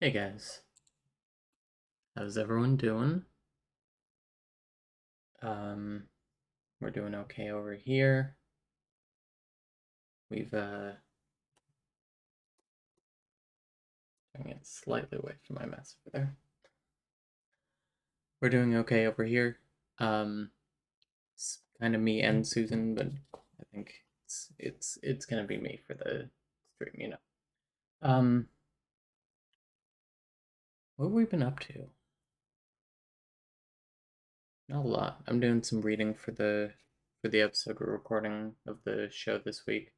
Hey guys, how's everyone doing? Um, we're doing okay over here. We've bring it slightly away from my mess over there. We're doing okay over here. It's kind of me and Susan, but I think it's gonna be me for the stream. Um, what have we been up to? Not a lot. I'm doing some reading for the episode we're recording of the show this week.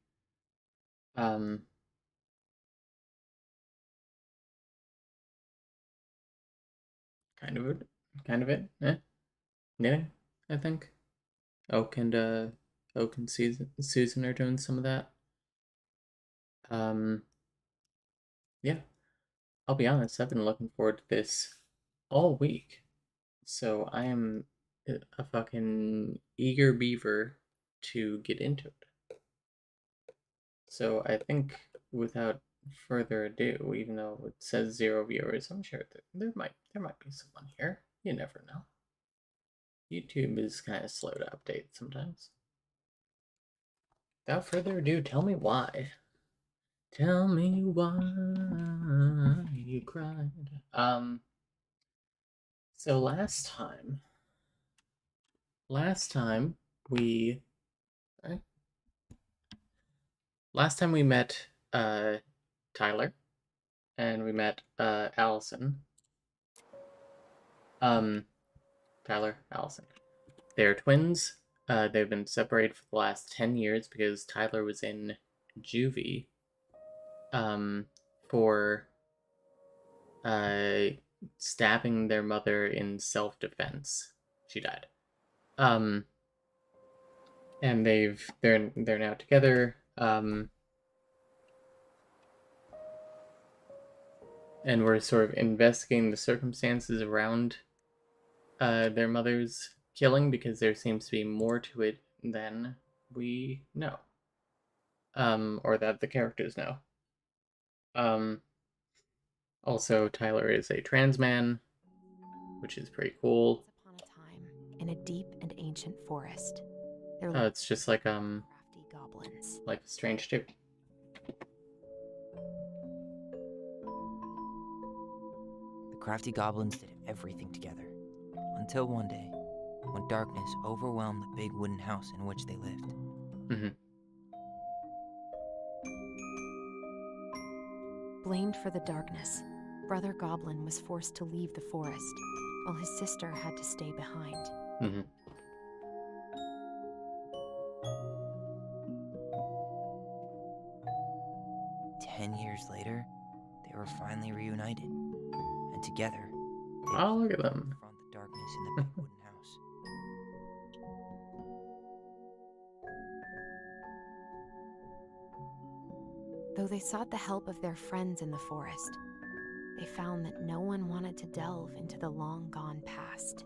Um, kind of it, kind of it. Yeah, I think. Oak and uh Oak and Susan are doing some of that. Um yeah, I'll be honest, I've been looking forward to this all week. So I am a fucking eager beaver to get into it. So I think without further ado, even though it says 0 viewers, I'm sure there might be someone here. You never know. YouTube is kind of slow to update sometimes. Without further ado, tell me why. Tell me why you cried. So last time we, right? Last time we met Tyler and we met Alyson. Um, Tyler, Alyson. They're twins. They've been separated for the last 10 years because Tyler was in juvie um, for uh, stabbing their mother in self-defense. She died. Um, and they're now together. And we're sort of investigating the circumstances around their mother's killing because there seems to be more to it than we know, or that the characters know. Um, Also, Tyler is a trans man, which is pretty cool. Once upon a time, in a deep and ancient forest, there It's just like crafty goblins. Life is Strange too. The crafty goblins did everything together, until one day, when darkness overwhelmed the big wooden house in which they lived. Mm-hmm. Blamed for the darkness, Brother Goblin was forced to leave the forest, while his sister had to stay behind. Mm-hmm. 10 years later, they were finally reunited, and together, they Oh, look at them. confront the darkness in the big wooden house. Though they sought the help of their friends in the forest, they found that no one wanted to delve into the long-gone past.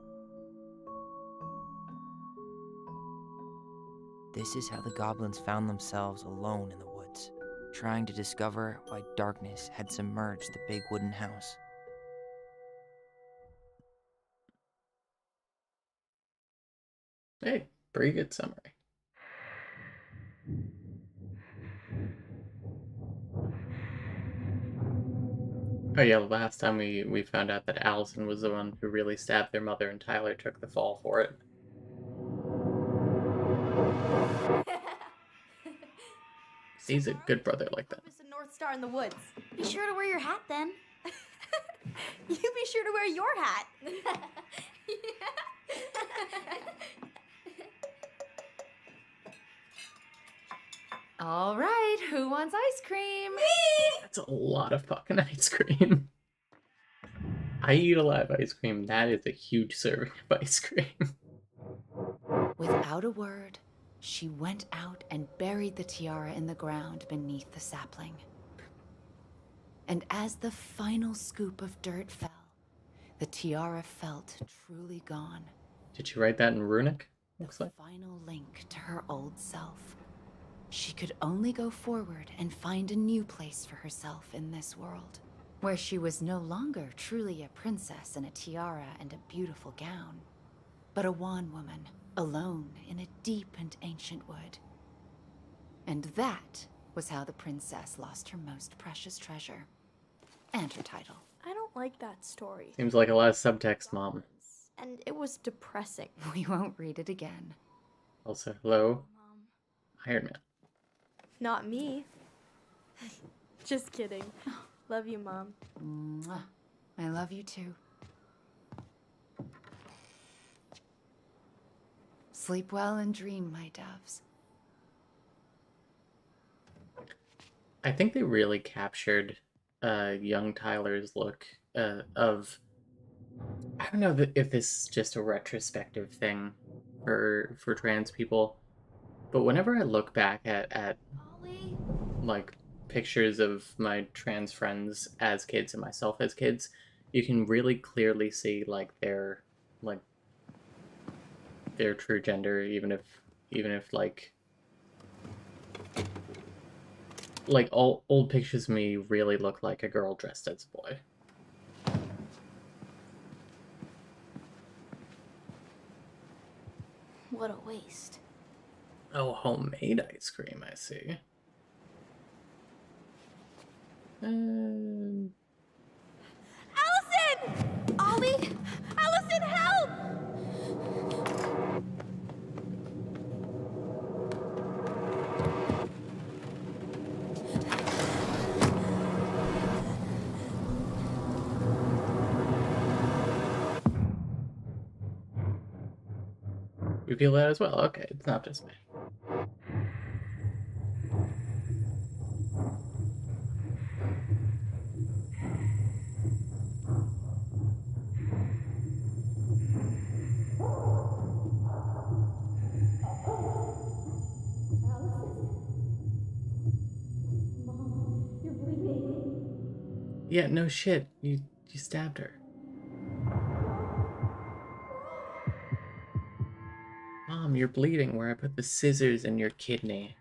This is how the goblins found themselves alone in the woods, trying to discover why darkness had submerged the big wooden house. Hey, pretty good summary. Oh yeah, last time we found out that Allison was the one who really stabbed their mother, and Tyler took the fall for it. He's a good brother like that. Purpose a North Star in the woods. Be sure to wear your hat then. You be sure to wear your hat. All right, who wants ice cream? Me! That's a lot of fucking ice cream. I eat a lot of ice cream. That is a huge serving of ice cream. Without a word, she went out and buried the tiara in the ground beneath the sapling. And as the final scoop of dirt fell, the tiara felt truly gone. Did you write that in runic? Looks The like. final link to her old self. She could only go forward and find a new place for herself in this world. where she was no longer truly a princess in a tiara and a beautiful gown, but a wan woman, alone in a deep and ancient wood. And that was how the princess lost her most precious treasure, and her title. I don't like that story. Seems like a lot of subtext, Mom. And it was depressing. We won't read it again. Also, hello, Mom. Iron Man. Not me. Just kidding. Love you, Mom. Mwah. I love you too. Sleep well and dream, my doves. I think they really captured young Tyler's look of. I don't know if this is just a retrospective thing for trans people, but whenever I look back at Ollie? like pictures of my trans friends as kids and myself as kids, you can really clearly see like their true gender, even if like all old pictures of me really look like a girl dressed as a boy. What a waste. Oh, homemade ice cream, I see. Alyson! Ollie! Alyson, help! We feel that as well. Okay, it's not just me. Yeah, no shit. You stabbed her. Mom, you're bleeding where I put the scissors in your kidney.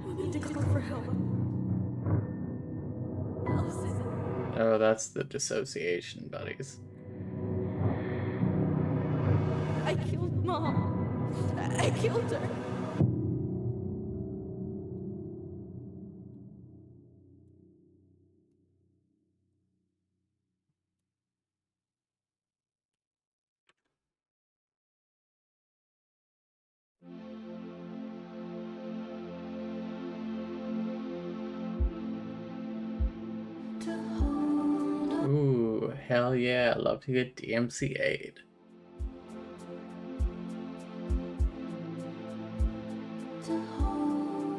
We need to call for help. Alyson. Oh, that's the dissociation buddies. I killed Mom. I killed her. Ooh, hell yeah, I love to get DMCA'd.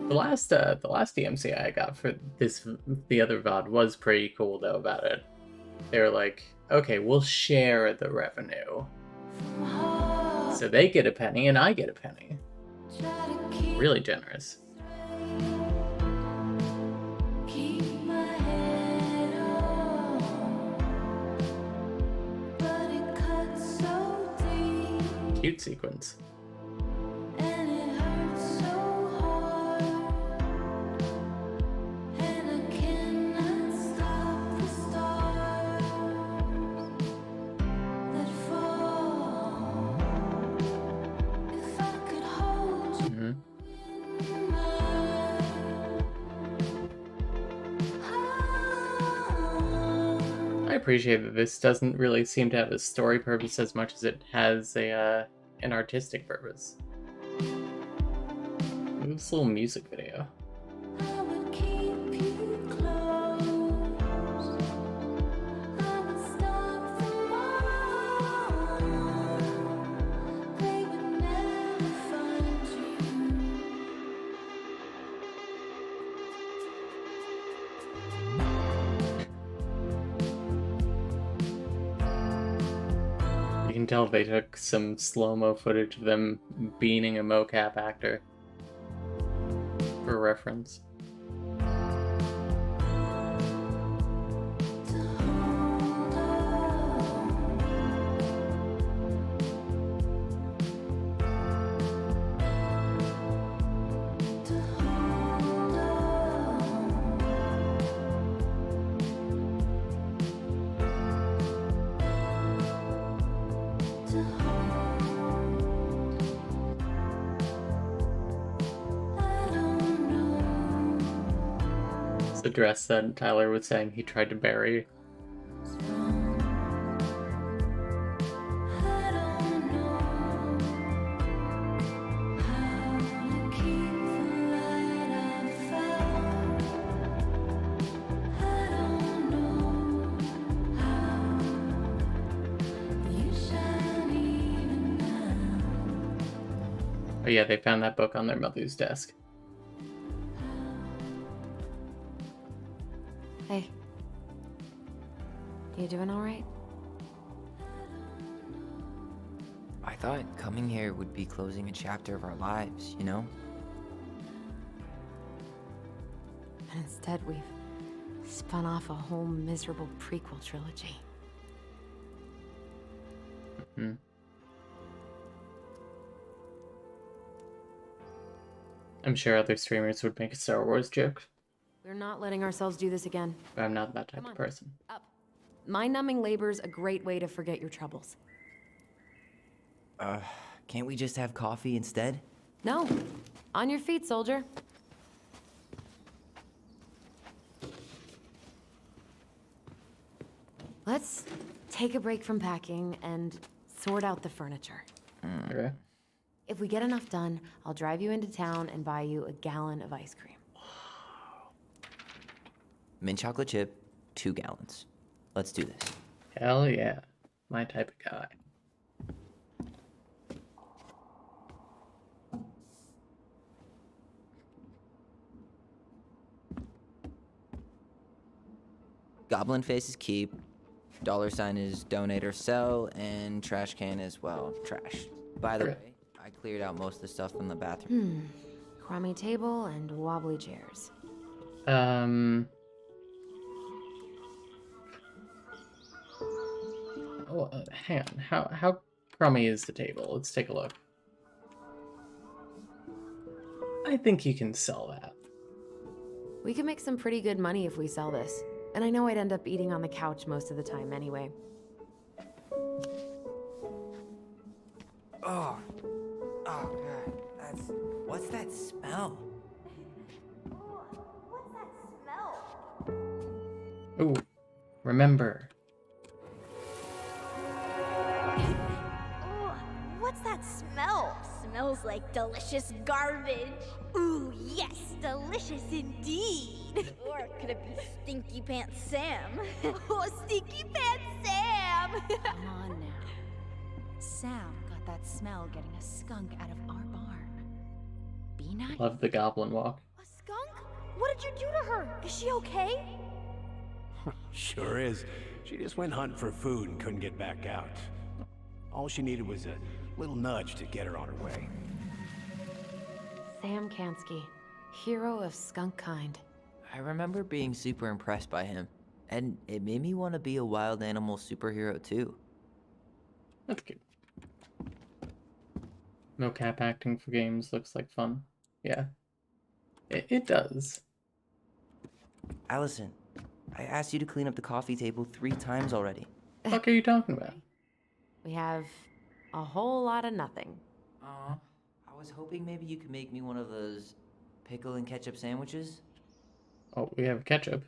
The last DMCA I got for the other VOD was pretty cool though about it. They were like, okay, we'll share the revenue. So they get a penny and I get a penny. Really generous. Cute sequence. I appreciate that this doesn't really seem to have a story purpose as much as it has an artistic purpose. This little music video. You can tell they took some slow-mo footage of them beaning a mocap actor for reference. the dress that Tyler was saying he tried to bury. Oh yeah, they found that book on their mother's desk. Hey. You doing all right? I thought coming here would be closing a chapter of our lives, you know? And instead, we've spun off a whole miserable prequel trilogy. Hmm. I'm sure other streamers would make a Star Wars joke, We're not letting ourselves do this again. but I'm not that type Come of on. person. Up. Mind-numbing labor's a great way to forget your troubles. Can't we just have coffee instead? No. On your feet, soldier. Let's take a break from packing and sort out the furniture. Okay. If we get enough done, I'll drive you into town and buy you a gallon of ice cream. Mint chocolate chip, 2 gallons. Let's do this. Hell yeah. My type of guy. Goblin face is keep. $sign is donate or sell, and trash can is, well, trash. By the Okay. way, I cleared out most of the stuff from the bathroom. Crummy table and wobbly chairs. Oh, hang on. How crummy is the table? Let's take a look. I think you can sell that. We could make some pretty good money if we sell this. And I know I'd end up eating on the couch most of the time anyway. Oh, God. What's that smell? What's that smell? Ooh, remember. Ooh, what's that smell? Smells like delicious garbage. Ooh, yes, delicious indeed. Or could it be Stinky Pants Sam? Oh, Stinky Pants Sam! Come on now. Sam got that smell getting a skunk out of our barn. Be nice. Love the goblin walk. A skunk? What did you do to her? Is she okay? Sure is. She just went hunting for food and couldn't get back out. All she needed was a little nudge to get her on her way. Sam Kansky, hero of skunk kind. I remember being super impressed by him, and it made me want to be a wild animal superhero too. That's good. Mocap acting for games looks like fun. Yeah. It does. Alyson, I asked you to clean up the coffee table 3 times already. What the fuck are you talking about? We have a whole lot of nothing. Aw, I was hoping maybe you could make me one of those pickle and ketchup sandwiches. Oh, we have ketchup.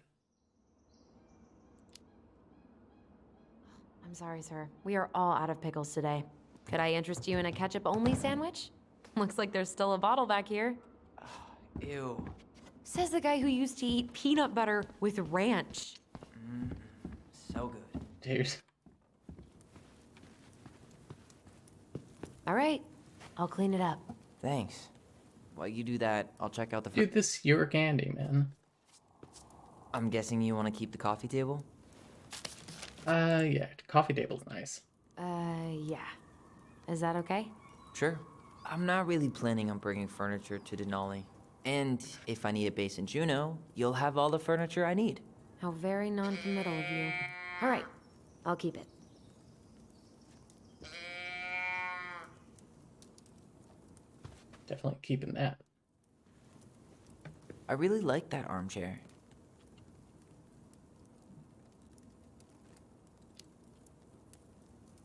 I'm sorry, sir. We are all out of pickles today. Could I interest you in a ketchup-only sandwich? Looks like there's still a bottle back here. Ew. Says the guy who used to eat peanut butter with ranch. So good. Cheers. All right, I'll clean it up. Thanks. While you do that, I'll check out the... Dude, this your candy, man. I'm guessing you want to keep the coffee table? Yeah, coffee table's nice. Yeah. Is that okay? Sure. I'm not really planning on bringing furniture to Denali. And if I need a base in Juneau, you'll have all the furniture I need. How very non-committal of you. All right, I'll keep it. Definitely keeping that. I really like that armchair.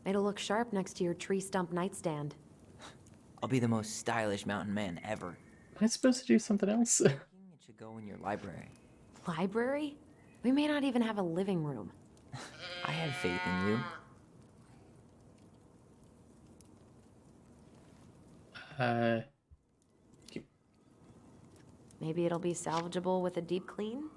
It'll look sharp next to your tree stump nightstand. I'll be the most stylish mountain man ever. Am I supposed to do something else? It should go in your library. Library? We may not even have a living room. I have faith in you. Keep- Maybe it'll be salvageable with a deep clean?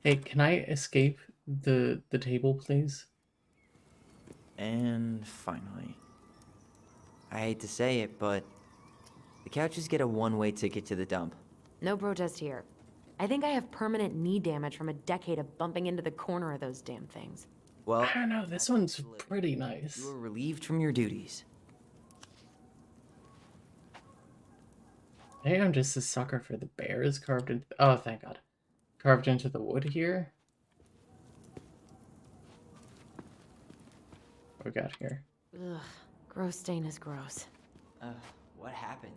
Hey, can I escape the table, please? And finally, I hate to say it, but the couches get a one-way ticket to the dump. No protest here. I think I have permanent knee damage from a decade of bumping into the corner of those damn things. Well, I don't know, this one's pretty nice. you were relieved from your duties. Maybe I'm just a sucker for the bears carved into... Oh, thank God. Carved into the wood here. What we got here? Ugh, gross stain is gross. What happened?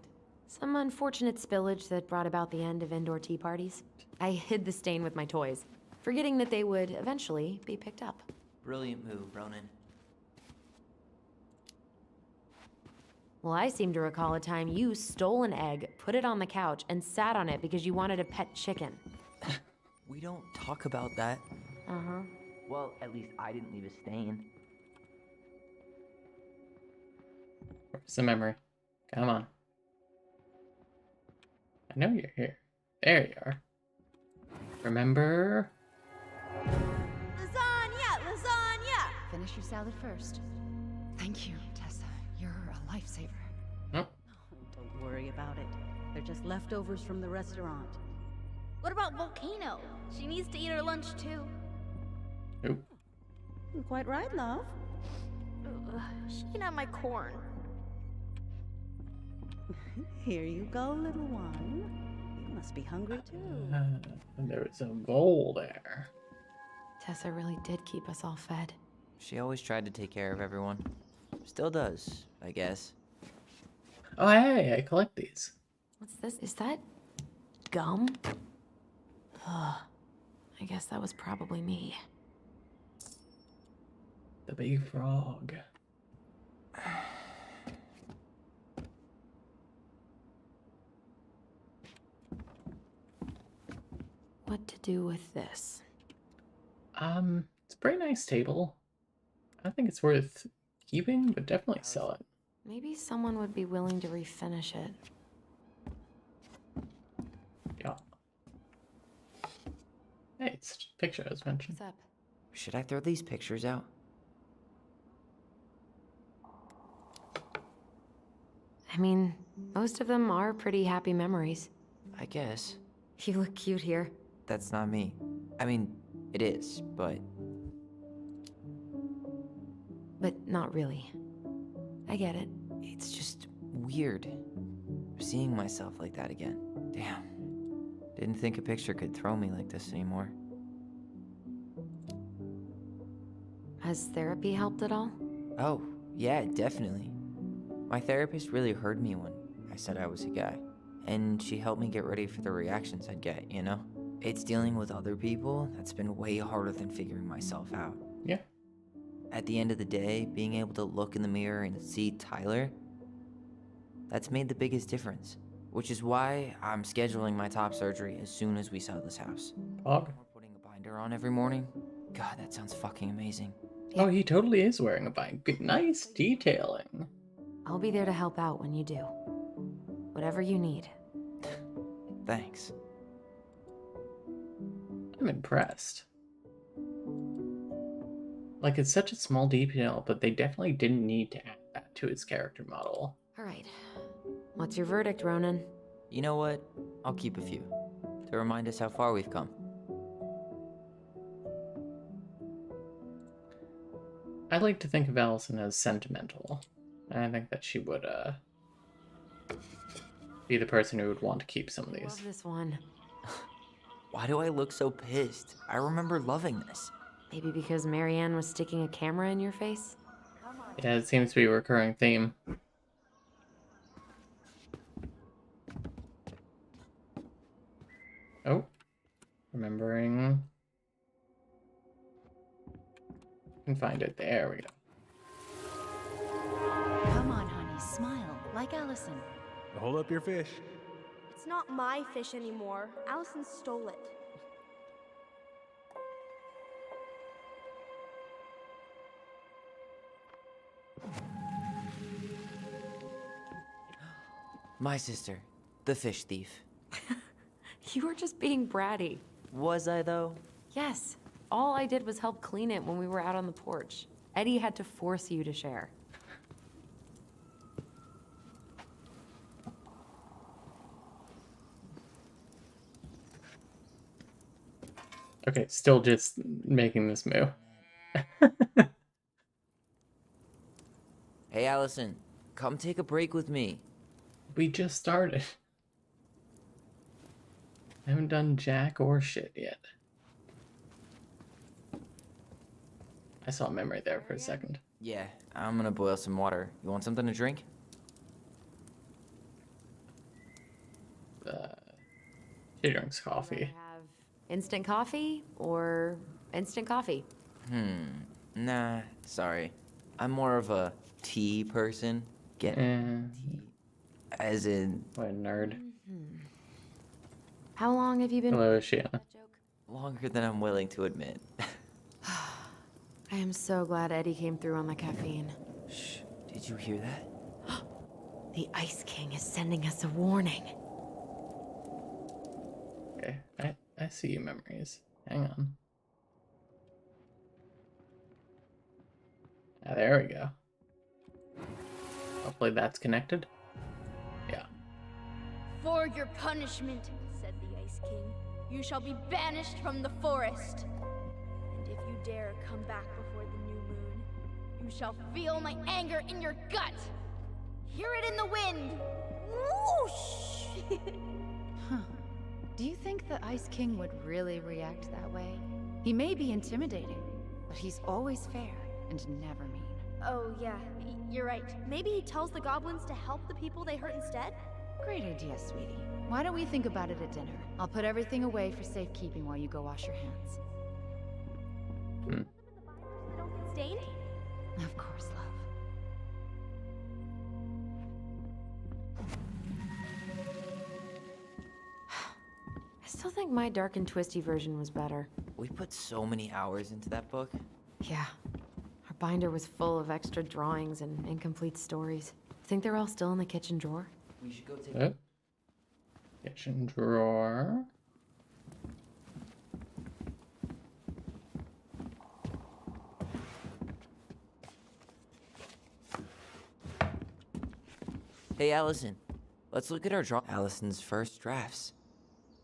Some unfortunate spillage that brought about the end of indoor tea parties. I hid the stain with my toys, forgetting that they would eventually be picked up. Brilliant move, Ronan. Well, I seem to recall a time you stole an egg, put it on the couch, and sat on it because you wanted a pet chicken. We don't talk about that. Uh-huh. Well, at least I didn't leave a stain. Where's the memory? Come on. I know you're here. There you are. Remember? Lasagna! Lasagna! Finish your salad first. Thank you, Tessa. You're a lifesaver. Nope. Oh, don't worry about it. They're just leftovers from the restaurant. What about Volcano? She needs to eat her lunch too. Nope. You're quite right, love. Ugh, she can have my corn. Here you go, little one. You must be hungry too. And there was a bowl there. Tessa really did keep us all fed. She always tried to take care of everyone. Still does, I guess. Oh, hey, I collect these. What's this? Is that gum? Ugh. I guess that was probably me. The big frog. What to do with this? It's a pretty nice table. I think it's worth keeping, but definitely sell it. Maybe someone would be willing to refinish it. Yeah. Hey, it's just a picture I was mentioning. What's up? Should I throw these pictures out? I mean, most of them are pretty happy memories. I guess. You look cute here. That's not me. I mean, it is, but Not really. I get it. it's just weird. Seeing myself like that again. Damn. Didn't think a picture could throw me like this anymore. Has therapy helped at all? Oh, yeah, definitely. My therapist really heard me when I said I was a guy. And she helped me get ready for the reactions I'd get, you know? It's dealing with other people that's been way harder than figuring myself out. Yeah. At the end of the day, being able to look in the mirror and see Tyler, that's made the biggest difference. Which is why I'm scheduling my top surgery as soon as we sell this house. Pog. We're putting a binder on every morning. God, that sounds fucking amazing. Oh, he totally is wearing a bind. Good, nice detailing. I'll be there to help out when you do. Whatever you need. Thanks. I'm impressed. Like, it's such a small detail, but they definitely didn't need to add that to his character model. All right. What's your verdict, Ronan? You know what? I'll keep a few. To remind us how far we've come. I like to think of Alyson as sentimental. And I think that she would, be the person who would want to keep some of these. Love this one. Why do I look so pissed? I remember loving this. Maybe because Marianne was sticking a camera in your face? Yeah, it seems to be a recurring theme. Oh, remembering. I can find it. There we go. Come on, honey, smile, like Alyson. Hold up your fish. It's not my fish anymore. Alyson stole it. My sister, the fish thief. You were just being bratty. Was I, though? Yes. All I did was help clean it when we were out on the porch. Eddie had to force you to share. Okay, still just making this move. Hey, Alyson, come take a break with me. We just started. I haven't done jack or shit yet. I saw him right there for a second. Yeah, I'm gonna boil some water. You want something to drink? She drinks coffee. Have instant coffee or instant coffee? Nah, sorry. I'm more of a tea person. Get tea. As in, What a nerd. How long have you been? Hello, Shiana. That joke? longer than I'm willing to admit. I am so glad Eddie came through on the caffeine. Shh, did you hear that? The Ice King is sending us a warning. Okay, I see you, memories. Hang on. Ah, there we go. Hopefully that's connected. Yeah. For your punishment, said the Ice King, you shall be banished from the forest. And if you dare come back before the new moon, you shall feel my anger in your gut. Hear it in the wind. Whoosh! Huh. Do you think the Ice King would really react that way? He may be intimidating, but he's always fair and never mean. Oh, yeah, you're right. Maybe he tells the goblins to help the people they hurt instead? Great idea, sweetie. Why don't we think about it at dinner? I'll put everything away for safekeeping while you go wash your hands. Can you put them in the Bible so they don't get stained? Of course, love. I still think my dark and twisty version was better. We put so many hours into that book. Yeah. Our binder was full of extra drawings and incomplete stories. Think they're all still in the kitchen drawer? We should go take Oh. Kitchen drawer. Hey, Alyson. Let's look at our Alyson's first drafts.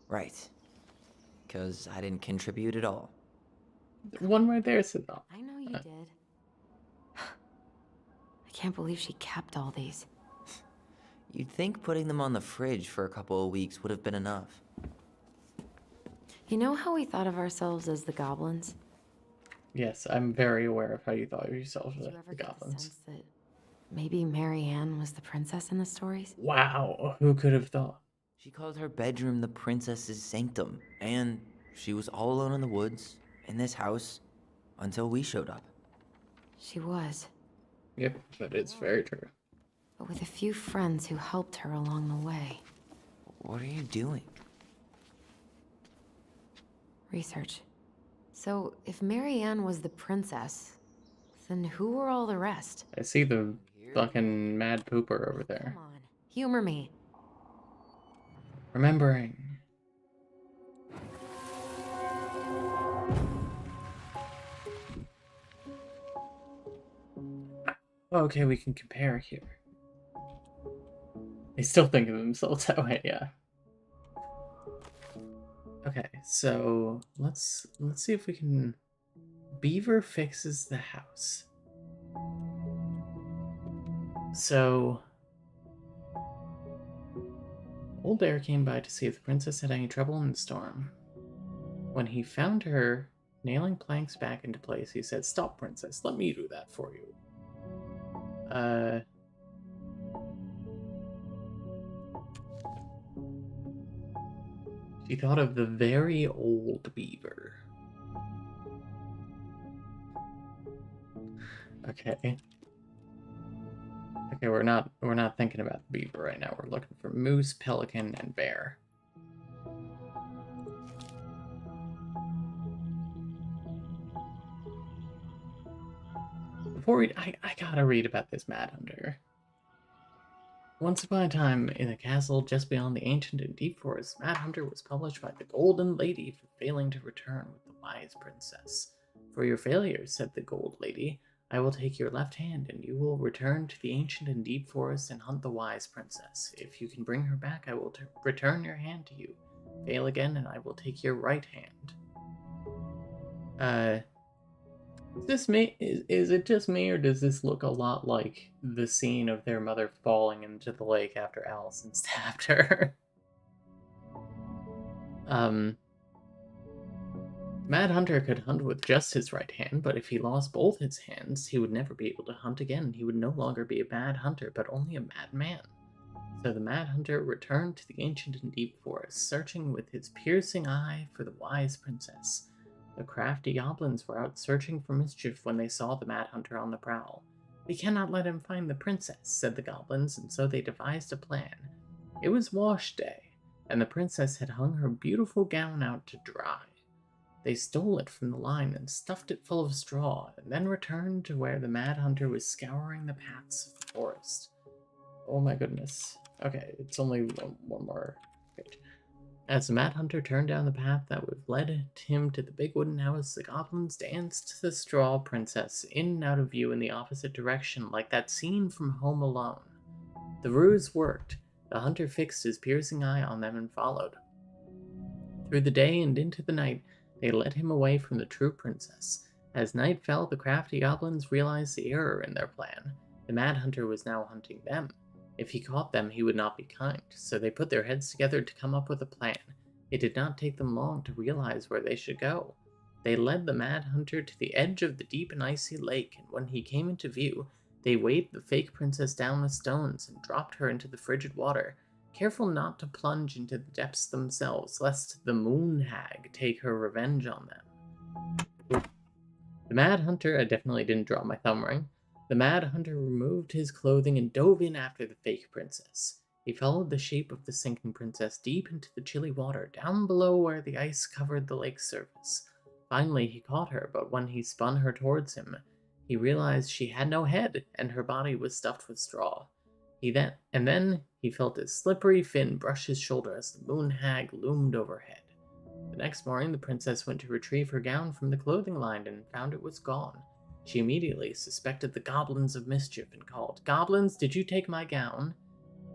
Right. Because I didn't contribute at all. One right there said no. I know you did. I can't believe she kept all these. You'd think putting them on the fridge for a couple of weeks would have been enough. You know how we thought of ourselves as the goblins? Yes, I'm very aware of how you thought of yourself Did as you ever the get the goblins. sense that maybe Mary Ann was the princess in the stories? Wow, who could have thought? She called her bedroom the princess's sanctum, and she was all alone in the woods, in this house, until we showed up. She was, Yep, that is very true. but with a few friends who helped her along the way. What are you doing? Research. So, if Mary Ann was the princess, then who were all the rest? I see the fucking mad pooper over there. Come on, humor me. Remembering. Okay, we can compare here. They still think of themselves that way, yeah. Okay, so let's see if we can. Beaver fixes the house. So Old Bear came by to see if the princess had any trouble in the storm. When he found her nailing planks back into place, he said, "Stop, princess, let me do that for you." She thought of the very old beaver. Okay. Okay, we're not thinking about the beaver right now. We're looking for moose, pelican, and bear. Before I gotta read about this Mad Hunter. Once upon a time, in a castle just beyond the ancient and deep forest, Mad Hunter was published by the Golden Lady for failing to return with the wise princess. For your failure, said the Gold Lady, I will take your left hand, and you will return to the ancient and deep forest and hunt the wise princess. If you can bring her back, I will return your hand to you. Fail again, and I will take your right hand. Is this me? Is it just me, or does this look a lot like the scene of their mother falling into the lake after Alyson stabbed her? Mad Hunter could hunt with just his right hand, but if he lost both his hands, he would never be able to hunt again. He would no longer be a mad hunter, but only a mad man. So the Mad Hunter returned to the ancient and deep forest, searching with his piercing eye for the wise princess. The crafty goblins were out searching for mischief when they saw the Mad Hunter on the prowl. We cannot let him find the princess, said the goblins, and so they devised a plan. It was wash day, and the princess had hung her beautiful gown out to dry. They stole it from the line and stuffed it full of straw, and then returned to where the Mad Hunter was scouring the paths of the forest. Oh my goodness. Okay, it's only one more page. As the Mad Hunter turned down the path that would have led him to the big wooden house, the goblins danced the straw princess in and out of view in the opposite direction, like that scene from Home Alone. The ruse worked. The hunter fixed his piercing eye on them and followed. Through the day and into the night, they led him away from the true princess. As night fell, the crafty goblins realized the error in their plan. The Mad Hunter was now hunting them. If he caught them, he would not be kind, so they put their heads together to come up with a plan. It did not take them long to realize where they should go. They led the Mad Hunter to the edge of the deep and icy lake, and when he came into view, they weighed the fake princess down with stones and dropped her into the frigid water, careful not to plunge into the depths themselves, lest the moon hag take her revenge on them. The Mad Hunter, I definitely didn't draw my thumb ring. The Mad Hunter removed his clothing and dove in after the fake princess. He followed the shape of the sinking princess deep into the chilly water, down below where the ice covered the lake's surface. Finally, he caught her, but when he spun her towards him, he realized she had no head, and her body was stuffed with straw. Then he felt his slippery fin brush his shoulder as the moon hag loomed overhead. The next morning, the princess went to retrieve her gown from the clothing line and found it was gone. She immediately suspected the goblins of mischief and called, "Goblins, did you take my gown?"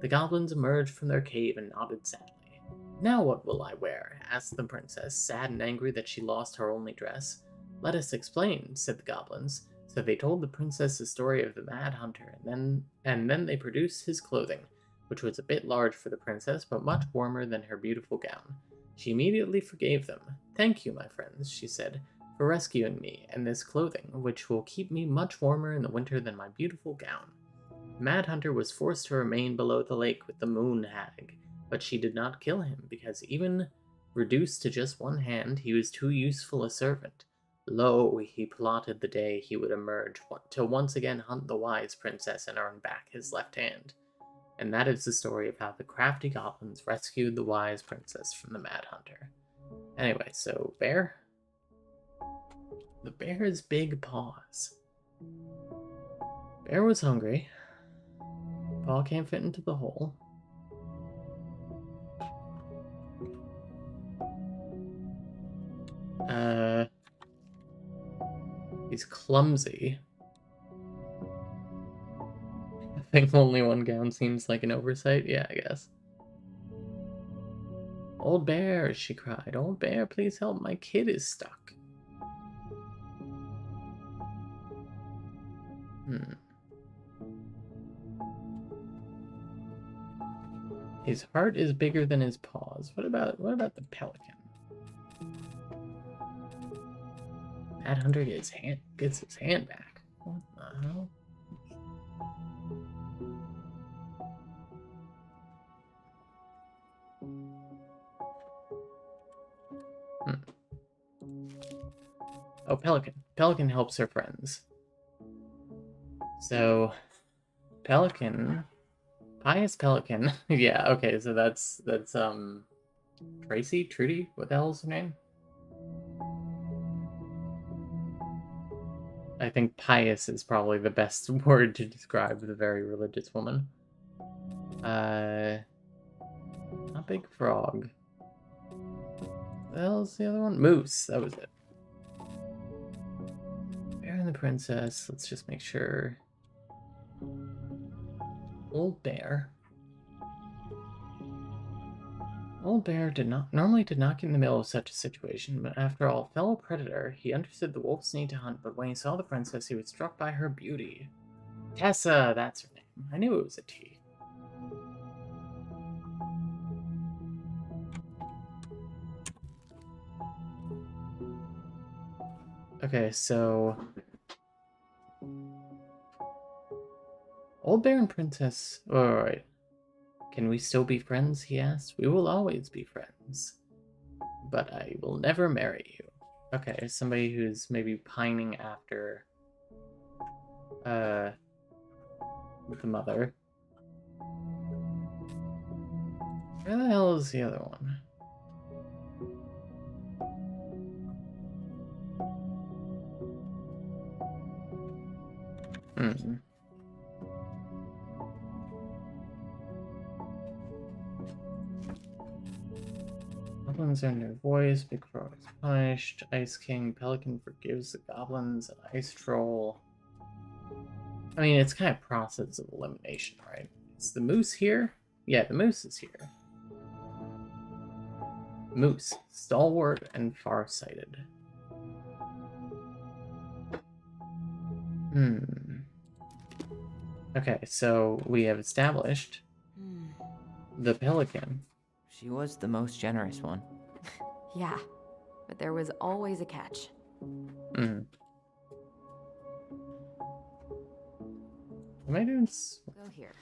The goblins emerged from their cave and nodded sadly. "Now what will I wear?" asked the princess, sad and angry that she lost her only dress. "Let us explain," said the goblins. So they told the princess the story of the Mad Hunter, and then they produced his clothing, which was a bit large for the princess, but much warmer than her beautiful gown. She immediately forgave them. "Thank you, my friends," she said, "for rescuing me and this clothing, which will keep me much warmer in the winter than my beautiful gown." The Mad Hunter was forced to remain below the lake with the moon hag, but she did not kill him, because even reduced to just one hand, he was too useful a servant. Lo, he plotted the day he would emerge to once again hunt the wise princess and earn back his left hand. And that is the story of how the crafty goblins rescued the wise princess from the Mad Hunter. Anyway, so bear? The bear's big paws. Bear was hungry. Paw can't fit into the hole. He's clumsy. I think only one gown seems like an oversight. Yeah, I guess. "Old bear," she cried. "Old bear, please help. My kid is stuck." His heart is bigger than his paws. What about the pelican? Mad Hunter gets his hand back. What the hell? Oh, pelican. Pelican helps her friends. So Pelican. Pious Pelican. Yeah, okay, so that's Tracy? Trudy? What the hell's her name? I think pious is probably the best word to describe the very religious woman. Not Big Frog. What the hell's the other one? Moose, that was it. Bear and the Princess, let's just make sure. Old Bear. Old Bear normally did not get in the middle of such a situation, but after all, fellow predator, he understood the wolf's need to hunt, but when he saw the princess, he was struck by her beauty. Tessa, that's her name. I knew it was a T. Okay, so... Old Bear and Princess... Alright. Can we still be friends, he asked. We will always be friends. But I will never marry you. Okay, somebody who's maybe pining after... the mother. Where the hell is the other one? Hmm. Goblins earn their voice, Big Frog is punished, Ice King, Pelican forgives the goblins, and Ice Troll. I mean, it's kind of process of elimination, right? Is the moose here? Yeah, the moose is here. Moose, stalwart and farsighted. Okay, so we have established the Pelican. She was the most generous one. Yeah, but there was always a catch. Am I doing? Go here.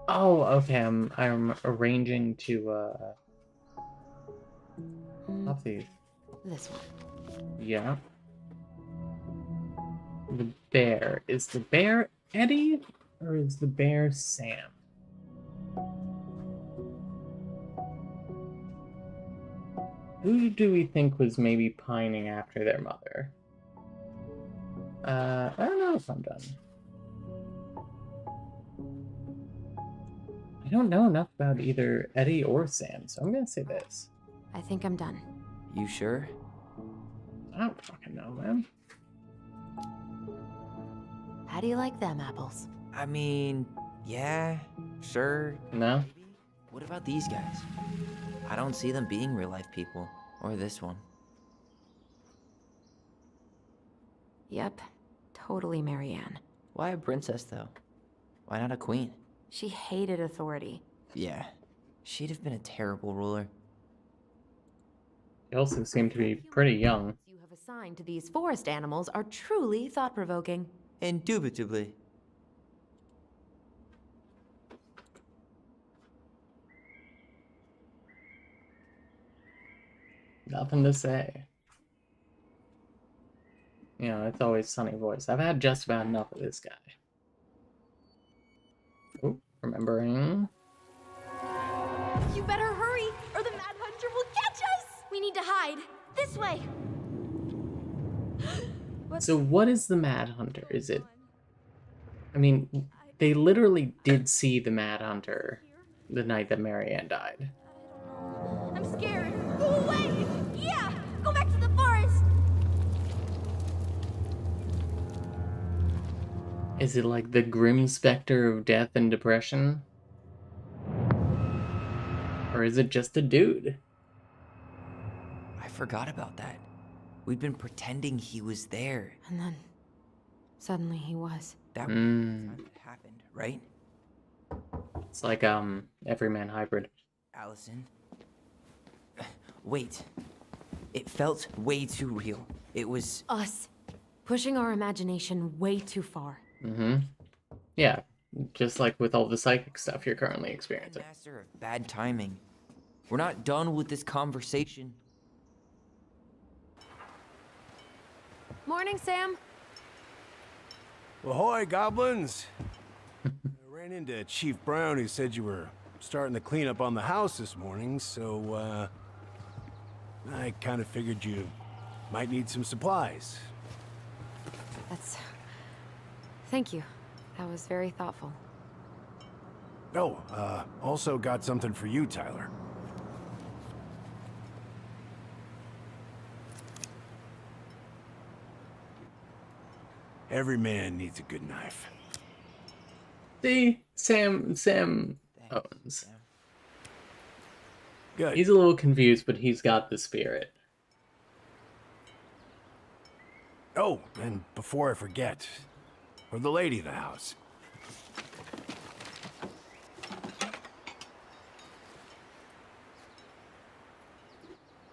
Oh, okay. I'm arranging to pop these. This one. Yeah. The bear. Is the bear Eddie or is the bear Sam? Who do we think was maybe pining after their mother? I don't know if I'm done. I don't know enough about either Eddie or Sam, so I'm gonna say this. I think I'm done. You sure? I don't fucking know, man. How do you like them apples? I mean, yeah, sure. No? Maybe. What about these guys? I don't see them being real-life people. Or this one. Yep, totally Marianne. Why a princess, though? Why not a queen? She hated authority. Yeah, she'd have been a terrible ruler. They also seem to be pretty young. You have assigned to these forest animals are truly thought-provoking. Indubitably. Nothing to say. You know, it's always Sunny voice. I've had just about enough of this guy. Oh, remembering. You better hurry, or the Mad Hunter will catch us! We need to hide. This way! So what is the Mad Hunter? Is it... I mean, they literally did see the Mad Hunter the night that Marianne died. I'm scared. Go away! Yeah! Go back to the forest! Is it like the grim specter of death and depression? Or is it just a dude? I forgot about that. We'd been pretending he was there. And then, suddenly he was. That was the time it happened, right? It's like, Everyman Hybrid. Alyson? Wait. It felt way too real. It was... Us. Pushing our imagination way too far. Yeah, just like with all the psychic stuff you're currently experiencing. Master of bad timing. We're not done with this conversation. Morning, Sam. Ahoy, goblins! ran into Chief Brown, who said you were starting the cleanup on the house this morning, so, I kind of figured you might need some supplies. That's... Thank you. That was very thoughtful. Oh, also got something for you, Tyler. Every man needs a good knife. See, Sam Thanks, Owens. Sam. Good. He's a little confused, but he's got the spirit. Oh, and before I forget, for the lady of the house.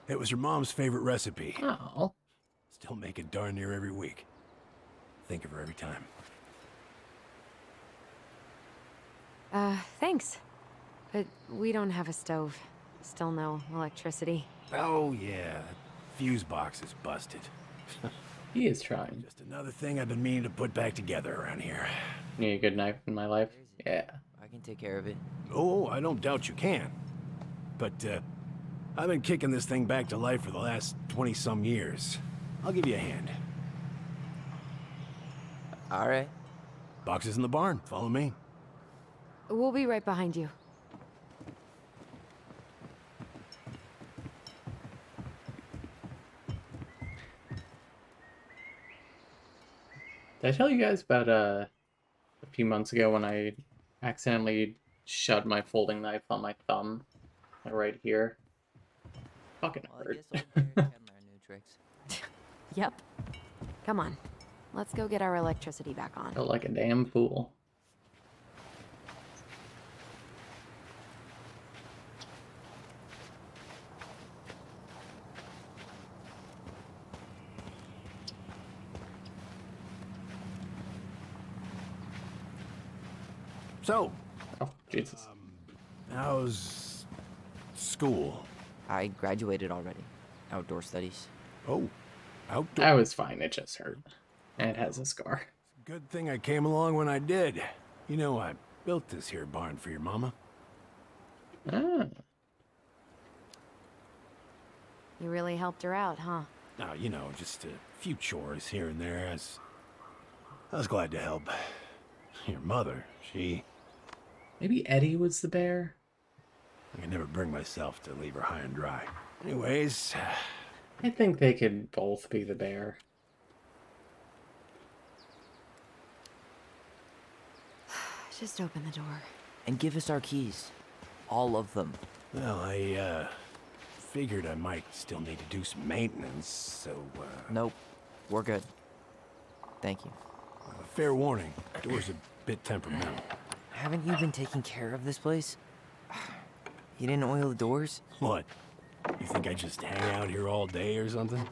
It was your mom's favorite recipe. Oh, Still make it darn near every week. Think of her every time. Thanks. But we don't have a stove. Still no electricity. Oh, yeah. That fuse box is busted. he is trying. Just another thing I've been meaning to put back together around here. Need a good knife in my life? Yeah. I can take care of it. Oh, I don't doubt you can. But, I've been kicking this thing back to life for the last 20-some years. I'll give you a hand. All right. Box is in the barn. Follow me. We'll be right behind you. Did I tell you guys about a few months ago when I accidentally shoved my folding knife on my thumb? Like right here. Fucking Well, I hurt. guess old Derek can learn new tricks. Yep. Come on. Let's go get our electricity back on. Felt like a damn fool. So, Oh, Jesus. how's school? I graduated already. Outdoor studies. Oh, outdoor. I was fine, it just hurt. And it has a scar. Good thing I came along when I did. You know, I built this here barn for your mama. Ah. You really helped her out, huh? Now, you know, just a few chores here and there. I was glad to help. Your mother, she... Maybe Eddie was the bear? I could never bring myself to leave her high and dry. Anyways, I think they could both be the bear. Just open the door. And give us our keys. All of them. well, I, figured I might still need to do some maintenance, so, Nope. We're good. Thank you. fair warning, door's a bit temperamental. Haven't you been taking care of this place? You didn't oil the doors? What? You think I just hang out here all day or something?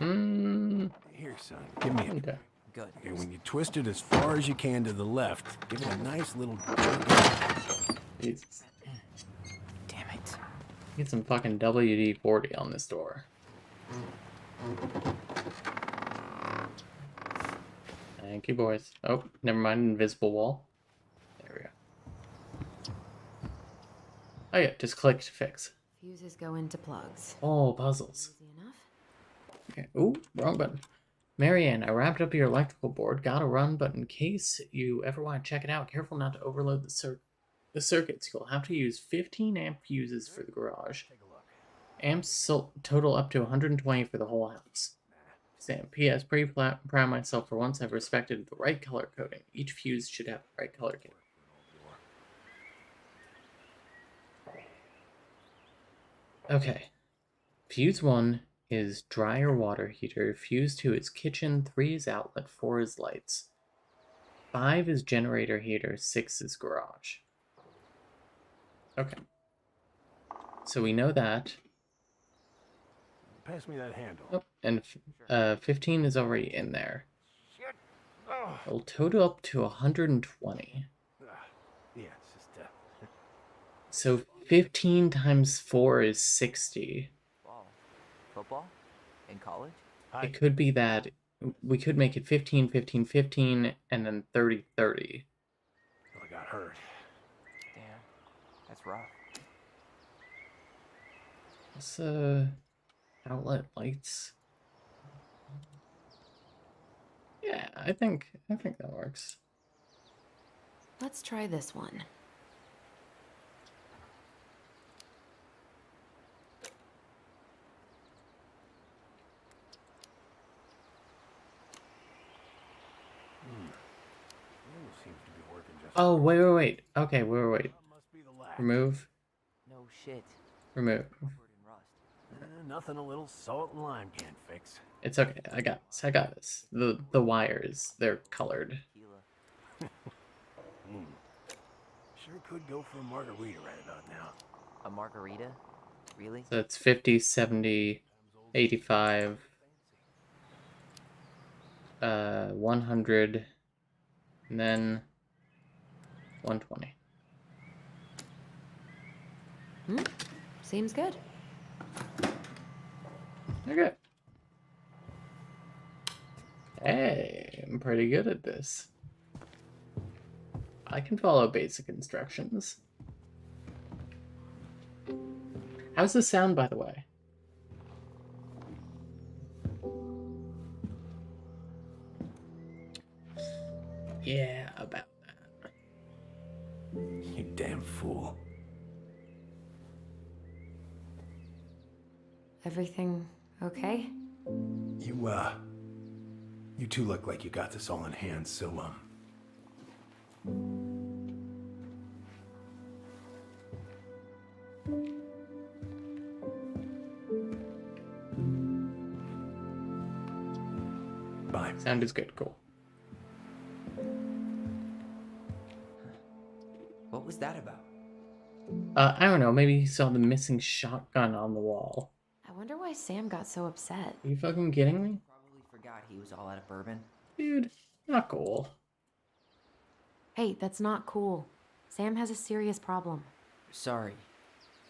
Mmm. Here, son, give me a... Okay. Good. Okay, when you twist it as far as you can to the left, give it a nice little jerk. Jesus. Damn it. Get some fucking WD-40 on this door. Thank you, boys. Oh, never mind, invisible wall. There we go. Oh yeah, just click to fix. Fuses go into plugs. Oh, puzzles. Easy enough. Okay. Ooh, wrong button. Marianne, I wrapped up your electrical board. Gotta run, but in case you ever want to check it out, careful not to overload the circuits. You'll have to use 15 amp fuses for the garage. Amps total up to 120 for the whole house. Sam, P.S. Pretty proud of myself for once I've respected the right color coding. Each fuse should have the right color coding. Okay. Fuse 1 is dryer water heater. Fuse 2 is kitchen. 3 is outlet. 4 is lights. 5 is generator heater. 6 is garage. Okay. So we know that. Pass me that handle. Oh, and 15 is already in there. Shit. Oh. It'll total up to 120. Yeah, it's just, So 15 times 4 is 60. Ball. Football? In college? It could be that we could make it 15, 15, 15, and then 30, 30. Oh, I got got hurt. Damn, that's rough. This outlet lights. Yeah, I think that works. Let's try this one. Seems to be working just Oh, wait. Okay, wait. Must be the latch. Remove. No shit. Remove. Covered in rust. Nothing a little salt and lime can't fix. It's okay. I got this. The wires, they're colored. Tequila. Sure could go for a margarita right about now. A margarita? Really? So it's 50, 70, 85, 100, and then 120. Seems good. Okay. Hey, I'm pretty good at this. I can follow basic instructions. How's the sound, by the way? Yeah, about that. You damn fool. Everything okay? You two look like you got this all in hand, so, bye. Sound is good, cool. What was that about? I don't know, maybe he saw the missing shotgun on the wall. I wonder why Sam got so upset. Are you fucking kidding me? Probably forgot he was all out of bourbon. Dude, not cool. Hey, that's not cool. Sam has a serious problem. Sorry.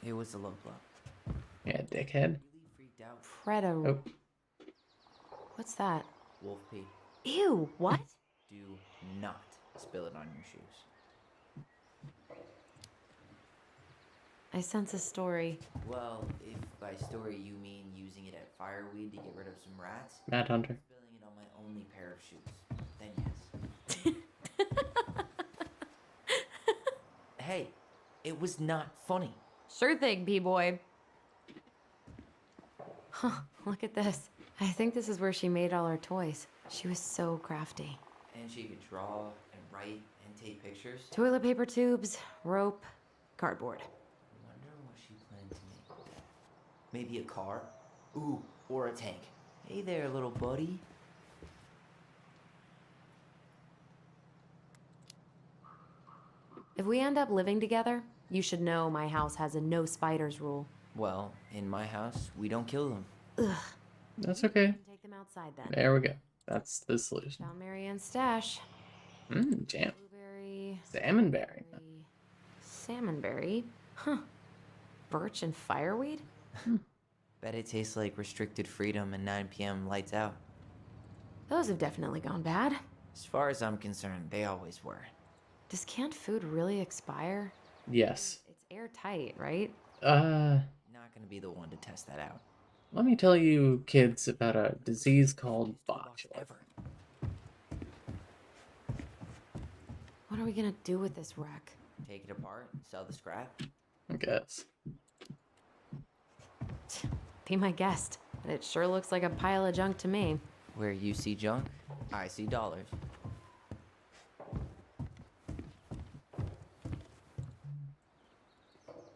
It was a low blow. Yeah, dickhead. Really freaked out. Predator. Oh, What's that? Wolf pee. Ew, what? Do not spill it on your shoes. I sense a story. Well, if by story you mean using it at fireweed to get rid of some rats, Mad Hunter. spilling it on my only pair of shoes, then yes. Hey, it was not funny. Sure thing, B-boy. Huh, look at this. I think this is where she made all her toys. She was so crafty. And she could draw and write and take pictures. Toilet paper tubes, rope, cardboard. I wonder what she planned to make with that. Maybe a car? Ooh, or a tank. Hey there, little buddy. If we end up living together, you should know my house has a no spiders rule. Well, in my house, we don't kill them. Ugh. That's okay. Take them outside then. There we go. That's the solution. Found Marianne's stash. Jam. Blueberry. Salmonberry. Salmonberry? Huh. Birch and fireweed? Bet it tastes like restricted freedom and 9 p.m. lights out. Those have definitely gone bad. As far as I'm concerned, they always were. Does canned food really expire? Yes. It's airtight, right? Not gonna be the one to test that out. Let me tell you kids about a disease called botulism. Ever. What are we gonna do with this wreck? Take it apart, sell the scrap. I guess. Be my guest. It sure looks like a pile of junk to me. Where you see junk, I see dollars.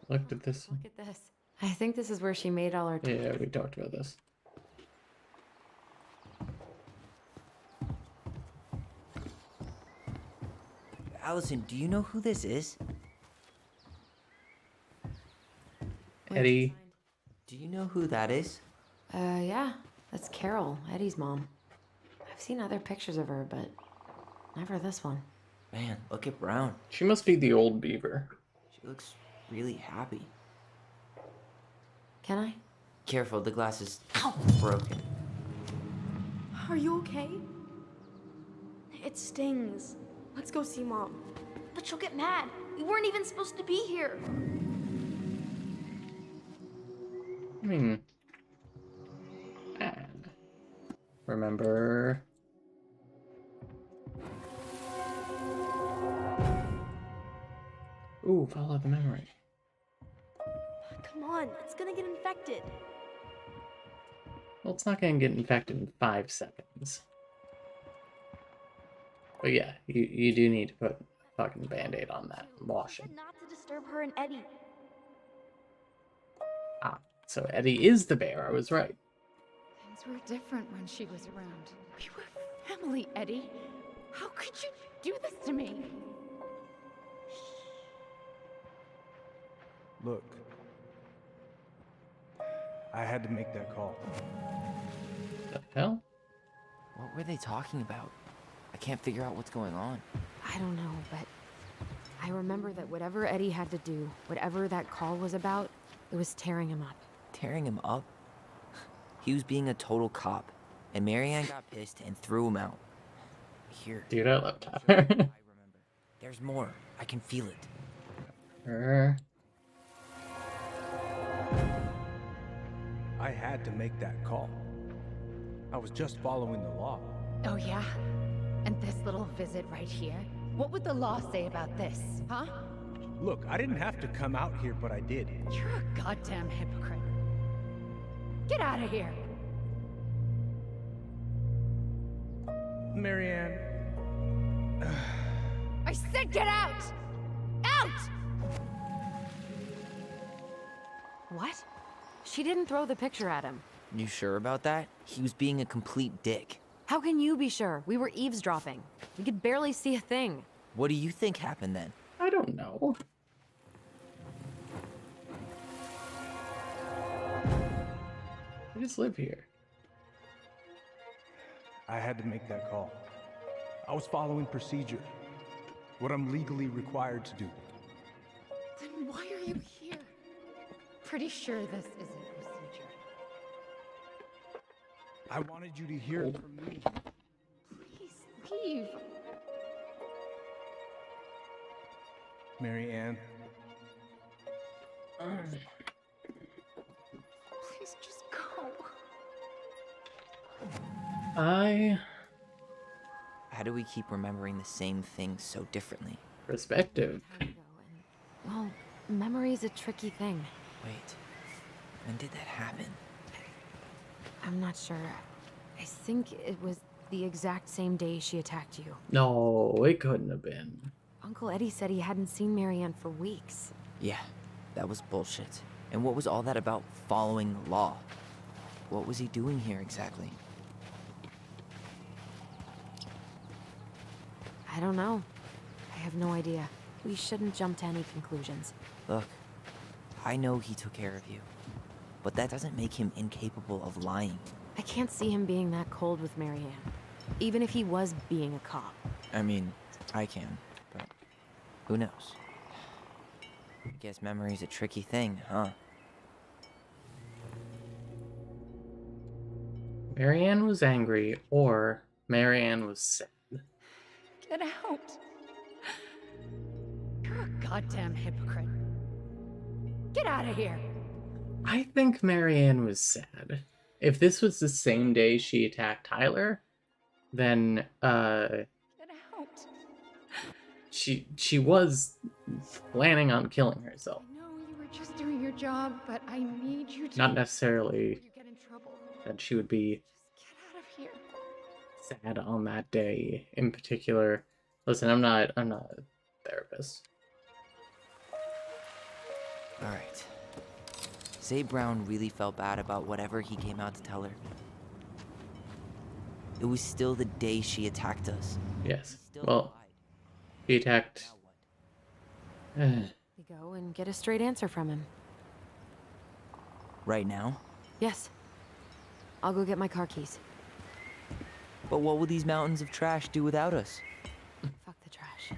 Looked at this. Look at this. I think this is where she made all her toys. Yeah, we talked about this. Alyson, do you know who this is? Eddie. Do you know who that is? Yeah. That's Carol, Eddie's mom. I've seen other pictures of her, but never this one. Man, look at Brown. She must be the old beaver. She looks really happy. Can I? Careful, the glass is broken. Are you okay? It stings. Let's go see Mom. but she'll get mad. We weren't even supposed to be here. I mean, remember. Ooh, follow the memory. Come on, it's gonna get infected. Well, it's not gonna get infected in 5 seconds. But yeah, you do need to put a fucking band-aid on that and wash She it. said not to disturb her and Eddie. Ah, so Eddie is the bear, I was right. Things were different when she was around. We were family, Eddie. How could you do this to me? Look, I had to make that call. The hell? What were they talking about? I can't figure out what's going on. I don't know, but I remember that whatever Eddie had to do, whatever that call was about, it was tearing him up. Tearing him up? He was being a total cop, and Marianne got pissed and threw him out. Here. Dude, I love I'll show Tyler. you what I remember. There's more. I can feel it. I had to make that call. I was just following the law. Oh, yeah? And this little visit right here? What would the law say about this, huh? Look, I didn't have to come out here, but I did. You're a goddamn hypocrite. Get out of here! Marianne. I said get out! Out! What? She didn't throw the picture at him. You sure about that? He was being a complete dick. How can you be sure? We were eavesdropping. We could barely see a thing. What do you think happened then? I don't know. I just live here. I had to make that call. I was following procedure. What I'm legally required to do. Then why are you here? Pretty sure this isn't procedure. I wanted you to hear it from me. Please leave. Marianne. Please just go. How do we keep remembering the same things so differently? Perspective. Time ago, and, well, memory's a tricky thing. Wait, when did that happen? I'm not sure. I think it was the exact same day she attacked you. No, it couldn't have been. Uncle Eddie said he hadn't seen Marianne for weeks. Yeah, that was bullshit. And what was all that about following the law? What was he doing here exactly? I don't know. I have no idea. We shouldn't jump to any conclusions. Look, I know he took care of you, but that doesn't make him incapable of lying. I can't see him being that cold with Marianne, even if he was being a cop. I mean, I can, but who knows? I guess memory's a tricky thing, huh? Marianne was angry, or Marianne was sad. Get out. You're a goddamn hypocrite. Get out of here. I think Marianne was sad. If this was the same day she attacked Tyler, then Get out. she was planning on killing herself. I know you were just doing your job, but I need you to. Not necessarily You get in trouble. that she would be Just get out of here. sad on that day in particular. Listen, I'm not a therapist. Alright. Say Brown really felt bad about whatever he came out to tell her. It was still the day she attacked us. Yes. He still Well, lied. he attacked. Now what? We go and get a straight answer from him. Right now? Yes. I'll go get my car keys. But what will these mountains of trash do without us? Fuck the trash.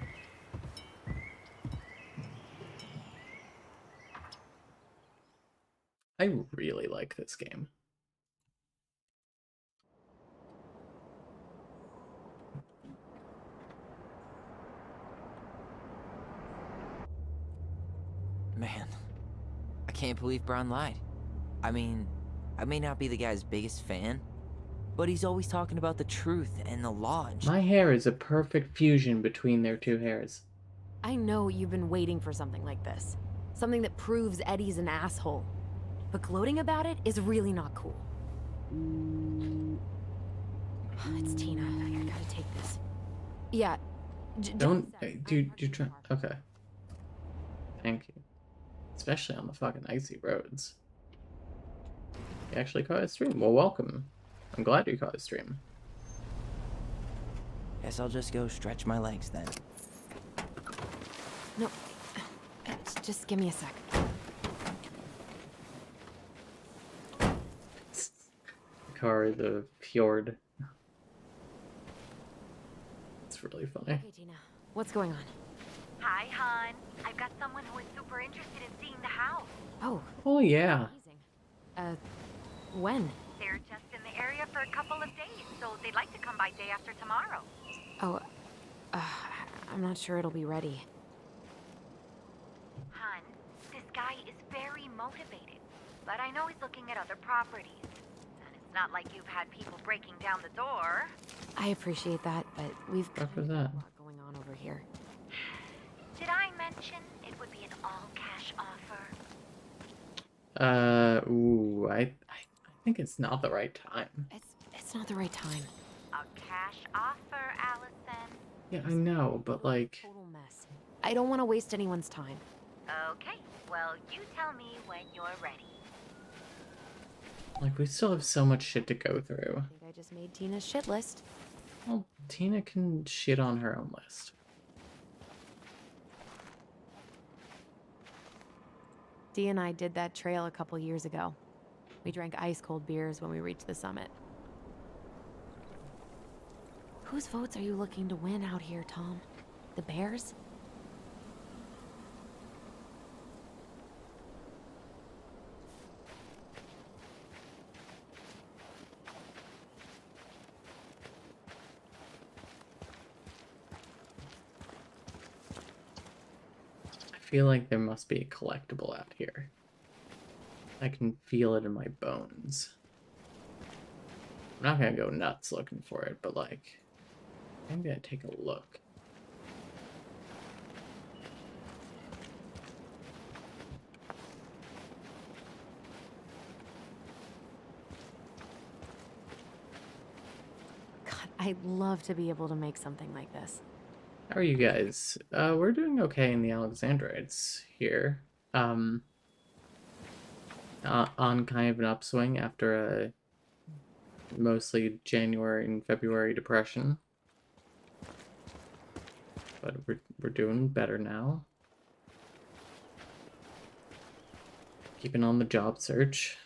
I really like this game. Man, I can't believe Brown lied. I mean, I may not be the guy's biggest fan, but he's always talking about the truth and the law and My hair is a perfect fusion between their two hairs. I know you've been waiting for something like this. Something that proves Eddie's an asshole. But gloating about it is really not cool. It's Tina. I gotta take this. Yeah. Don't do try. Okay. Thank you. Especially on the fucking icy roads. You actually caught a stream. Well, welcome. I'm glad you caught a stream. Guess I'll just go stretch my legs then. No. Just give me a sec. Car, the fjord. It's really funny. Hey, Tina. What's going on? Hi, hon. I've got someone who is super interested in seeing the house. Oh. Oh, yeah. Amazing. When? They're just in the area for a couple of days, so they'd like to come by day after tomorrow. Oh, I'm not sure it'll be ready. Hon, this guy is very motivated, but I know he's looking at other properties. And it's not like you've had people breaking down the door. I appreciate that, but we've Fuck was got that? a lot going on over here. Did I mention it would be an all-cash offer? Ooh, I think it's not the right time. It's not the right time. A cash offer, Alyson. Yeah, I know, but like, Total mess. I don't want to waste anyone's time. Okay, well, you tell me when you're ready. we still have so much shit to go through. I think I just made Tina's shit list. Well, Tina can shit on her own list. Dee and I did that trail a couple years ago. We drank ice-cold beers when we reached the summit. Whose votes are you looking to win out here, Tom? The Bears? I feel like there must be a collectible out here. I can feel it in my bones. I'm not gonna go nuts looking for it, but like, I'm gonna take a look. God, I'd love to be able to make something like this. How are you guys? We're doing okay in the Alexandrites here. On kind of an upswing after a mostly January and February depression. But we're doing better now. Keeping on the job search.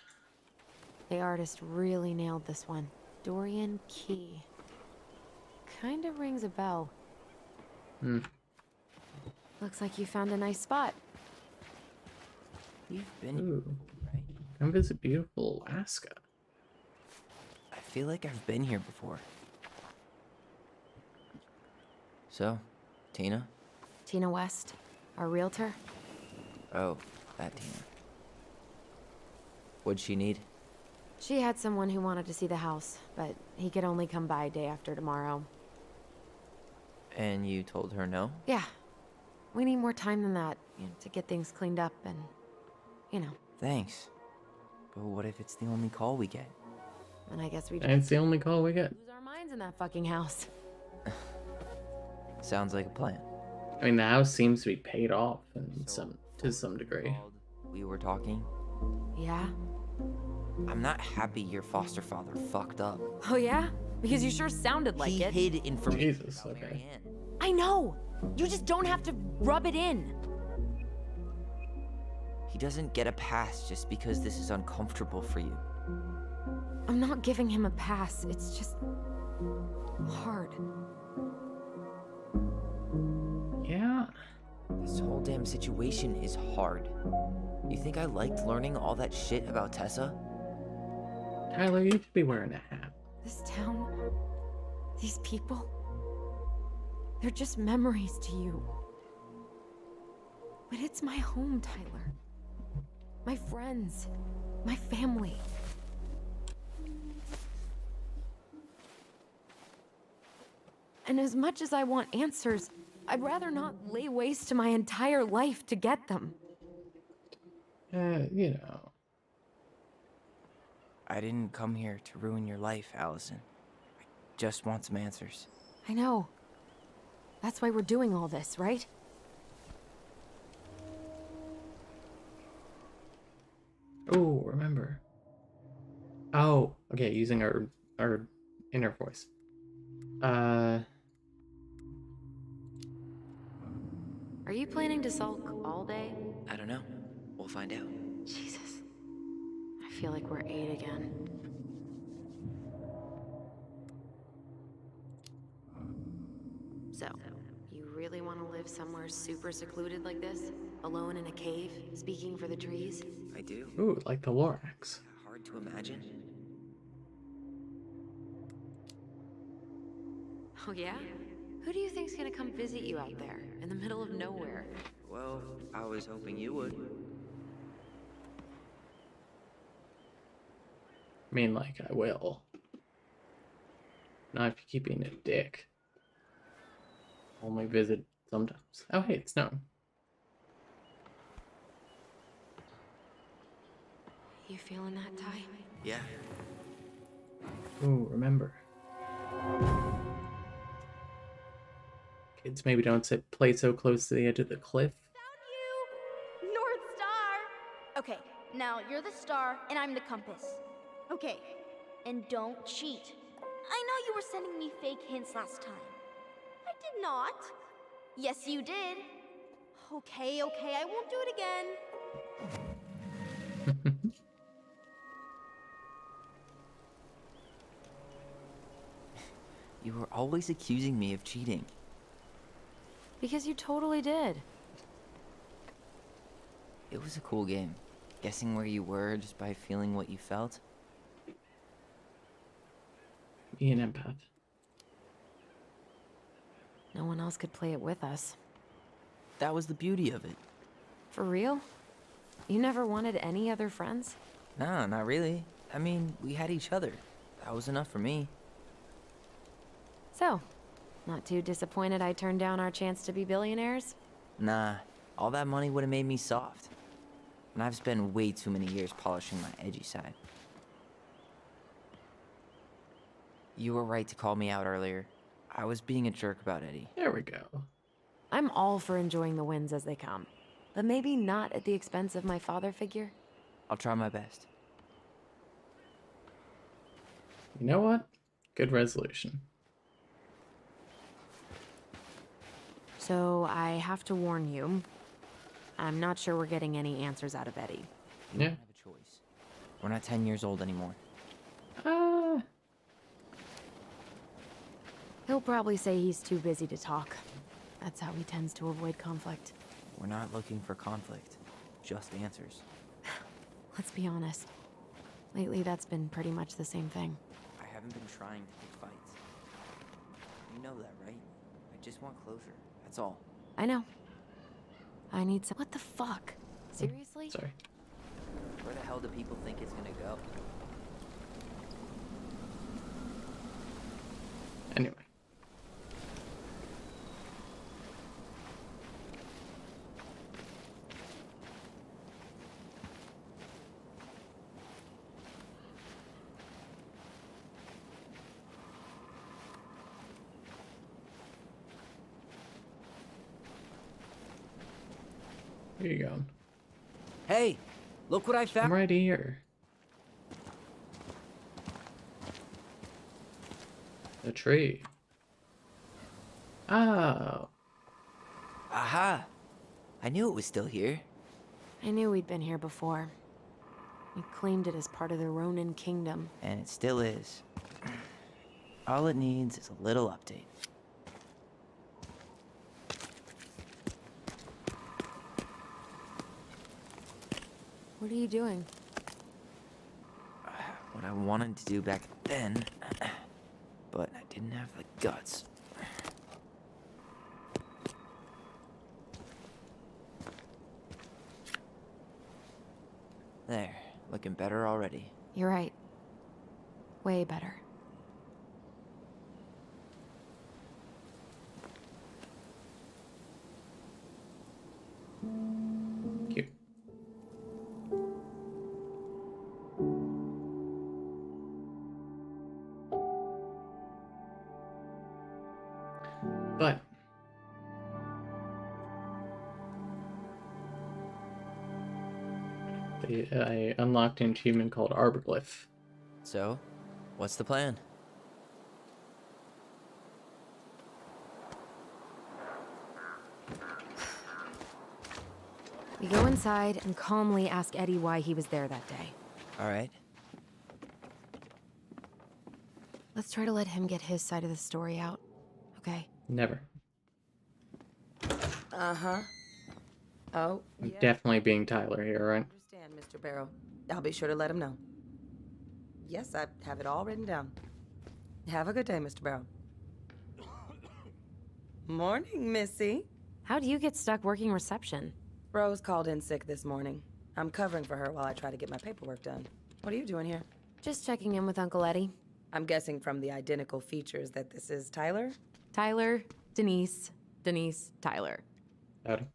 The artist really nailed this one. Dorian Key. Kinda rings a bell. Looks like you found a nice spot. You've been Ooh. right? Come visit beautiful Alaska. I feel like I've been here before. So, Tina? Tina West, our realtor. Oh, that Tina. What'd she need? She had someone who wanted to see the house, but he could only come by day after tomorrow. And you told her no? Yeah. We need more time than that, to get things cleaned up and, Thanks. But what if it's the only call we get? And I guess we And it's the only call we get. lose our minds in that fucking house. Sounds like a plan. I mean, the house seems to be paid off in So, to some degree. We were talking. Yeah? I'm not happy your foster father fucked up. Oh yeah? Because you sure sounded like He it. hid information Jesus, about okay. Marianne. I know! You just don't have to rub it in. He doesn't get a pass just because this is uncomfortable for you. I'm not giving him a pass. It's just hard. Yeah. This whole damn situation is hard. You think I liked learning all that shit about Tessa? Tyler, you should be wearing a hat. This town, these people, they're just memories to you. But it's my home, Tyler. My friends. My family. And as much as I want answers, I'd rather not lay waste to my entire life to get them. You know. I didn't come here to ruin your life, Alyson. I just want some answers. I know. That's why we're doing all this, right? Oh, remember. Oh, okay, using our inner voice. Are you planning to sulk all day? I don't know. We'll find out. Jesus. I feel like we're 8 again. So, you really want to live somewhere super secluded like this? Alone in a cave, speaking for the trees? I do. Ooh, like the Lorax. Hard to imagine. Oh yeah? Who do you think's gonna come visit you out there, in the middle of nowhere? Well, I was hoping you would. I mean, like, I will. Not if you keep being a dick. Only visit sometimes. Oh, hey, it's snowing. You feeling that, Ty? Yeah. Ooh, remember. Kids maybe don't play so close to the edge of the cliff. Found you! North Star! Okay, now you're the star and I'm the compass. Okay, and don't cheat. I know you were sending me fake hints last time. I did not. Yes, you did. Okay, I won't do it again. You were always accusing me of cheating. Because you totally did. It was a cool game. Guessing where you were just by feeling what you felt. Be an empath. No one else could play it with us. That was the beauty of it. For real? You never wanted any other friends? No, not really. I mean, we had each other. That was enough for me. So, not too disappointed I turned down our chance to be billionaires? Nah, all that money would have made me soft. And I've spent way too many years polishing my edgy side. You were right to call me out earlier. I was being a jerk about Eddie. There we go. I'm all for enjoying the wins as they come, but maybe not at the expense of my father figure. I'll try my best. You know what? Good resolution. So I have to warn you, I'm not sure we're getting any answers out of Eddie. You Yeah. don't have a choice. We're not 10 years old anymore. He'll probably say he's too busy to talk. That's how he tends to avoid conflict. We're not looking for conflict, just answers. Let's be honest. Lately, that's been pretty much the same thing. I haven't been trying to pick fights. You know that, right? I just want closure. That's all. I know. I need some. What the fuck? Seriously? Sorry. Where the hell do people think it's gonna go? Anyway. Here you go. Hey! Look what I I'm found! right here. The tree. Oh. Aha! I knew it was still here. I knew we'd been here before. We claimed it as part of the Ronin kingdom. And it still is. All it needs is a little update. What are you doing? What I wanted to do back then, but I didn't have the guts. There, looking better already. You're right. Way better. Cute. But I unlocked an achievement called Arborglyph. So, what's the plan? We go inside and calmly ask Eddie why he was there that day. Alright. Let's try to let him get his side of the story out, okay? Never. Uh-huh. Oh, I'm yeah. definitely being Tyler here, right? Understand, Mr. Barrow. I'll be sure to let him know. Yes, I have it all written down. Have a good day, Mr. Barrow. Morning, Missy. How'd you get stuck working reception? Rose called in sick this morning. I'm covering for her while I try to get my paperwork done. What are you doing here? Just checking in with Uncle Eddie. I'm guessing from the identical features that this is Tyler? Tyler, Denise, Denise, Tyler. Howdy.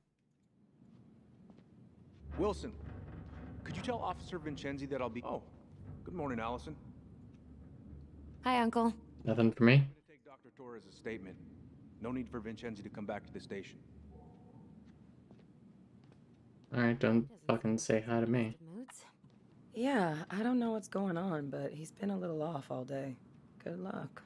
Wilson, could you tell Officer Vincenzi that I'll be... Oh, good morning, Alyson. Hi, Uncle. Nothing for me? I'm going to take Dr. Torres' statement. No need for Vincenzi to come back to the station. Alright, don't fucking say hi to me. Moods? Yeah, I don't know what's going on, but he's been a little off all day. Good luck.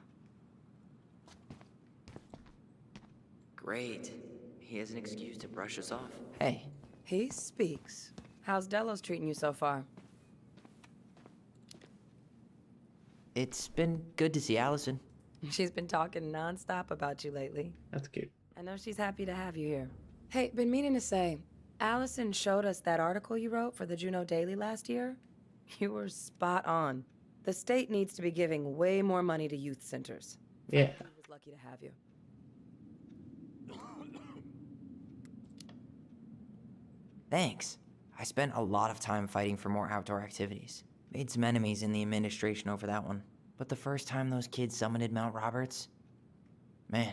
Great. He has an excuse to brush us off. Hey. He speaks. How's Delos treating you so far? It's been good to see Alyson. She's been talking nonstop about you lately. That's cute. I know she's happy to have you here. Hey, been meaning to say, Alyson showed us that article you wrote for the Juneau Daily last year. You were spot on. The state needs to be giving way more money to youth centers. Yeah. He was lucky to have you. Thanks. I spent a lot of time fighting for more outdoor activities. Made some enemies in the administration over that one. But the first time those kids summited Mount Roberts, man,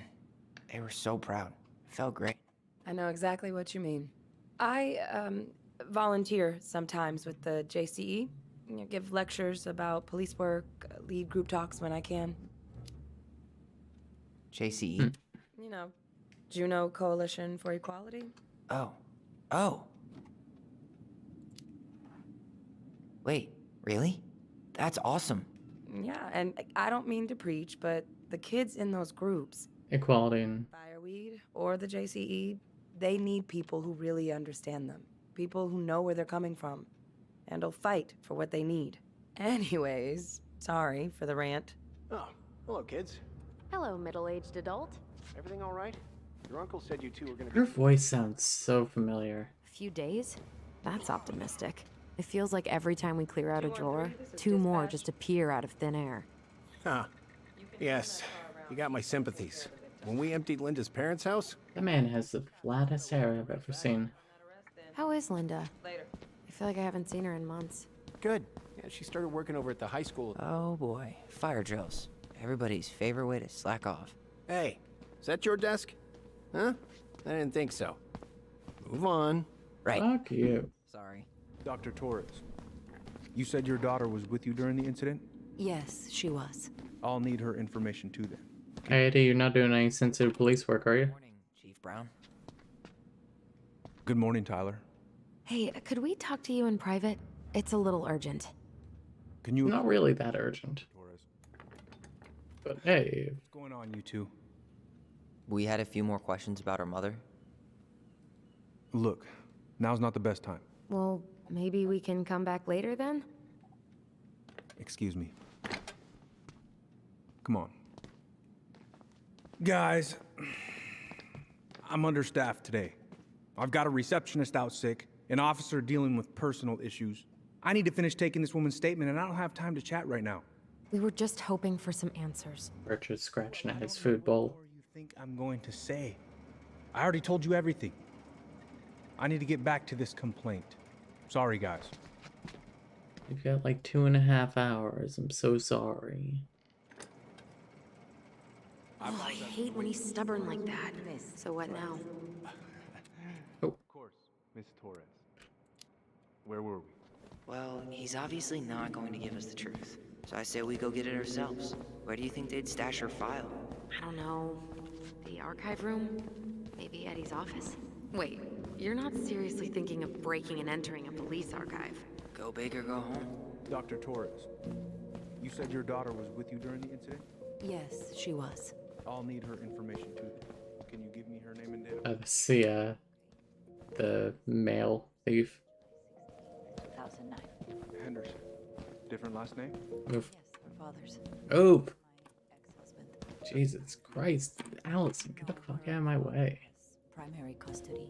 they were so proud. It felt great. I know exactly what you mean. I, volunteer sometimes with the JCE. You know, give lectures about police work, lead group talks when I can. JCE? You know, Juneau Coalition for Equality. Oh. Oh. Wait, really? That's awesome. Yeah, and I don't mean to preach, but the kids in those groups, Equality and... Fireweed or the JCE, they need people who really understand them. People who know where they're coming from and will fight for what they need. Anyways, sorry for the rant. Oh, hello, kids. Hello, middle-aged adult. Everything all right? Your uncle said you two were gonna be... Her voice sounds so familiar. A few days? That's optimistic. It feels like every time we clear out a drawer, two more just appear out of thin air. Huh. Yes, you got my sympathies. When we emptied Linda's parents' house... That man has the flattest hair I've ever seen. How is Linda? Later. I feel like I haven't seen her in months. Good. Yeah, she started working over at the high school. Oh boy, fire drills. Everybody's favorite way to slack off. Hey, is that your desk? Huh? I didn't think so. Move on. Right. Fuck you. Sorry. Dr. Torres, you said your daughter was with you during the incident? Yes, she was. I'll need her information too then. Hey, Eddie, you're not doing any sensitive police work, are you? Morning, Chief Brown. Good morning, Tyler. Hey, could we talk to you in private? It's a little urgent. Can you... Not really that urgent. Torres. But hey, What's going on, you two? We had a few more questions about her mother. Look, now's not the best time. Well, maybe we can come back later then? Excuse me. Come on. Guys, I'm understaffed today. I've got a receptionist out sick, an officer dealing with personal issues. I need to finish taking this woman's statement, and I don't have time to chat right now. We were just hoping for some answers. Richard's scratching at his food bowl. What do you think I'm going to say? I already told you everything. I need to get back to this complaint. Sorry, guys. You've got like 2.5 hours. I'm so sorry. Oh, I hate when he's stubborn like that. So what now? Oh. Of course, Miss Torres. Where were we? Well, he's obviously not going to give us the truth. So I say we go get it ourselves. Where do you think they'd stash her file? I don't know. The archive room? Maybe Eddie's office? Wait, you're not seriously thinking of breaking and entering a police archive? Go big or go home. Dr. Torres, you said your daughter was with you during the incident? Yes, she was. I'll need her information too. Can you give me her name and date of birth? Let's see, the male thief. 2009. Henderson. Different last name? Oof. Yes, her father's. Oh, My ex-husband. Jesus Christ. Allison, get the fuck out of my way. Primary custody.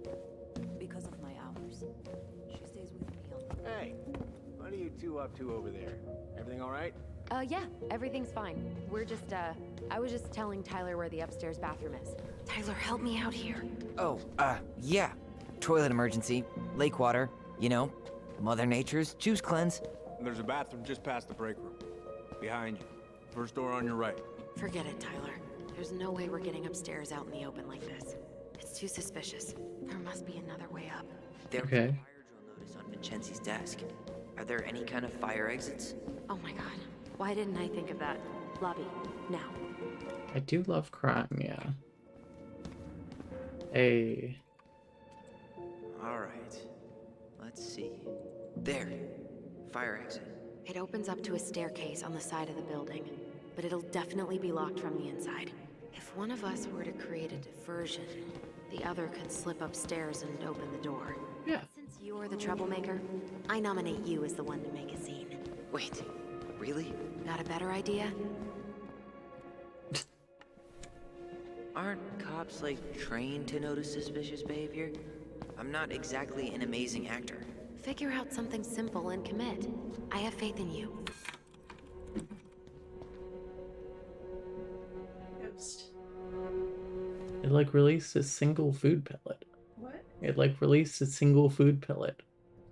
Because of my hours. She stays with me on the... Hey, what are you two up to over there? Everything all right? Yeah, everything's fine. We're just, I was just telling Tyler where the upstairs bathroom is. Tyler, help me out here. Oh, yeah. Toilet emergency. Lake water. You know, Mother Nature's juice cleanse. There's a bathroom just past the break room. Behind you. First door on your right. Forget it, Tyler. There's no way we're getting upstairs out in the open like this. It's too suspicious. There must be another way up. There was Okay. a fire drill notice on Vincenzi's desk. Are there any kind of fire exits? Oh my god. Why didn't I think of that? Lobby, now. I do love crime, yeah. Hey. Alright. Let's see. There. Fire exit. It opens up to a staircase on the side of the building, but it'll definitely be locked from the inside. If one of us were to create a diversion, the other could slip upstairs and open the door. Yeah. Since you're the troublemaker, I nominate you as the one to make a scene. Wait. Really? Got a better idea? Aren't cops, like, trained to notice suspicious behavior? I'm not exactly an amazing actor. Figure out something simple and commit. I have faith in you. Ghost. It like released a single food pellet. What? It like released a single food pellet.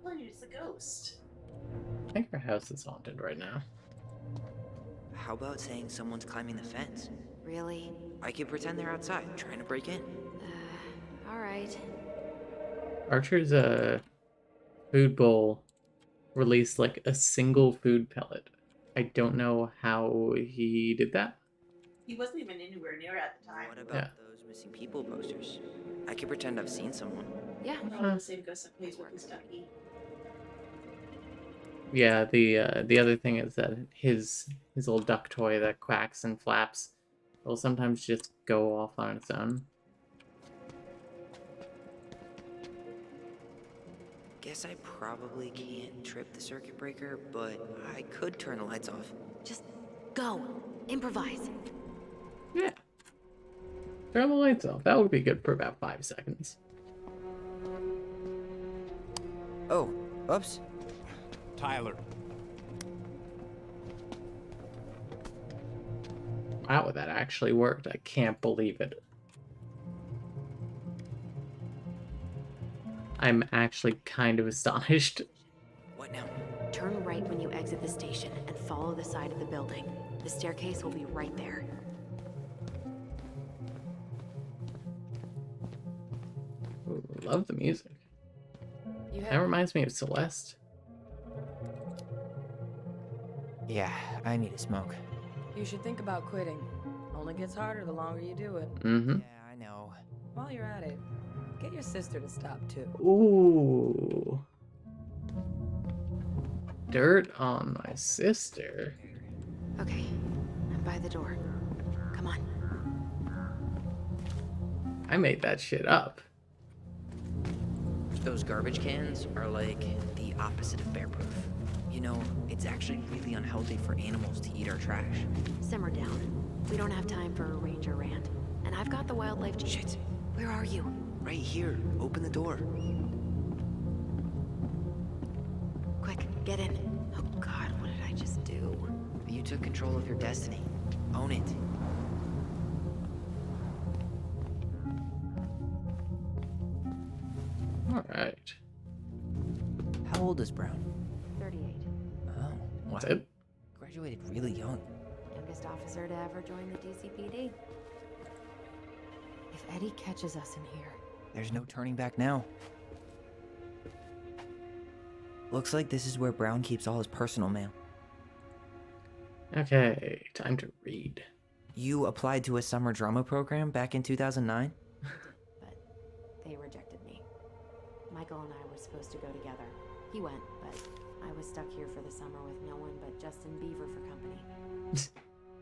Well, it's a ghost. I think our house is haunted right now. How about saying someone's climbing the fence? Really? I could pretend they're outside, trying to break in. Alright. Archer's food bowl released like a single food pellet. I don't know how he did that. He wasn't even anywhere near at the time. What about those missing people posters? I could pretend I've seen someone. Yeah. Probably the same ghost that plays with his ducky. Yeah, the other thing is that his little duck toy that quacks and flaps will sometimes just go off on its own. Guess I probably can't trip the circuit breaker, but I could turn the lights off. Just go. Improvise. Yeah. Turn the lights off. That would be good for about 5 seconds. Oh, oops. Tyler. Wow, that actually worked. I can't believe it. I'm actually kind of astonished. What now? Turn right when you exit the station and follow the side of the building. The staircase will be right there. Ooh, love the music. That reminds me of Celeste. Yeah, I need a smoke. You should think about quitting. Only gets harder the longer you do it. Mm-hmm. Yeah, I know. While you're at it, get your sister to stop too. Ooh. Dirt on my sister. Okay, I'm by the door. Come on. I made that shit up. Those garbage cans are like the opposite of bear-proof. You know, it's actually really unhealthy for animals to eat our trash. Simmer down. We don't have time for a ranger rant. And I've got the wildlife jeep. Shit. Where are you? Right here. Open the door. Quick, get in. Oh god, what did I just do? You took control of your destiny. Own it. Alright. How old is Brown? 38. That's it? Graduated really young. Youngest officer to ever join the DCPD. If Eddie catches us in here... There's no turning back now. Looks like this is where Brown keeps all his personal mail. Okay, time to read. You applied to a summer drama program back in 2009? But they rejected me. Michael and I were supposed to go together. He went, but I was stuck here for the summer with no one but Justin Beaver for company.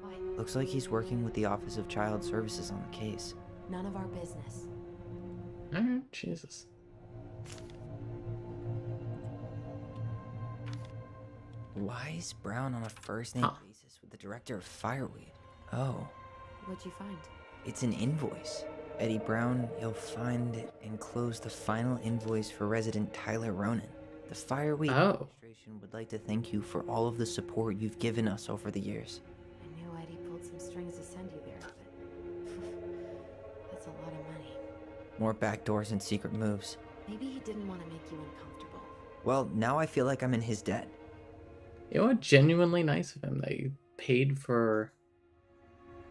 Why? Looks like he's working with the Office of Child Services on the case. None of our business. Alright, Jesus. Why is Brown on a first-name basis with the director of Fireweed? Oh. What'd you find? It's an invoice. Eddie Brown, you'll find enclosed the final invoice for resident Tyler Ronan. The Fireweed administration would like to thank you for all of the support you've given us over the years. I knew Eddie pulled some strings to send you there, but that's a lot of money. More backdoors and secret moves. Maybe he didn't want to make you uncomfortable. Well, now I feel like I'm in his debt. You know what? Genuinely nice of him. They paid for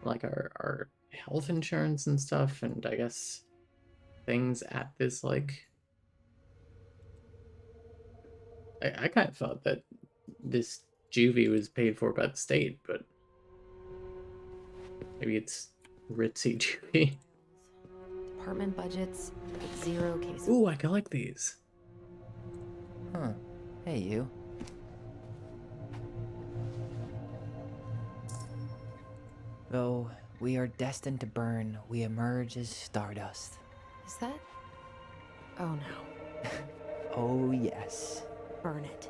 like our health insurance and stuff, and I guess things at this like I kind of thought that this juvie was paid for by the state, but maybe it's ritzy juvie. Department budgets, but 0 cases. Ooh, I collect these. Huh. Hey, you. Though we are destined to burn, we emerge as stardust. Is that? Oh no. Oh yes. Burn it.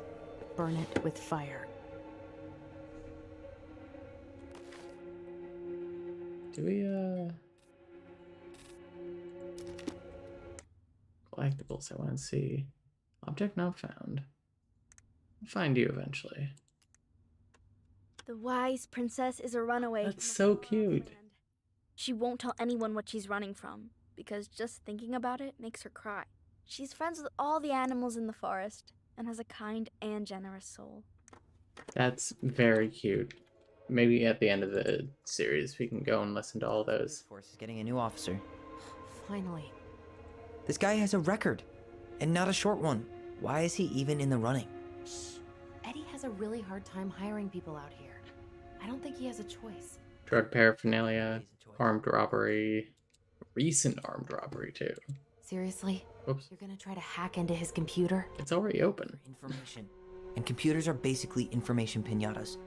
Burn it with fire. Do we, collectibles, I want to see. Object not found. I'll find you eventually. The wise princess is a runaway. That's so cute. She won't tell anyone what she's running from, because just thinking about it makes her cry. She's friends with all the animals in the forest, and has a kind and generous soul. That's very cute. Maybe at the end of the series we can go and listen to all those. Force is getting a new officer. Finally. This guy has a record, and not a short one. Why is he even in the running? Shh. Eddie has a really hard time hiring people out here. I don't think he has a choice. Drug paraphernalia, armed robbery, recent armed robbery too. Seriously? Oops. You're gonna try to hack into his computer? It's already open. Information. And computers are basically information piñatas.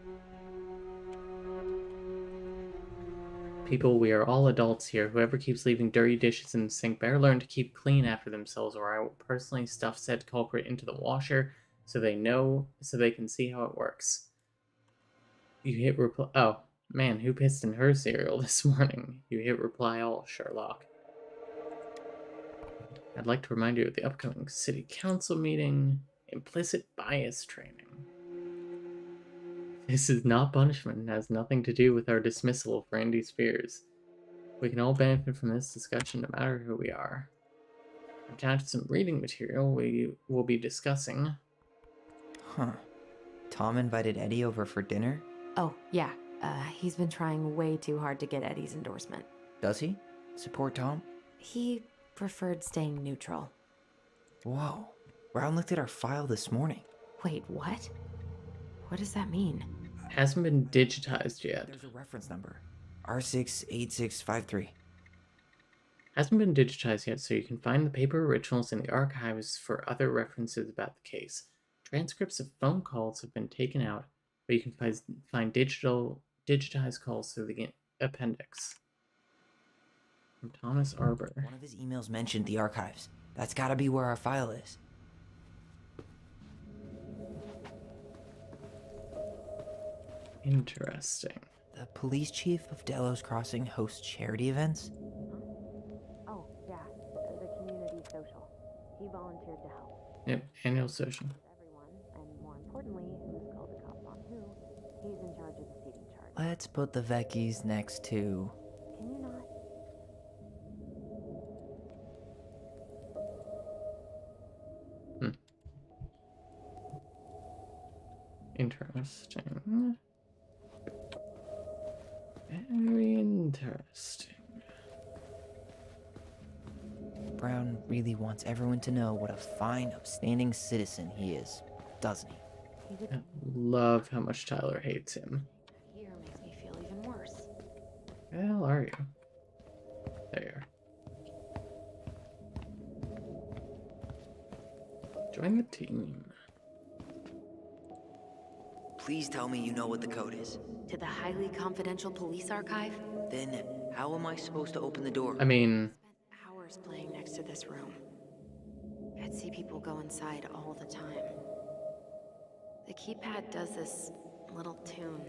People, we are all adults here. Whoever keeps leaving dirty dishes in the sink better learn to keep clean after themselves, or I will personally stuff said culprit into the washer so they can see how it works. You hit reply. Oh, man, who pissed in her cereal this morning? You hit reply all, Sherlock. I'd like to remind you of the upcoming city council meeting. Implicit bias training. This is not punishment and has nothing to do with our dismissal of Randy Spears. We can all benefit from this discussion no matter who we are. I've attached some reading material we will be discussing. Huh. Tom invited Eddie over for dinner? Oh, yeah. He's been trying way too hard to get Eddie's endorsement. Does he? Support Tom? He preferred staying neutral. Whoa. Brown looked at our file this morning. Wait, what? What does that mean? Hasn't been digitized yet. There's a reference number. R68653. Hasn't been digitized yet, so you can find the paper originals in the archives for other references about the case. Transcripts of phone calls have been taken out, but you can find digitized calls through the appendix. From Thomas Arbor. One of his emails mentioned the archives. That's gotta be where our file is. Interesting. The police chief of Delos Crossing hosts charity events? Oh, yeah. The community social. He volunteered to help. Yep, annual social. Everyone, and more importantly, who's called the cops on who, he's in charge of the seating chart. Let's put the Vecchies next to... Can you not? Interesting. Interesting. Very interesting. Brown really wants everyone to know what a fine, upstanding citizen he is, doesn't he? I love how much Tyler hates him. Here makes me feel even worse. Where the hell are you? There you are. Join the team. Please tell me you know what the code is. To the highly confidential police archive? Then how am I supposed to open the door? I mean, Spent hours playing next to this room. I'd see people go inside all the time. The keypad does this little tune.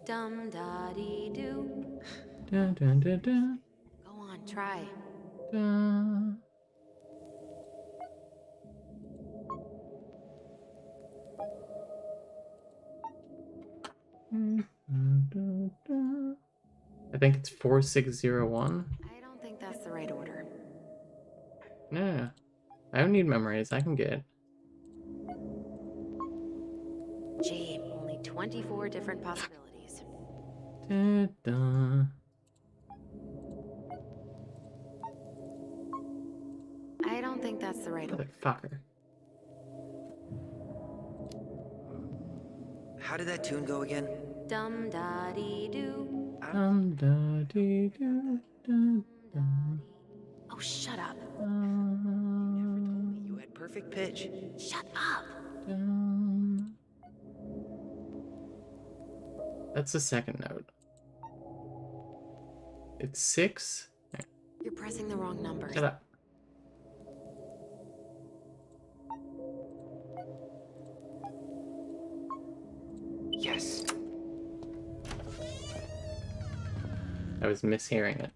Dum da dee doo. dun, dun, dun, dun, Go on, try. dun. I think it's 4601. I don't think that's the right order. No, I don't need memories. I can get. Gee, only 24 different possibilities. Da-da. I don't think that's the right order. Motherfucker. How did that tune go again? Dum da dee doo. Dum da dee doo da da. Oh, shut up. You had perfect pitch. Shut up. Dum. That's the second note. It's 6. You're pressing the wrong numbers. Shut up. Yes. I was mishearing it.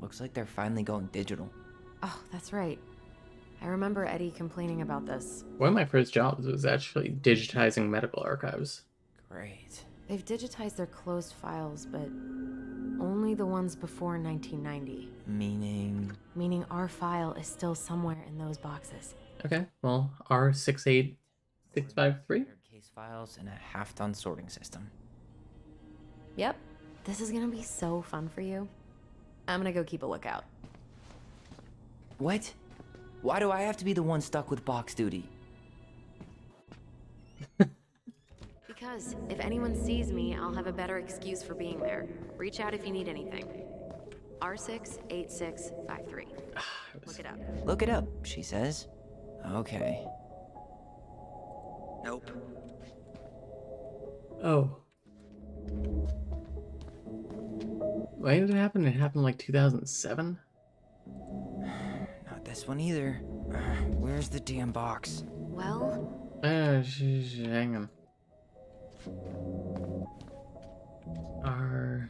Looks like they're finally going digital. Oh, that's right. I remember Eddie complaining about this. One of my first jobs was actually digitizing medical archives. Great. They've digitized their closed files, but only the ones before 1990. Meaning? Meaning our file is still somewhere in those boxes. Okay, well, R68653? Case files and a half-done sorting system. Yep. This is gonna be so fun for you. I'm gonna go keep a lookout. What? Why do I have to be the one stuck with box duty? Because if anyone sees me, I'll have a better excuse for being there. Reach out if you need anything. R68653. Look it up. Look it up, she says. Okay. Nope. Oh. Why did it happen? It happened like 2007? Not this one either. Where's the damn box? Well? Hang on. R6.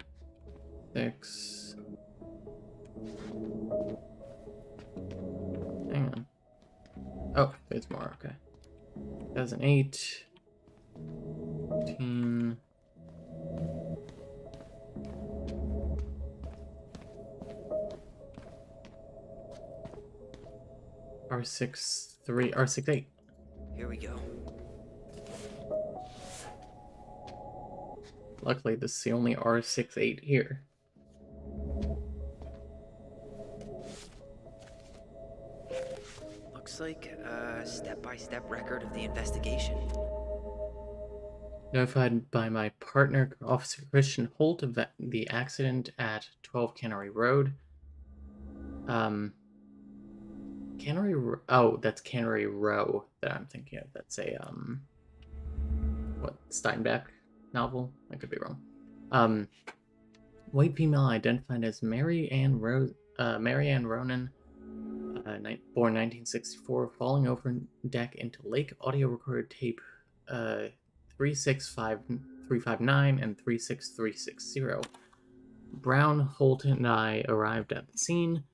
Hang on. Oh, there's more. Okay. 2008. 14. R68. Here we go. Luckily, this is the only R68 here. Looks like a step-by-step record of the investigation. Notified by my partner, Officer Christian Holt, of the accident at 12 Cannery Road. Oh, that's Cannery Row that I'm thinking of. That's a, what, Steinbeck novel? I could be wrong. White female identified as Mary Ann Ronan, born 1964, falling over deck into lake. Audio recorded tape 365359 and 36360. Brown, Holt, and I arrived at the scene.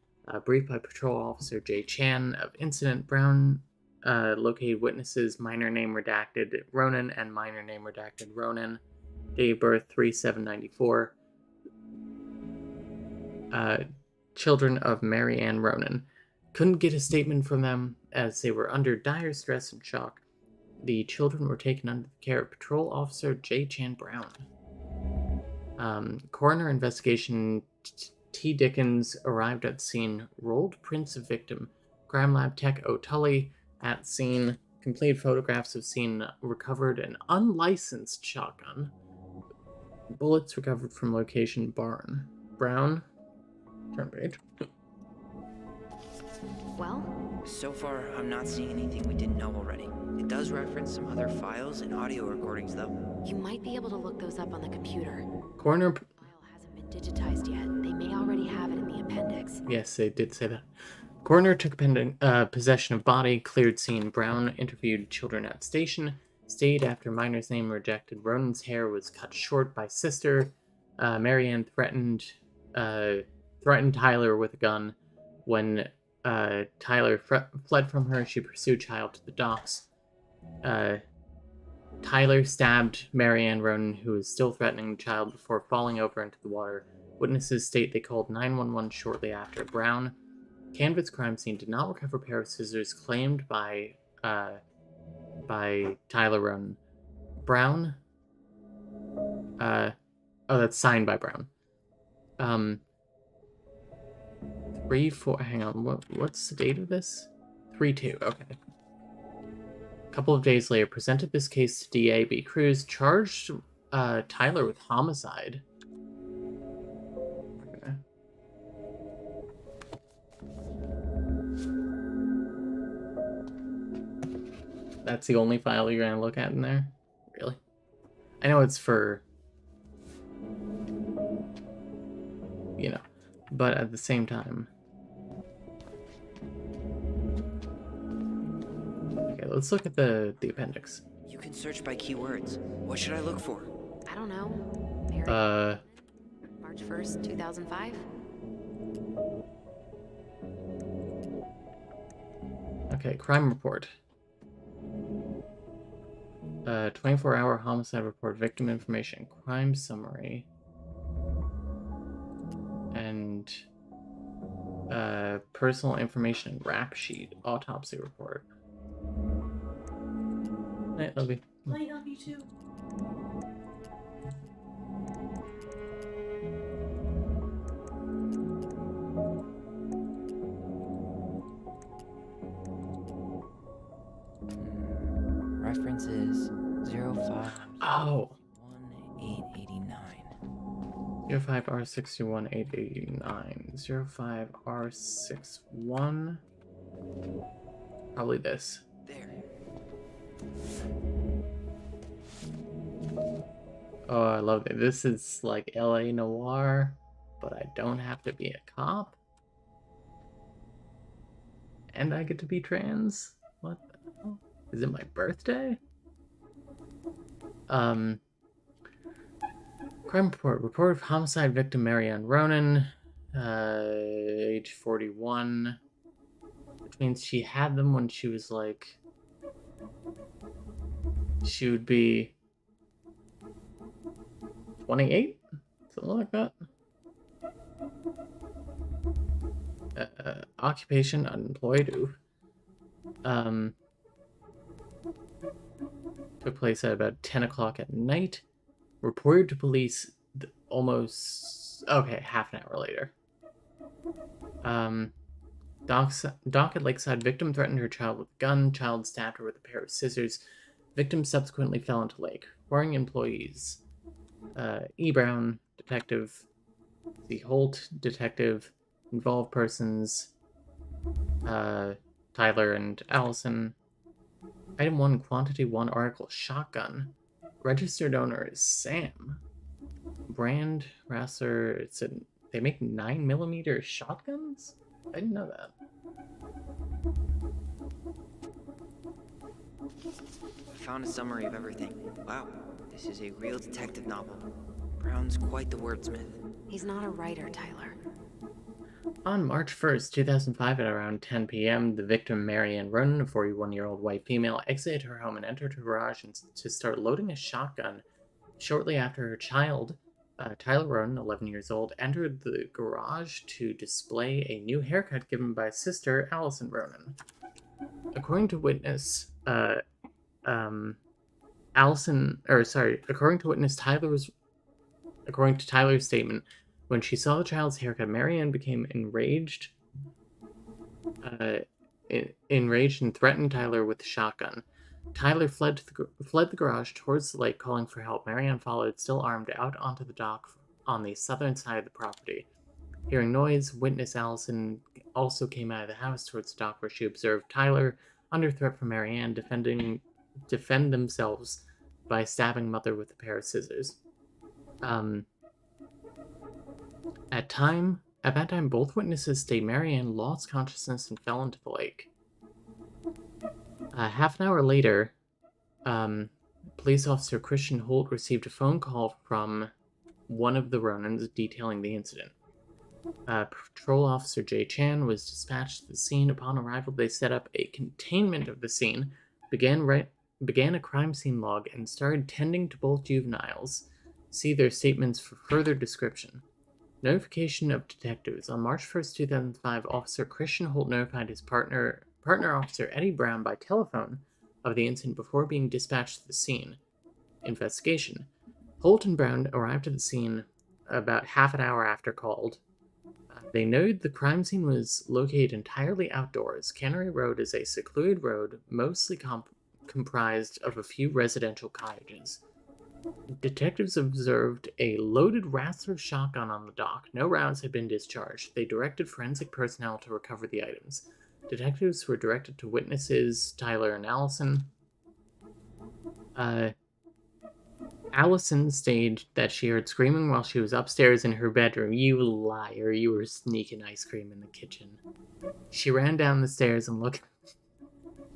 Briefed by Patrol Officer J. Chan of incident. Brown located witnesses, minor name redacted Ronan and minor name redacted Ronan. Date of birth 3794. children of Mary Ann Ronan. Couldn't get a statement from them as they were under dire stress and shock. The children were taken under the care of Patrol Officer J. Chan Brown. Coroner investigation T. Dickens arrived at scene, rolled prints of victim. Crime lab tech O'Tully at scene, completed photographs of scene, recovered an unlicensed shotgun. Bullets recovered from location barn. Brown, turn page. Well? So far, I'm not seeing anything we didn't know already. It does reference some other files and audio recordings, though. You might be able to look those up on the computer. Coroner... The file hasn't been digitized yet. They may already have it in the appendix. Yes, they did say that. Coroner took possession of body, cleared scene. Brown interviewed children at station. Stayed after minor's name rejected. Ronan's hair was cut short by sister. Marianne threatened Tyler with a gun. When Tyler fled from her, she pursued child to the docks. Tyler stabbed Marianne Ronan, who was still threatening the child, before falling over into the water. Witnesses state they called 911 shortly after. Brown canvassed crime scene, did not recover a pair of scissors claimed by Tyler Ronan. Brown. Oh, that's signed by Brown. 3-4. Hang on. What's the date of this? 3-2. Okay. A couple of days later, presented this case to DA B. Cruz, charged Tyler with homicide. Okay. That's the only file you're gonna look at in there? Really? I know it's for, you know, but at the same time. Okay, let's look at the appendix. You can search by keywords. What should I look for? I don't know. Mary March 1st, 2005? Okay, crime report. 24-hour homicide report, victim information, crime summary, and personal information rap sheet, autopsy report. Hey, love you. Playing on you too. References 05. Oh. 1889. 05R61889. 05R61. Probably this. There. Oh, I love it. This is like LA Noir, but I don't have to be a cop. And I get to be trans? What the hell? Is it my birthday? Crime report. Report of homicide victim Marianne Ronan, age 41. Which means she had them when she was like... She would be 28? Something like that. Occupation, unemployed. Ooh. Took place at about 10 o'clock at night. Reported to police almost... Okay, half an hour later. Dock at Lakeside. Victim threatened her child with a gun. Child stabbed her with a pair of scissors. Victim subsequently fell into lake. Reporting employees. E. Brown, detective. The Holt, detective. Involved persons. Tyler and Alyson. Item 1, quantity 1, article, shotgun. Registered owner is Sam. Brand, Rasser, they make 9mm shotguns? I didn't know that. I found a summary of everything. Wow, this is a real detective novel. Brown's quite the wordsmith. He's not a writer, Tyler. On March 1st, 2005 at around 10 p.m., the victim, Marianne Ronan, a 41-year-old white female, exited her home and entered her garage to start loading a shotgun. Shortly after, her child, Tyler Ronan, 11 years old, entered the garage to display a new haircut given by sister Alyson Ronan. According to witness, according to Tyler's statement, when she saw the child's haircut, Marianne became enraged and threatened Tyler with a shotgun. Tyler fled the garage towards the lake, calling for help. Marianne followed, still armed, out onto the dock on the southern side of the property. Hearing noise, witness Alyson also came out of the house towards the dock, where she observed Tyler, under threat from Marianne, defend themselves by stabbing mother with a pair of scissors. At that time, both witnesses state Marianne lost consciousness and fell into the lake. Half an hour later, police officer Christian Holt received a phone call from one of the Ronans detailing the incident. Patrol officer Jay Chan was dispatched to the scene. Upon arrival, they set up a containment of the scene, began a crime scene log, and started tending to both juveniles. See their statements for further description. Notification of detectives. On March 1st, 2005, Officer Christian Holt notified his partner Officer Eddie Brown by telephone of the incident before being dispatched to the scene. Investigation. Holt and Brown arrived at the scene about half an hour after called. They noted the crime scene was located entirely outdoors. Cannery Road is a secluded road, mostly comprised of a few residential cottages. Detectives observed a loaded Rassler shotgun on the dock. No rounds had been discharged. They directed forensic personnel to recover the items. Detectives were directed to witnesses Tyler and Alyson. Alyson stated that she heard screaming while she was upstairs in her bedroom. You liar, you were sneaking ice cream in the kitchen. She ran down the stairs and looked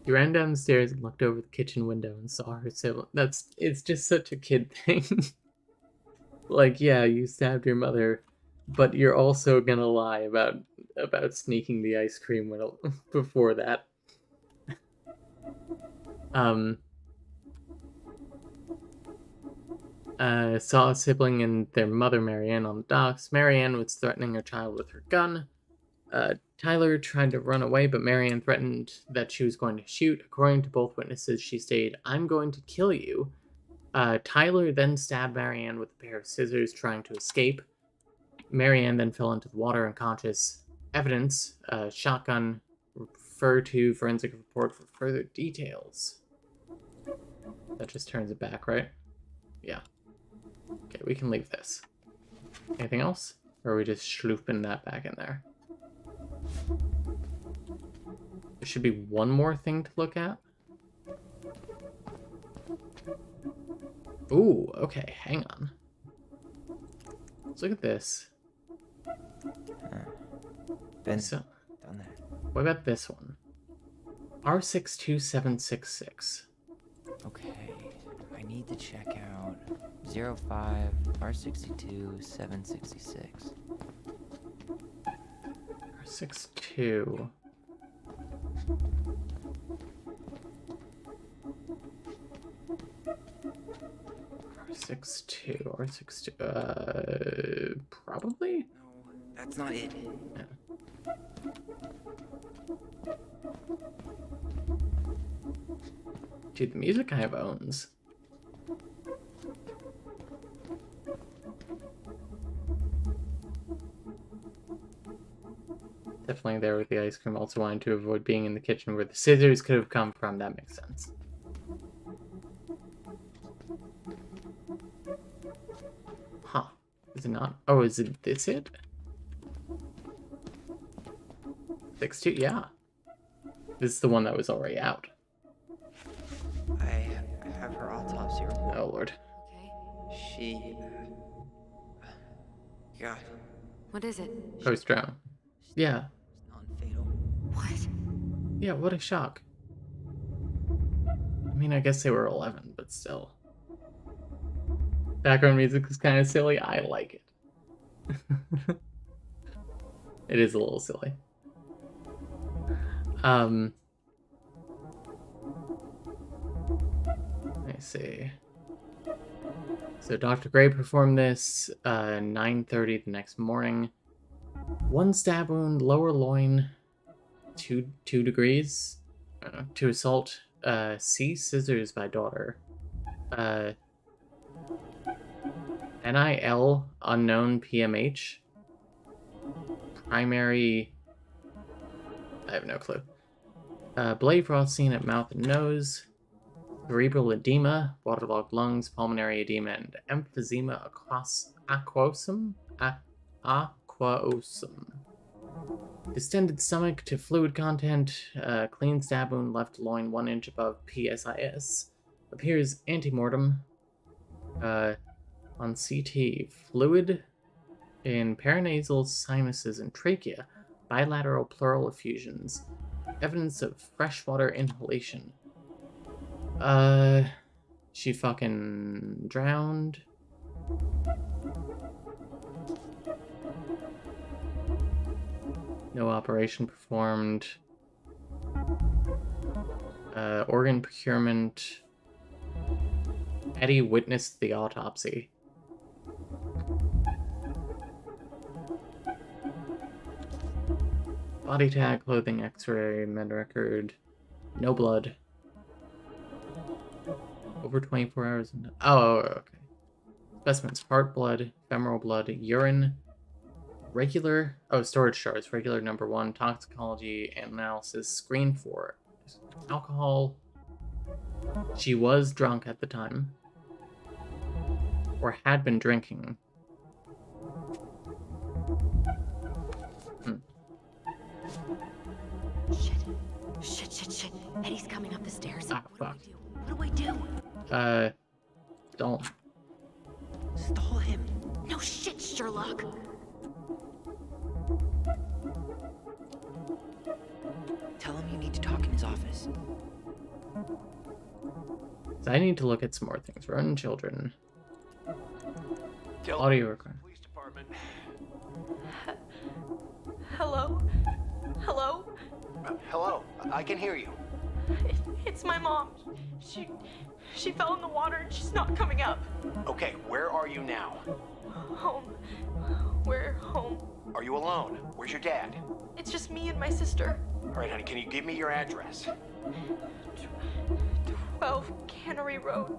over the kitchen window and saw her sibling. It's just such a kid thing. Like, yeah, you stabbed your mother, but you're also gonna lie about sneaking the ice cream before that. Saw a sibling and their mother, Marianne, on the docks. Marianne was threatening her child with her gun. Tyler tried to run away, but Marianne threatened that she was going to shoot. According to both witnesses, she stated, "I'm going to kill you." Tyler then stabbed Marianne with a pair of scissors, trying to escape. Marianne then fell into the water unconscious. Evidence, shotgun, refer to forensic report for further details. That just turns it back, right? Yeah. Okay, we can leave this. Anything else? Or are we just schlooping that back in there? There should be one more thing to look at. Ooh, okay, hang on. Let's look at this. Been So, done that. what about this one? R62766. Okay, I need to check out 05 R62 766. R62. R62. Probably? No, that's not it. Yeah. Dude, the music kind of owns. Definitely there with the ice cream. Also wanted to avoid being in the kitchen where the scissors could have come from. That makes sense. Huh. Is it not? Oh, is it this it? 6-2? Yeah. This is the one that was already out. I have her autopsy report. Oh, Lord. Okay. She... God. What is it? Post-drown. Yeah. Non-fatal. What? Yeah, what a shock. I mean, I guess they were 11, but still. Background music is kind of silly. I like it. It is a little silly. Let me see. So Dr. Gray performed this 9:30 the next morning. 1 stab wound, lower loin, 2 degrees. To assault, C, scissors by daughter. NIL, unknown PMH. Primary, I have no clue. Blade frost seen at mouth and nose. Cerebral edema, waterlogged lungs, pulmonary edema, and emphysema aquosum. Aquosum. Distended stomach to fluid content, clean stab wound, left loin 1 inch above PSIS. Appears antemortem. On CT, fluid in paranasal sinuses and trachea, bilateral pleural effusions. Evidence of freshwater inhalation. She fucking drowned. No operation performed. Organ procurement. Eddie witnessed the autopsy. Body tag, clothing, x-ray, med record. No blood. Over 24 hours. Oh, okay. Specimens: heart blood, femoral blood, urine, regular. Oh, storage shards. Regular number 1. Toxicology and analysis. Screen for alcohol. She was drunk at the time, or had been drinking. Shit. Eddie's coming up the stairs. Ah, fuck. What do I do? Don't. Stall him. No shit, Sherlock. Tell him you need to talk in his office. So I need to look at some more things. Run children. Audio record. Police department. Hello? Hello? Hello, I can hear you. It's my mom. She fell in the water and she's not coming up. Okay, where are you now? Home. We're home. Are you alone? Where's your dad? It's just me and my sister. All right, honey, can you give me your address? 12 Cannery Road.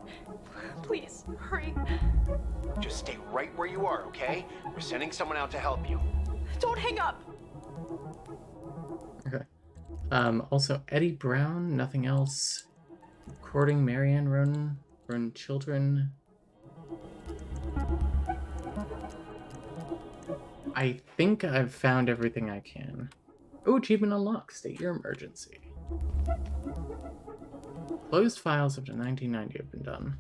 Please, hurry. Just stay right where you are, okay? We're sending someone out to help you. Don't hang up. Okay. Also, Eddie Brown, nothing else. Recording Marianne Ronan, Run Children. I think I've found everything I can. Oh, achievement unlocked. State your emergency. Closed files up to 1990 have been done.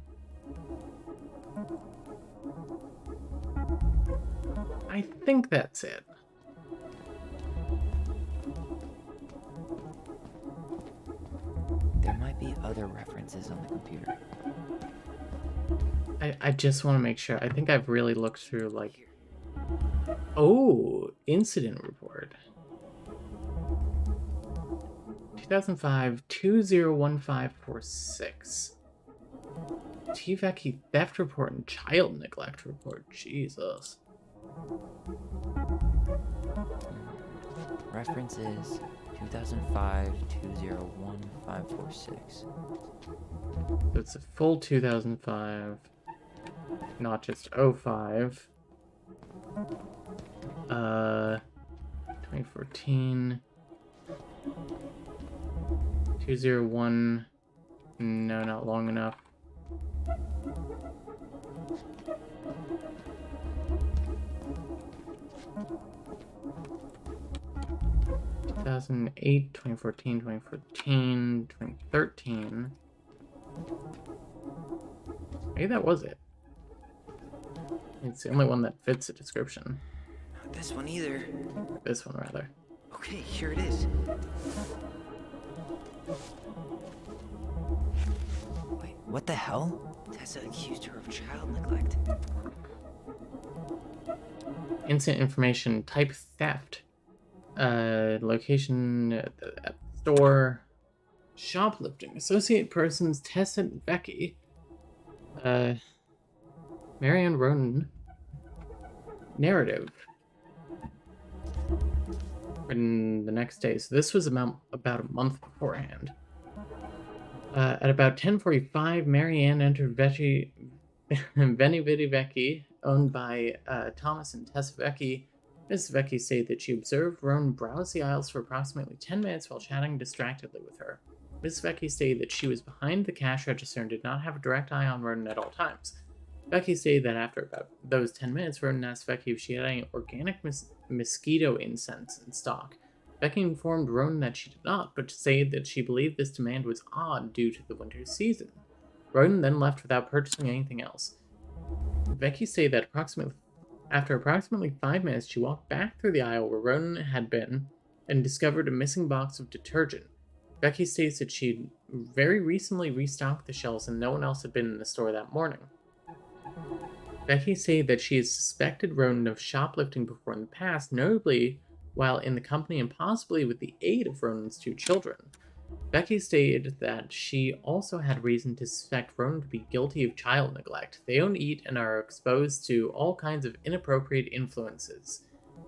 I think that's it. There might be other references on the computer. I just want to make sure. I think I've really looked through, like... Oh, incident report. 2005 201546. Tveki theft report and child neglect report. Jesus. References 2005 201546. So it's a full 2005, not just 05. 2014. 201. No, not long enough. (2008), 2014, 2014, 2013. Maybe that was it. It's the only one that fits the description. Not this one either. This one, rather. Okay, here it is. Wait, what the hell? Tessa accused her of child neglect. Incident information, type theft. Location at the store. Shoplifting. Associate persons Tessa and Becky. Marianne Ronan narrative. Written the next day. So this was about a month beforehand. At about 10:45, Marianne entered Veni Vidi Vici, owned by Thomas and Tess Vecchi. Miss Vecchi stated that she observed Ronan browse the aisles for approximately 10 minutes while chatting distractedly with her. Miss Vecchi stated that she was behind the cash register and did not have a direct eye on Ronan at all times. Vecchi stated that after about those 10 minutes, Ronan asked Vecchi if she had any organic mosquito incense in stock. Vecchi informed Ronan that she did not, but stated that she believed this demand was odd due to the winter season. Ronan then left without purchasing anything else. Vecchi stated that after approximately 5 minutes, she walked back through the aisle where Ronan had been and discovered a missing box of detergent. Vecchi states that she'd very recently restocked the shelves and no one else had been in the store that morning. Vecchi stated that she has suspected Ronan of shoplifting before in the past, notably while in the company and possibly with the aid of Ronan's 2 children. Vecchi stated that she also had reason to suspect Ronan to be guilty of child neglect. They don't eat and are exposed to all kinds of inappropriate influences.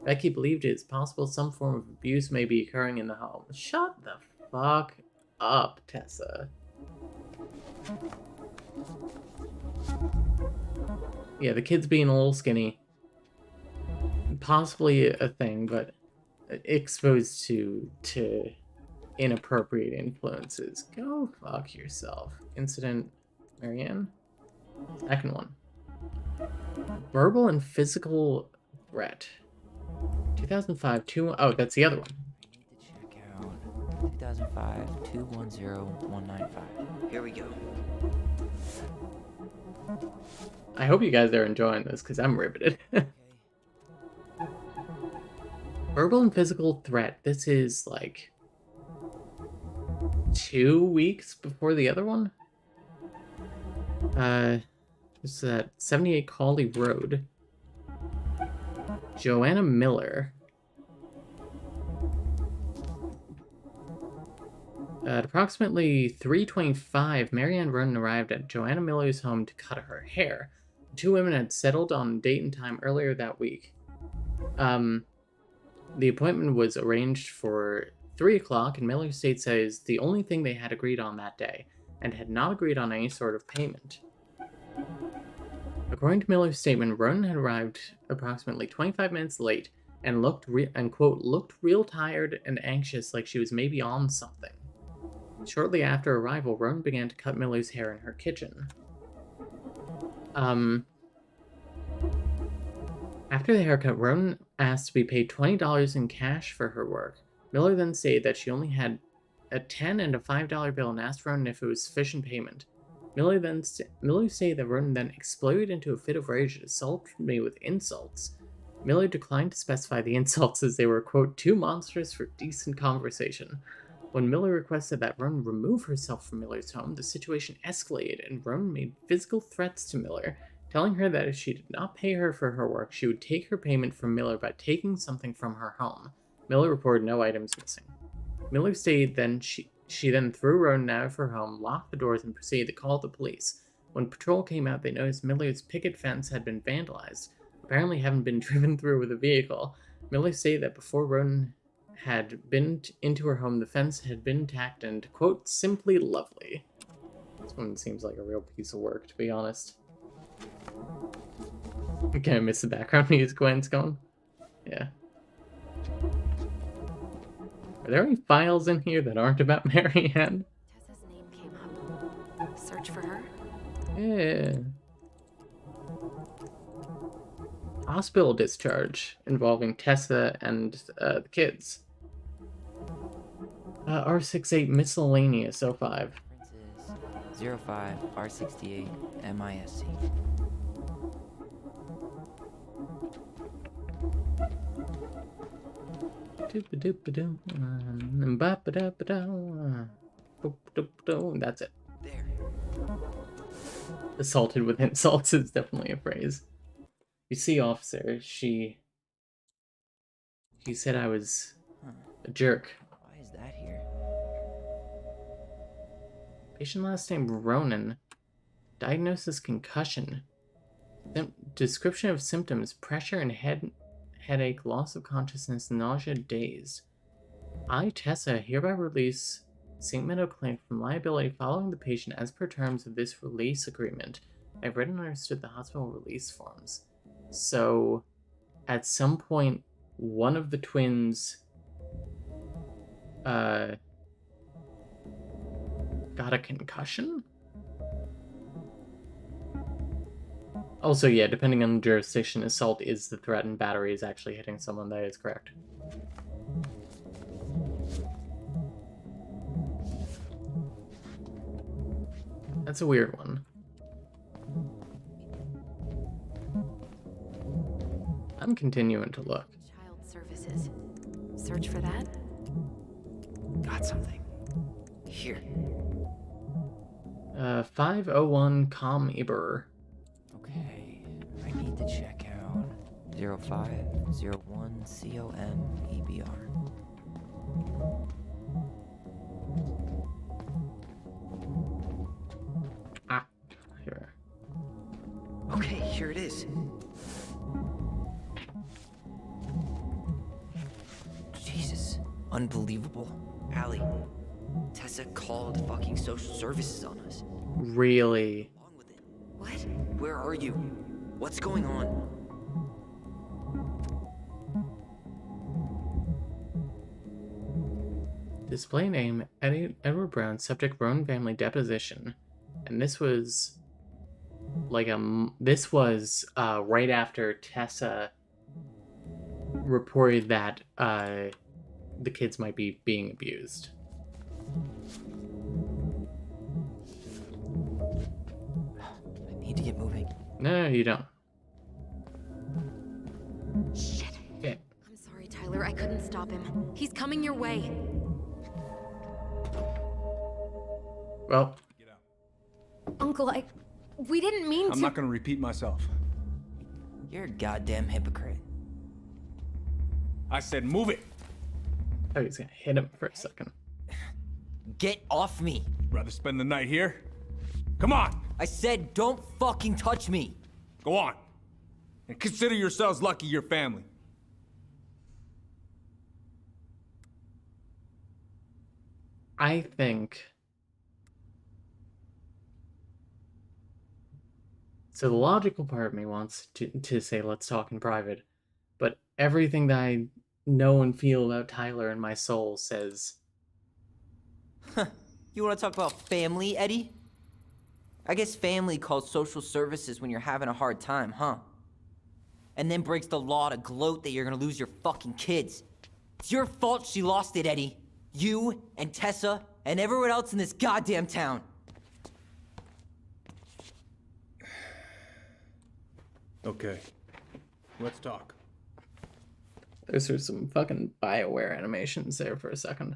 Vecchi believed it is possible some form of abuse may be occurring in the home. Shut the fuck up, Tessa. Yeah, the kid's being a little skinny. Possibly a thing, but exposed to inappropriate influences. Go fuck yourself. Incident, Marianne. Second one. Verbal and physical threat. 2005, oh, that's the other one. I need to check out 2005 210195. Here we go. I hope you guys are enjoying this because I'm riveted. Verbal and physical threat. This is like 2 weeks before the other one. This is at 78 Cawley Road. Joanna Miller. At approximately 3:25, Marianne Ronan arrived at Joanna Miller's home to cut her hair. The 2 women had settled on a date and time earlier that week. The appointment was arranged for 3 o'clock, and Miller State says the only thing they had agreed on that day, and had not agreed on any sort of payment. According to Miller's statement, Ronan had arrived approximately 25 minutes late and looked real tired and anxious, like she was maybe on something. Shortly after arrival, Ronan began to cut Miller's hair in her kitchen. After the haircut, Ronan asked to be paid $20 in cash for her work. Miller then stated that she only had a $10 and a $5 bill and asked Ronan if it was sufficient payment. Miller stated that Ronan then exploded into a fit of rage and assaulted me with insults. Miller declined to specify the insults as they were, quote, too monstrous for decent conversation. When Miller requested that Ronan remove herself from Miller's home, the situation escalated and Ronan made physical threats to Miller, telling her that if she did not pay her for her work, she would take her payment from Miller by taking something from her home. Miller reported no items missing. Miller stated then she then threw Ronan out of her home, locked the doors, and proceeded to call the police. When patrol came out, they noticed Miller's picket fence had been vandalized, apparently having been driven through with a vehicle. Miller stated that before Ronan had been into her home, the fence had been tacked and, quote, simply lovely. This one seems like a real piece of work, to be honest. I kind of miss the background music when it's going. Yeah. Are there any files in here that aren't about Marianne? Tessa's name came up. Search for her? Yeah. Hospital discharge involving Tessa and the kids. R68 miscellaneous 05. Princess 05 R68 MISC. That's it. There. Assaulted with insults is definitely a phrase. You see, officer, she said I was a jerk. Why is that here? Patient last name Ronan. Diagnosis concussion. Description of symptoms: pressure and headache, loss of consciousness, nausea, dazed. I, Tessa, hereby release St. Meadow Clinic from liability following the patient as per terms of this release agreement. I've read and understood the hospital release forms. So, at some point, one of the twins got a concussion? Also, yeah, depending on the jurisdiction, assault is the threat and battery is actually hitting someone. That is correct. That's a weird one. I'm continuing to look. Child services. Search for that? Got something. Here. 501 Com Eber. Okay, I need to check out 0501 COMEBR. Ah, here. Okay, here it is. Jesus, unbelievable. Allie, Tessa called fucking social services on us. Really? What? Where are you? What's going on? Display name, Edward Brown, subject Brown family deposition. And this was like this was right after Tessa reported that the kids might be being abused. I need to get moving. No, you don't. Shit. Okay. I'm sorry, Tyler. I couldn't stop him. He's coming your way. Well. Uncle, we didn't mean to. I'm not gonna repeat myself. You're a goddamn hypocrite. I said move it. Oh, he's gonna hit him for a second. Get off me. Rather spend the night here? Come on. I said don't fucking touch me. Go on. And consider yourselves lucky you're family. I think... So the logical part of me wants to say, let's talk in private. But everything that I know and feel about Tyler in my soul says... You want to talk about family, Eddie? I guess family calls social services when you're having a hard time, huh? And then breaks the law to gloat that you're gonna lose your fucking kids. It's your fault she lost it, Eddie. You and Tessa and everyone else in this goddamn town. Okay. Let's talk. Those are some fucking BioWare animations there for a second.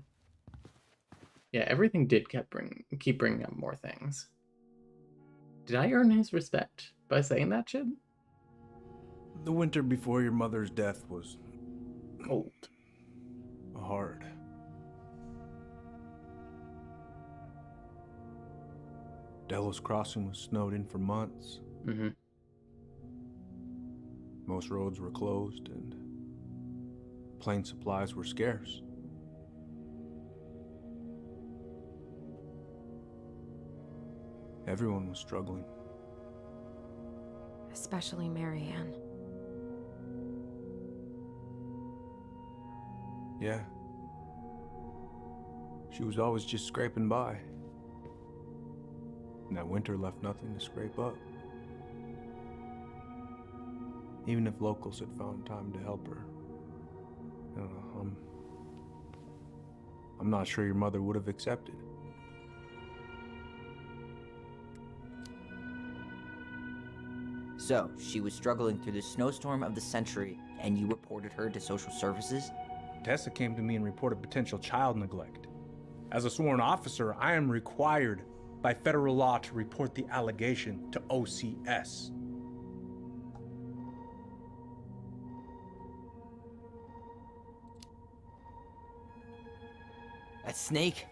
Yeah, everything did keep bringing up more things. Did I earn his respect by saying that shit? The winter before your mother's death was... cold. Hard. Delos Crossing was snowed in for months. Mm-hmm. Most roads were closed and plane supplies were scarce. Everyone was struggling. Especially Marianne. Yeah. She was always just scraping by. And that winter left nothing to scrape up. Even if locals had found time to help her. I don't know, I'm not sure your mother would have accepted. So, she was struggling through the snowstorm of the century, and you reported her to social services? Tessa came to me and reported potential child neglect. As a sworn officer, I am required by federal law to report the allegation to OCS. That snake?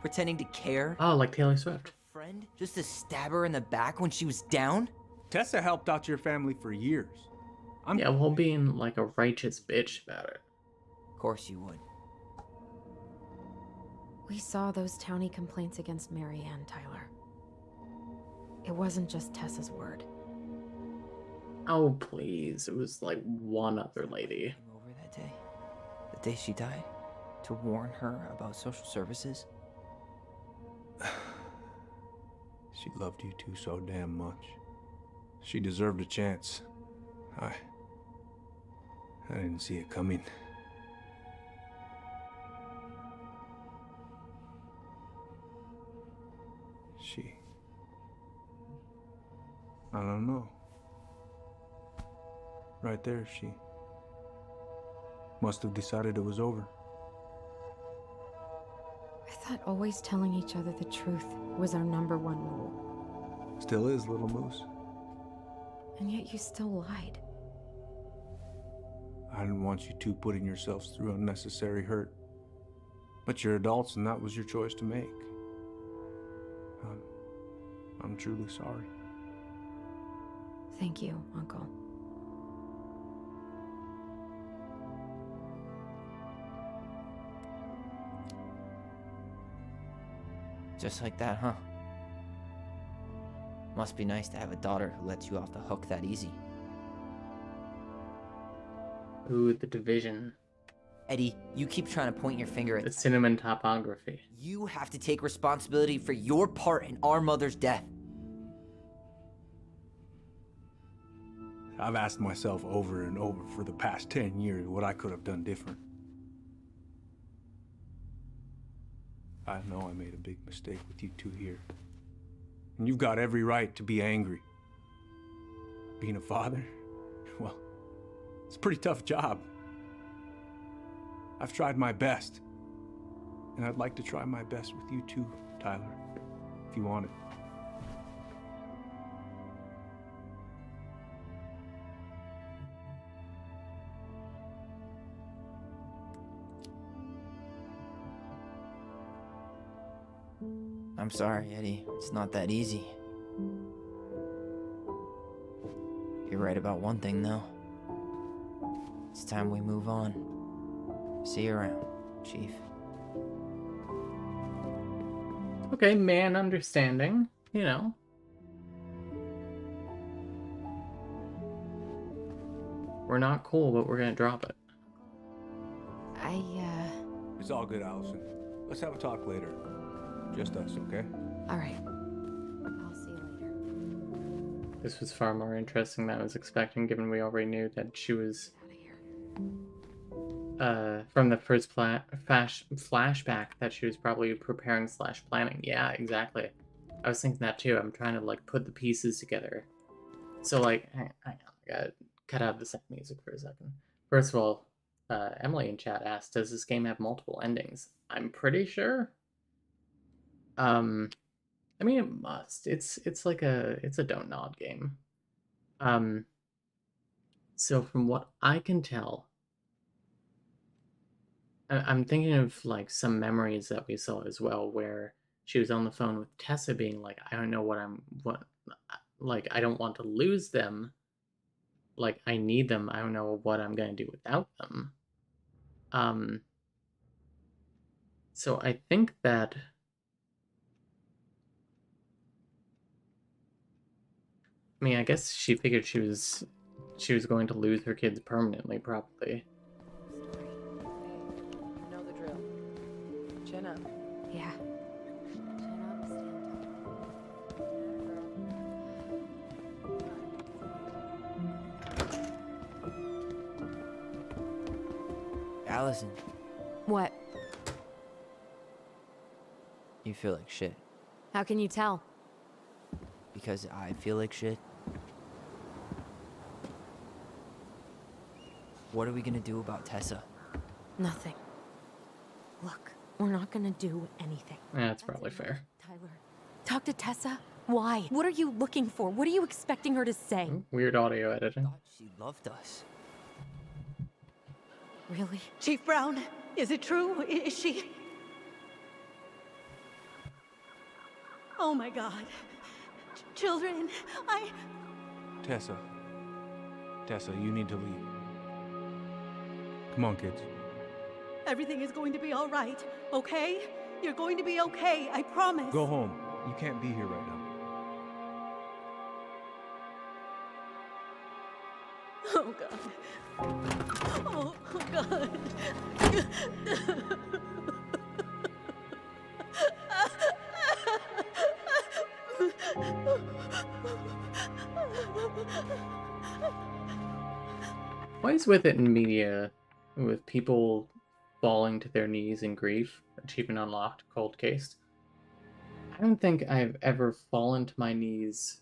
Pretending to care? Oh, like Taylor Swift. Friend? Just to stab her in the back when she was down? Tessa helped out your family for years. Yeah, well, being like a righteous bitch about it. Of course you would. We saw those townie complaints against Marianne, Tyler. It wasn't just Tessa's word. Oh, please. It was like one other lady. Came over that day, the day she died, to warn her about social services. She loved you two so damn much. She deserved a chance. I didn't see it coming. I don't know. Right there, she must have decided it was over. I thought always telling each other the truth was our #1 rule. Still is, little moose. And yet you still lied. I didn't want you two putting yourselves through unnecessary hurt. But you're adults and that was your choice to make. I'm truly sorry. Thank you, Uncle. Just like that, huh? Must be nice to have a daughter who lets you off the hook that easy. Ooh, the division. Eddie, you keep trying to point your finger at the cinnamon topography. You have to take responsibility for your part in our mother's death. I've asked myself over and over for the past 10 years what I could have done different. I know I made a big mistake with you two here. And you've got every right to be angry. Being a father, well, it's a pretty tough job. I've tried my best. And I'd like to try my best with you too, Tyler, if you want it. I'm sorry, Eddie. It's not that easy. You're right about one thing, though. It's time we move on. See you around, Chief. Okay, man understanding, you know. We're not cool, but we're gonna drop it. It's all good, Alyson. Let's have a talk later. Just us, okay? All right. I'll see you later. This was far more interesting than I was expecting, given we already knew that she was from the first flashback that she was probably preparing / planning. Yeah, exactly. I was thinking that too. I'm trying to like put the pieces together. So like, hang on, I gotta cut out the sad music for a second. First of all, Emily in chat asked, does this game have multiple endings? I'm pretty sure. I mean, it must. It's like it's a don't nod game. So from what I can tell, I'm thinking of like some memories that we saw as well, where she was on the phone with Tessa, being like, I don't know like I don't want to lose them. Like I need them. I don't know what I'm gonna do without them. So I think that. I mean, I guess she figured she was going to lose her kids permanently, probably. You know the drill. Chin up. Yeah. Chin up, stand up. Alyson. What? You feel like shit. How can you tell? Because I feel like shit. What are we gonna do about Tessa? Nothing. Look, we're not gonna do anything. That's probably fair. Tyler, talk to Tessa? Why? What are you looking for? What are you expecting her to say? Weird audio editing. Thought she loved us. Really? Chief Brown, is it true? Is she... Oh my God. Children, Tessa. Tessa, you need to leave. Come on, kids. Everything is going to be all right, okay? You're going to be okay, I promise. Go home. You can't be here right now. Oh, God. Oh, God. Why is with it in media, with people falling to their knees in grief, achievement unlocked, cold case? I don't think I've ever fallen to my knees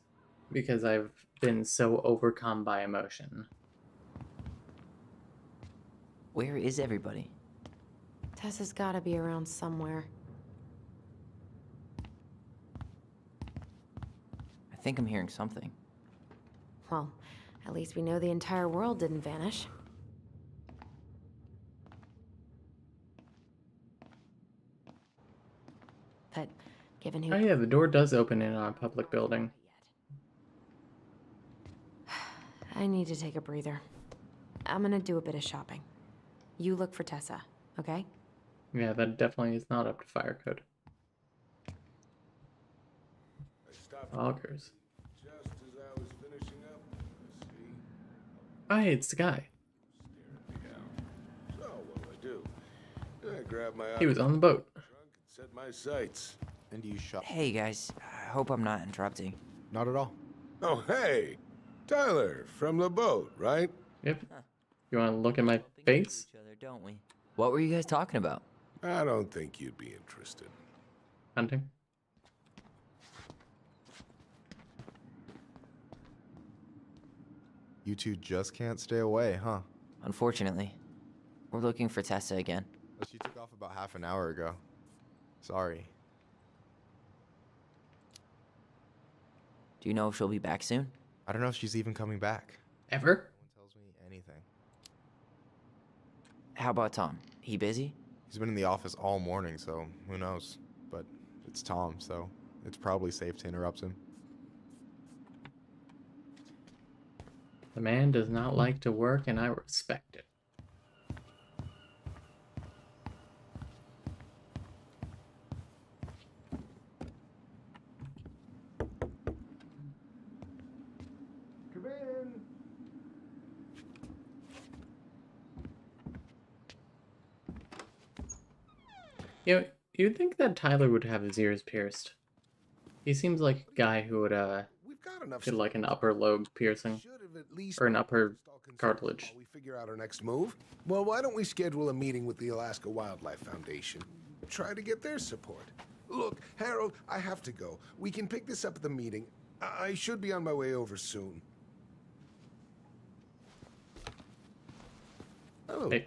because I've been so overcome by emotion. Where is everybody? Tessa's gotta be around somewhere. I think I'm hearing something. Well, at least we know the entire world didn't vanish. But given who... Oh yeah, the door does open in on a public building. I need to take a breather. I'm gonna do a bit of shopping. You look for Tessa, okay? Yeah, that definitely is not up to fire code. Augers. Just as I was finishing up, see. Oh, hey, it's the guy. So what'll I do? I grab my He was on the boat. trunk and set my sights. And you shot. Hey guys, I hope I'm not interrupting. Not at all. Oh, hey! Tyler, from the boat, right? Yep. You want to look at my face? Each other, don't we? What were you guys talking about? I don't think you'd be interested. Hunting? You two just can't stay away, huh? Unfortunately, we're looking for Tessa again. She took off about half an hour ago. Sorry. Do you know if she'll be back soon? I don't know if she's even coming back. Ever? No one tells me anything. How about Tom? He busy? He's been in the office all morning, so who knows? But it's Tom, so it's probably safe to interrupt him. The man does not like to work, and I respect it. Come in. You know, you'd think that Tyler would have his ears pierced. He seems like a guy who would We've got enough get like an upper lobe piercing Should have at least or an upper all concerned cartilage. while we figure out our next move. Well, why don't we schedule a meeting with the Alaska Wildlife Foundation? Try to get their support. Look, Harold, I have to go. We can pick this up at the meeting. I should be on my way over soon. Hello, Hey.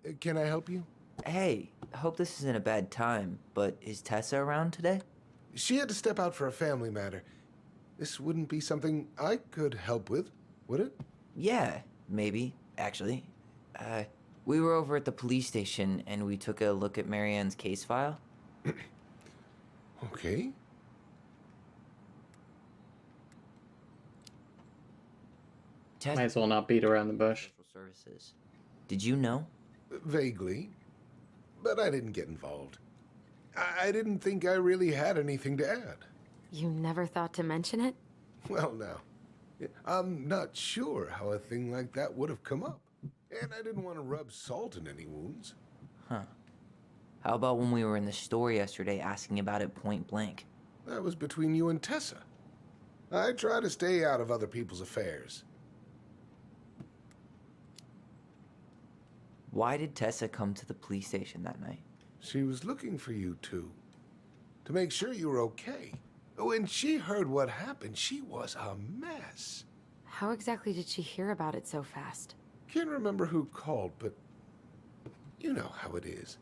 Tyler. Can I help you? Hey, I hope this isn't a bad time, but is Tessa around today? She had to step out for a family matter. This wouldn't be something I could help with, would it? Yeah, maybe, actually. We were over at the police station and we took a look at Marianne's case file. Okay. Tess- Might as well not beat around the bush. Social services. Did you know? Vaguely. But I didn't get involved. I didn't think I really had anything to add. You never thought to mention it? Well, now, I'm not sure how a thing like that would have come up. And I didn't want to rub salt in any wounds. Huh. How about when we were in the store yesterday asking about it point blank? That was between you and Tessa. I try to stay out of other people's affairs. Why did Tessa come to the police station that night? She was looking for you two. To make sure you were okay. When she heard what happened, she was a mess. How exactly did she hear about it so fast? Can't remember who called, but you know how it is.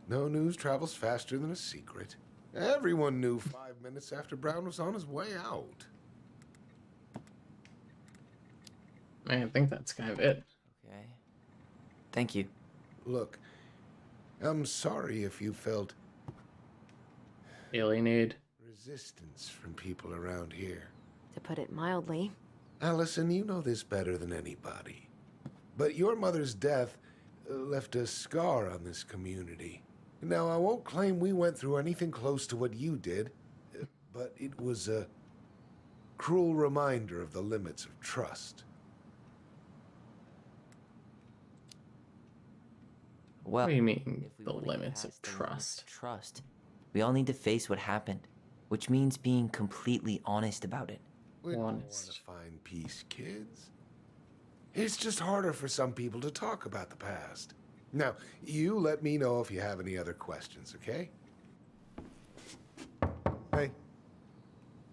No news travels faster than a secret. Everyone knew 5 minutes after Brown was on his way out. I think that's kind of it. Okay. Thank you. Look, I'm sorry if you felt Alienated. resistance from people around here. To put it mildly. Alyson, you know this better than anybody. But your mother's death left a scar on this community. Now, I won't claim we went through anything close to what you did, but it was a cruel reminder of the limits of trust. Well, What do you mean, if we the want to get limits of past the limits trust? of trust, we all need to face what happened, which means being completely honest about it. We all want to find peace, kids. It's just harder for some people to talk about the past. Now, you let me know if you have any other questions, okay? Hey,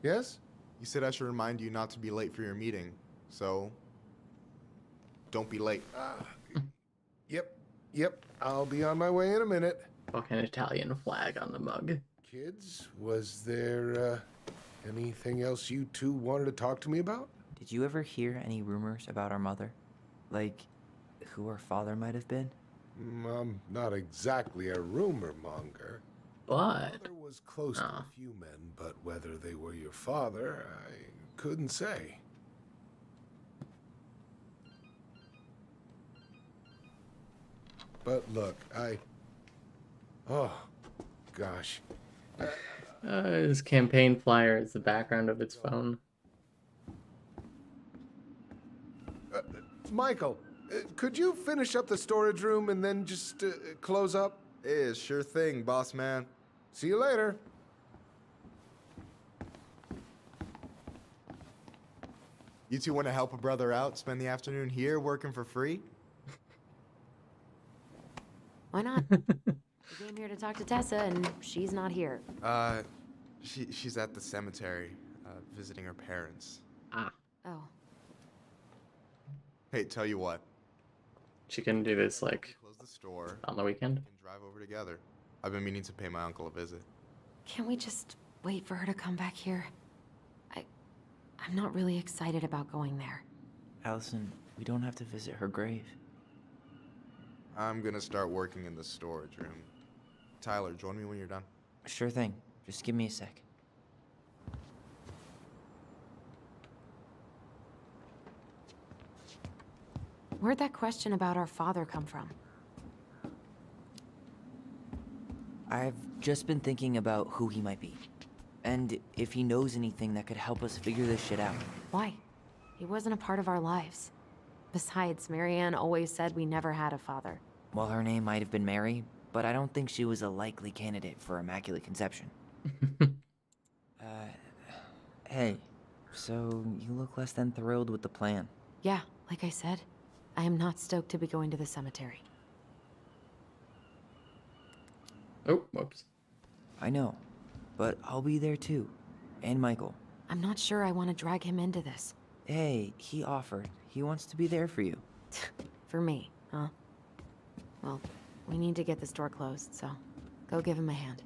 Yes? you said I should remind you not to be late for your meeting, so don't be late. Yep, I'll be on my way in a minute. Fucking Italian flag on the mug. Kids, was there, anything else you two wanted to talk to me about? Did you ever hear any rumors about our mother? Like, who our father might have been? I'm not exactly a rumor monger. But Mother was close to a few men, but whether they were your father, I couldn't say. But look, oh, gosh. his campaign flyer is the background of its phone. Michael, could you finish up the storage room and then just close up? Sure thing, boss man. See you later. You two want to help a brother out, spend the afternoon here working for free? Why not? We came here to talk to Tessa, and she's not here. She's at the cemetery, visiting her parents. Ah. Oh. Hey, tell you what. She can do this, like, Close the store. on the weekend? We can drive over together. I've been meaning to pay my uncle a visit. Can't we just wait for her to come back here? I'm not really excited about going there. Alyson, we don't have to visit her grave. I'm gonna start working in the storage room. Tyler, join me when you're done. Sure thing. Just give me a sec. Where'd that question about our father come from? I've just been thinking about who he might be. And if he knows anything that could help us figure this shit out. Why? He wasn't a part of our lives. Besides, Marianne always said we never had a father. Well, her name might have been Mary, but I don't think she was a likely candidate for Immaculate Conception. Hey, so you look less than thrilled with the plan. Yeah, like I said, I am not stoked to be going to the cemetery. Oh, whoops. I know, but I'll be there too. And Michael. I'm not sure I want to drag him into this. Hey, he offered. He wants to be there for you. For me, huh? Well, we need to get the store closed, so go give him a hand.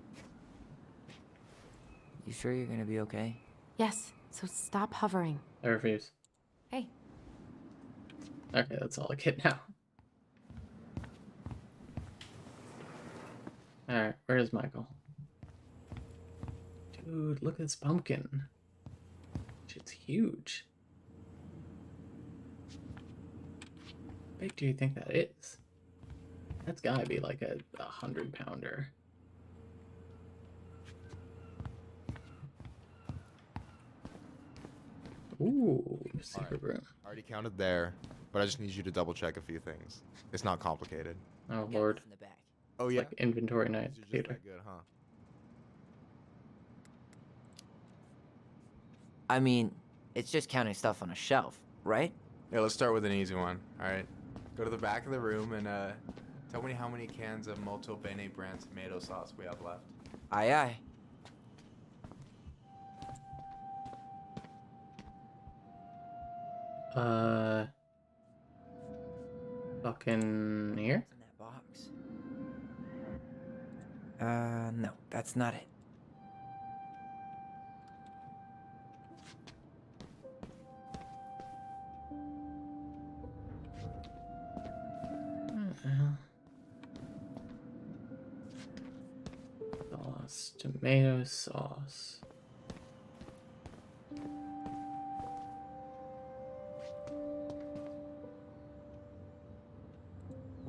You sure you're gonna be okay? Yes, so stop hovering. I refuse. Hey. Okay, that's all I get now. Alright, where's Michael? Dude, look at this pumpkin. It's huge. How big do you think that is? That's gotta be like a 100-pounder. Ooh, secret room. I already counted there, but I just need you to double check a few things. It's not complicated. Oh lord. In the back. Oh It's yeah? like inventory night. You're just Theater. that good, huh? I mean, it's just counting stuff on a shelf, right? Yeah, let's start with an easy one, alright? Go to the back of the room and tell me how many cans of Molto Bene brand tomato sauce we have left. Aye aye. Fucking here? What's in that box? No, that's not it. Sauce, tomato sauce.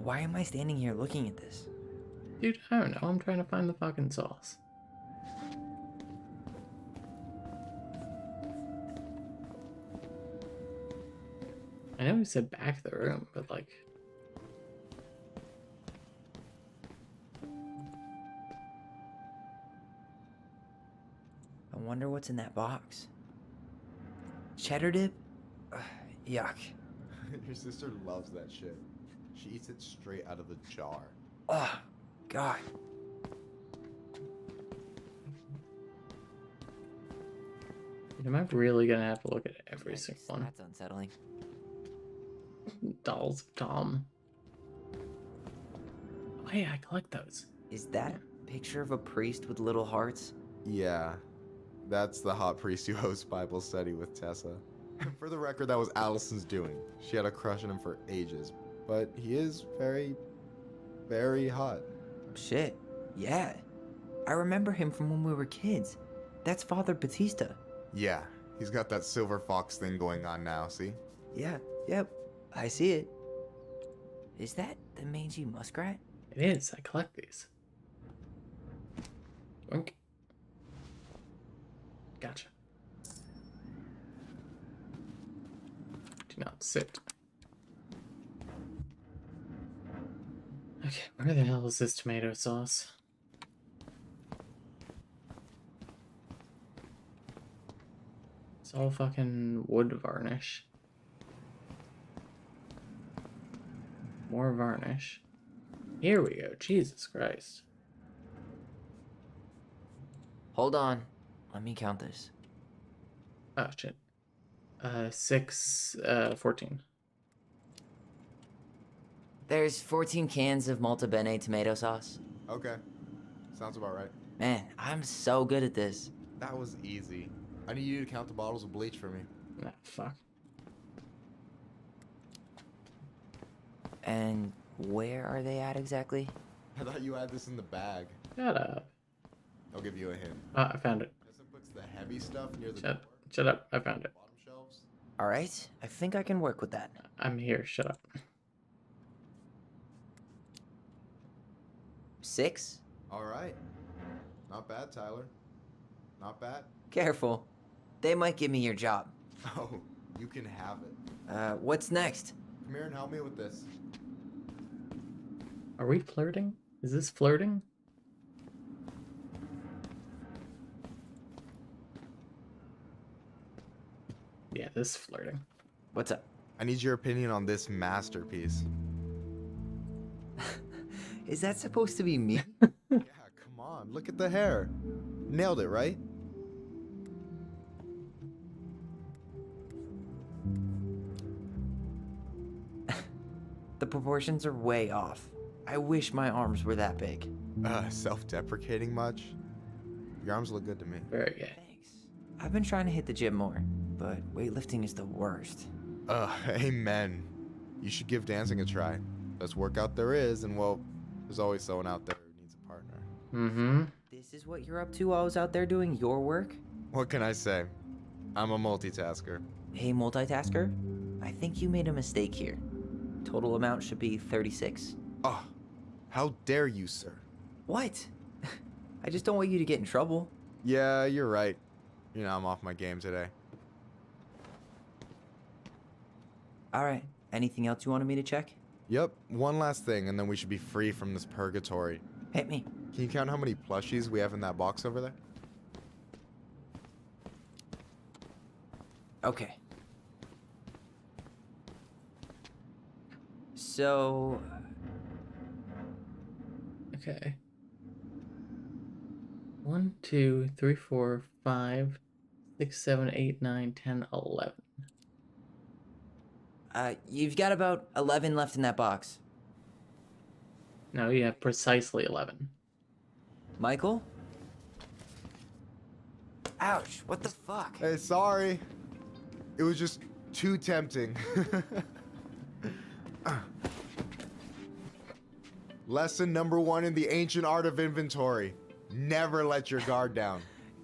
Why am I standing here looking at this? Dude, I don't know. I'm trying to find the fucking sauce. I know he said back of the room, but like... I wonder what's in that box. Cheddar dip? Ugh, yuck. Your sister loves that shit. She eats it straight out of the jar. Oh, God. Am I really gonna have to look at every Yikes, single one? That's unsettling. Dolls of Tom. Oh yeah, I collect those. Is that a picture of a priest with little hearts? Yeah, that's the hot priest who hosts Bible study with Tessa. For the record, that was Allison's doing. She had a crush on him for ages, but he is very, very hot. Shit, yeah. I remember him from when we were kids. That's Father Batista. Yeah, he's got that silver fox thing going on now, see? Yeah, yep, I see it. Is that the mangy muskrat? It is. I collect these. Doink. Gotcha. Do not sit. Okay, where the hell is this tomato sauce? It's all fucking wood varnish. More varnish. Here we go. Jesus Christ. Hold on. Let me count this. Oh, shit. 14. There's 14 cans of Malta Bene tomato sauce. Okay, sounds about right. Man, I'm so good at this. That was easy. I need you to count the bottles of bleach for me. Nah, fuck. And where are they at exactly? I thought you had this in the bag. Shut up. I'll give you a hint. I found it. Tessa puts the heavy stuff near the door. Shut up. I found it. Bottom shelves. Alright, I think I can work with that. I'm here. Shut up. 6? All right. Not bad, Tyler. Not bad. Careful. They might give me your job. Oh, you can have it. What's next? Come here and help me with this. Are we flirting? Is this flirting? Yeah, this is flirting. What's up? I need your opinion on this masterpiece. Is that supposed to be me? Yeah, come on. Look at the hair. Nailed it, right? The proportions are way off. I wish my arms were that big. Self-deprecating much? Your arms look good to me. Very good. Thanks. I've been trying to hit the gym more, but weightlifting is the worst. Amen. You should give dancing a try. Best workout there is, and well, there's always someone out there who needs a partner. Mm-hmm. This is what you're up to while I was out there doing your work? What can I say? I'm a multitasker. Hey, multitasker. I think you made a mistake here. Total amount should be 36. Oh, how dare you, sir? What? I just don't want you to get in trouble. Yeah, you're right. You know, I'm off my game today. Alright, anything else you wanted me to check? Yep, one last thing, and then we should be free from this purgatory. Hit me. Can you count how many plushies we have in that box over there? Okay. So... Okay. 1, 2, 3, 4, 5, 6, 7, 8, 9, 10, 11. You've got about 11 left in that box. No, you have precisely 11. Michael? Ouch, what the fuck? Hey, sorry. It was just too tempting. Lesson number 1 in the ancient art of inventory. Never let your guard down.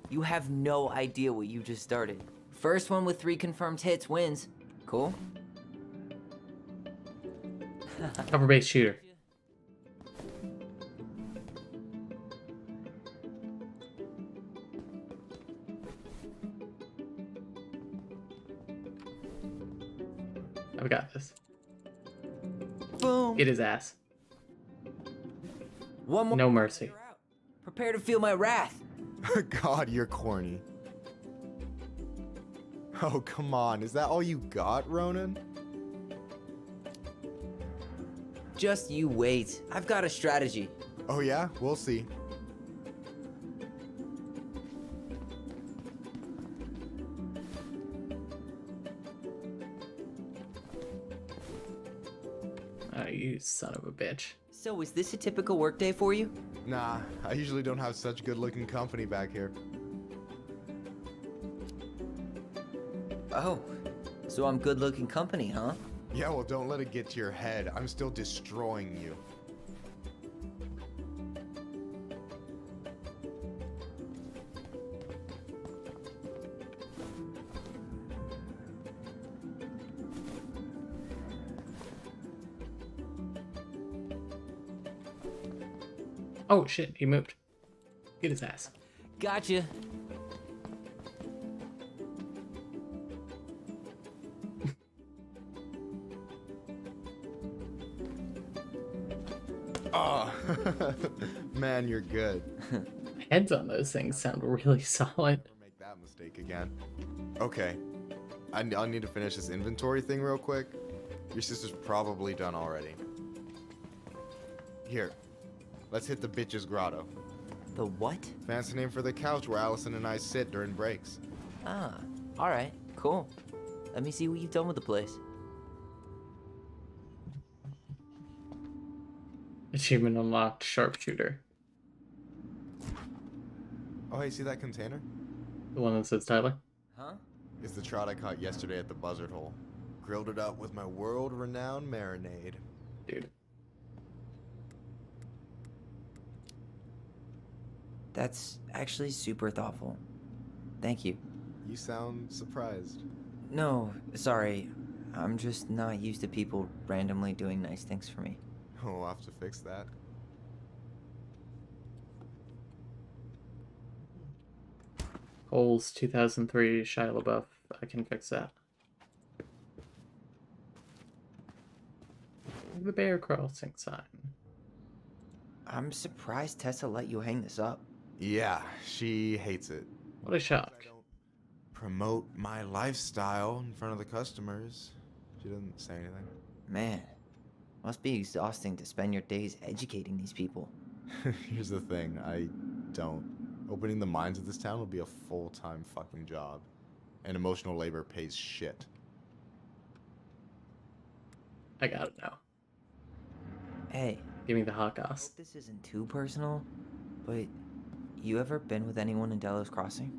You have no idea what you just started. First one with 3 confirmed hits wins. Cool? Cover base shooter. I've got this. Boom. Get his ass. One more. No mercy. Prepare to feel my wrath. God, you're corny. Oh, come on. Is that all you got, Ronan? Just you wait. I've got a strategy. Oh, yeah? We'll see. Oh, you son of a bitch. So, is this a typical workday for you? Nah, I usually don't have such good-looking company back here. Oh, so I'm good-looking company, huh? Yeah, well, don't let it get to your head. I'm still destroying you. Oh shit, he moved. Get his ass. Gotcha. Oh, man, you're good. Heads on those things sound really solid. Never make that mistake again. Okay, I'll need to finish this inventory thing real quick. Your sister's probably done already. Here, let's hit the bitch's grotto. The what? Fancy name for the couch where Alyson and I sit during breaks. Ah, alright, cool. Let me see what you've done with the place. Achievement unlocked, sharpshooter. Oh, hey, see that container? The one that says Tyler? Huh? It's the trout I caught yesterday at the buzzard hole. Grilled it up with my world-renowned marinade. Dude. That's actually super thoughtful. Thank you. You sound surprised. No, sorry. I'm just not used to people randomly doing nice things for me. Oh, we'll have to fix that. Coles 2003 Shia LaBeouf. I can fix that. The Bear Crossing sign. I'm surprised Tessa let you hang this up. Yeah, she hates it. What a shock. I don't promote my lifestyle in front of the customers. She doesn't say anything. Man, must be exhausting to spend your days educating these people. Here's the thing, I don't. Opening the mines of this town will be a full-time fucking job. And emotional labor pays shit. I got it now. Hey. Give me the hot I goss. hope this isn't too personal, but you ever been with anyone in Delos Crossing?